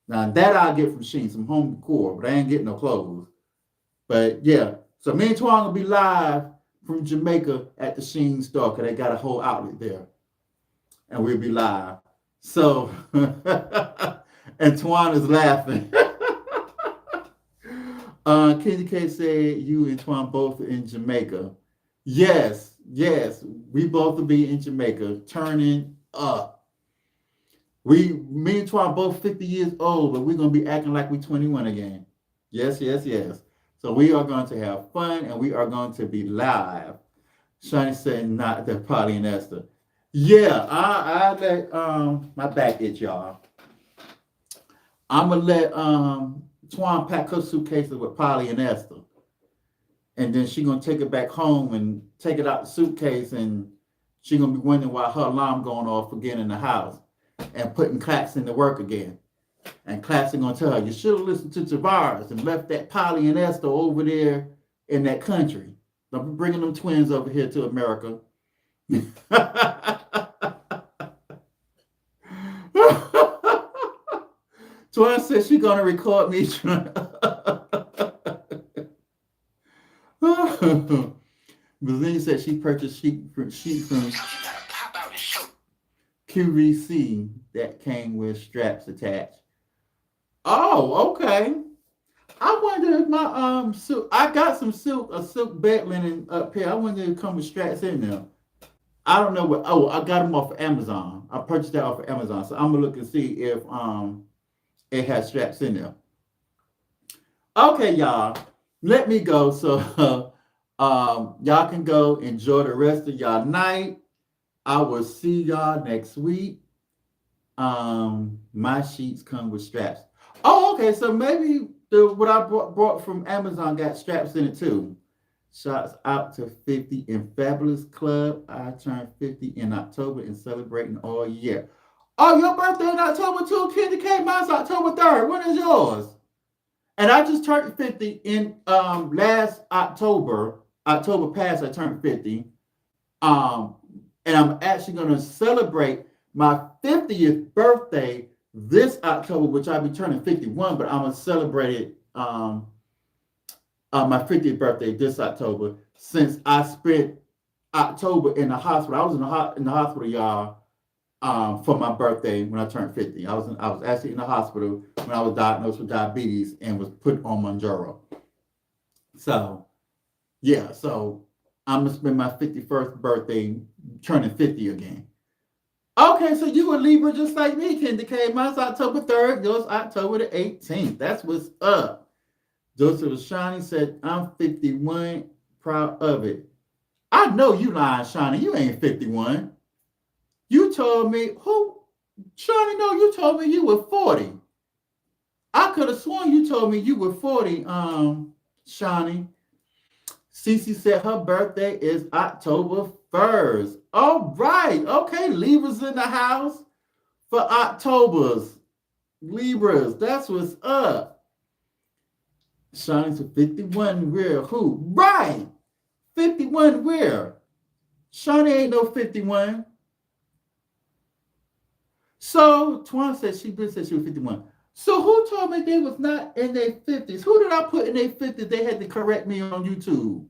Speaker 1: Now that I'll get from Sheen, some home decor, but I ain't getting no clothes. But yeah, so me and Twan will be live from Jamaica at the Sheen store because they got a whole outlet there. And we'll be live. So, and Twan is laughing. Kenny K said you and Twan both are in Jamaica. Yes, we both will be in Jamaica, turning up. Me and Twan both 50 years old, but we're gonna be acting like we're 21 again. Yes. So we are going to have fun and we are going to be live. Shani said not the Polly and Esther. Yeah, I let my back itch, y'all. I'm gonna let Twan pack her suitcases with Polly and Esther. And then she's gonna take it back home and take it out the suitcase, and she's gonna be wondering why her alarm going off again in the house and putting Claxton to work again. And Claxton gonna tell her, you should have listened to Tavares and left that Polly and Esther over there in that country. Don't be bringing them twins over here to America. Twan said she's gonna record me. Bazine said she purchased sheet from QVC that came with straps attached. Oh, okay. I wonder if my silk. I got some a silk bed linen up here. I wonder if it come with straps in there. I don't know what. Oh, I got them off of Amazon. I purchased that off of Amazon, so I'm gonna look and see if it has straps in there. Okay, y'all. Let me go so y'all can go enjoy the rest of y'all night. I will see y'all next week. My sheets come with straps. Oh, okay. So maybe what I brought from Amazon got straps in it too. Shots out to 50 in Fabulous Club. I turned 50 in October and celebrating all year. Oh, your birthday in October too, Kenny K. Mine's October 3rd. When is yours? And I just turned 50 in last October. October past, I turned 50. And I'm actually going to celebrate my 50th birthday this October, which I'll be turning 51, but I'm going to celebrate it my 50th birthday this October, since I spent October in the hospital. I was in the hospital, y'all, for my birthday when I turned 50. I was actually in the hospital when I was diagnosed with diabetes and was put on Mounjaro. So yeah, so I'm gonna spend my 51st birthday turning 50 again. Okay, so you a Libra just like me, Kendi K. Mine's October 3rd, yours October the 18th. That's what's up. Joseph Shiny said, I'm 51, proud of it. I know you lying, Shiny. You ain't 51. You told me, who? Shiny, no, you told me you were 40. I could have sworn you told me you were 40, Shiny. Cece said her birthday is October 1st. All right. Okay, Libras in the house for October's. Libras, that's what's up. Shawnee's a 51 real who? Right. 51 where? Shawnee ain't no 51. So Twan said she was 51. So who told me they was not in their 50s? Who did I put in their 50s? They had to correct me on YouTube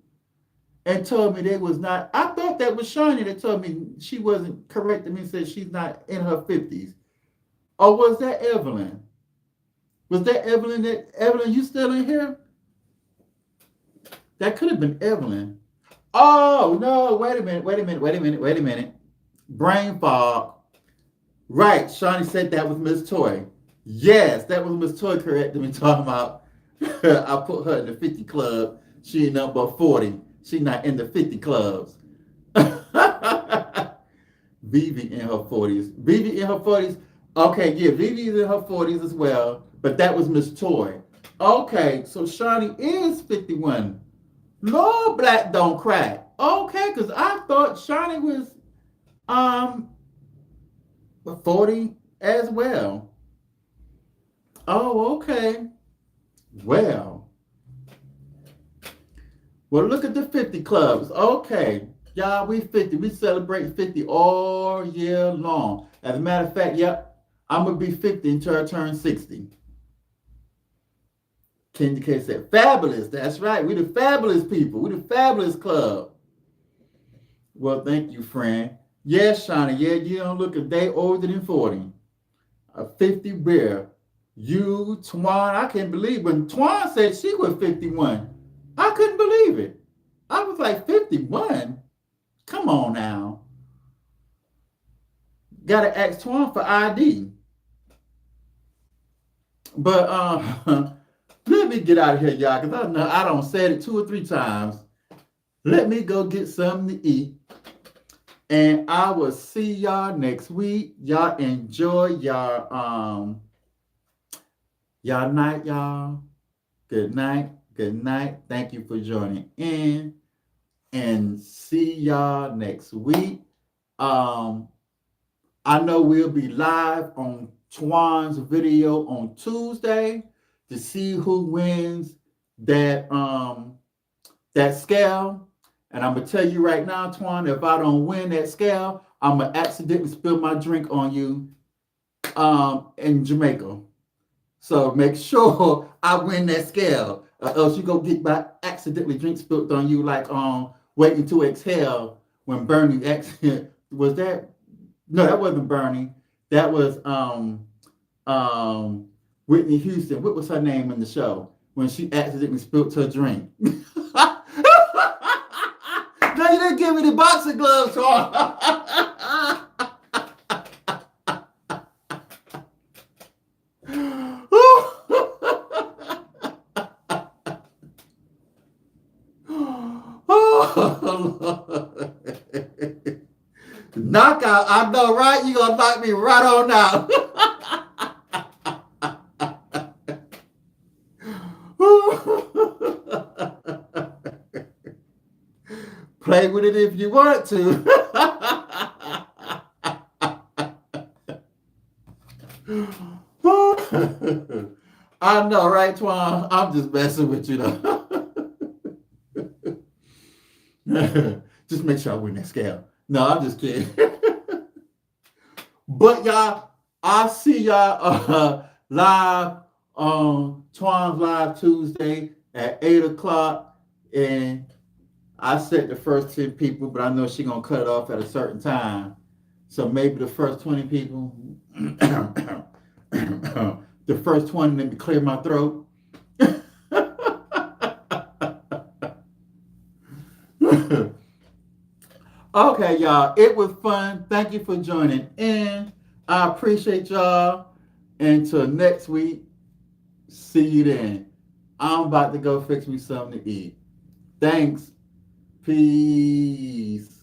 Speaker 1: and told me they was not. I thought that was Shawnee that told me she wasn't correcting me and said she's not in her 50s. Or was that Evelyn? Was that Evelyn? Evelyn, you still in here? That could have been Evelyn. Oh, no, wait a minute. Brain fog. Right, Shawnee said that was Miss Toy. Yes, that was Miss Toy correcting me talking about I put her in the 50 club. She ain't number 40. She not in the 50 clubs. Vivi in her 40s. Vivi in her 40s. Okay, yeah, Vivi's in her 40s as well. But that was Miss Toy. Okay, so Shawnee is 51. Lord, black don't crack. Okay, because I thought Shawnee was 40 as well. Oh, okay. Well, look at the 50 clubs. Okay, y'all, we 50. We celebrate 50 all year long. As a matter of fact, yep, I'm gonna be 50 until I turn 60. Kendi K said, fabulous. That's right. We the fabulous people. We the fabulous club. Well, thank you, friend. Yes, Shawnee. Yeah, you don't look a day older than 40. A 50 bear. You, Twan, I can't believe when Twan said she was 51. I couldn't believe it. I was like, 51? Come on now. Gotta ask Twan for ID. But let me get out of here, y'all, because I know I don't said it 2 or 3 times. Let me go get something to eat. And I will see y'all next week. Y'all enjoy y'all night, y'all. Good night. Good night. Thank you for joining in. And see y'all next week. I know we'll be live on Twan's video on Tuesday to see who wins that scale. And I'm gonna tell you right now, Twan, if I don't win that scale, I'm gonna accidentally spill my drink on you in Jamaica. So make sure I win that scale, or else you go get my accidentally drink spilled on you like Waiting to Exhale when Bernie accident was that. No, that wasn't Bernie. That was Whitney Houston. What was her name in the show when she accidentally spilled her drink? No, you didn't give me the boxing gloves on. Knockout, I know, right? You gonna knock me right on out. Play with it if you want to. I know, right, Twan? I'm just messing with you, though. Just make sure I win that scale. No, I'm just kidding. But y'all, I'll see y'all live on Twan's Live Tuesday at 8 o'clock. And I set the first 10 people, but I know she's going to cut it off at a certain time. So maybe the first 20 people, the first 20, let me clear my throat. Okay, y'all. It was fun. Thank you for joining in. I appreciate y'all. Until next week, see you then. I'm about to go fix me something to eat. Thanks. Peace.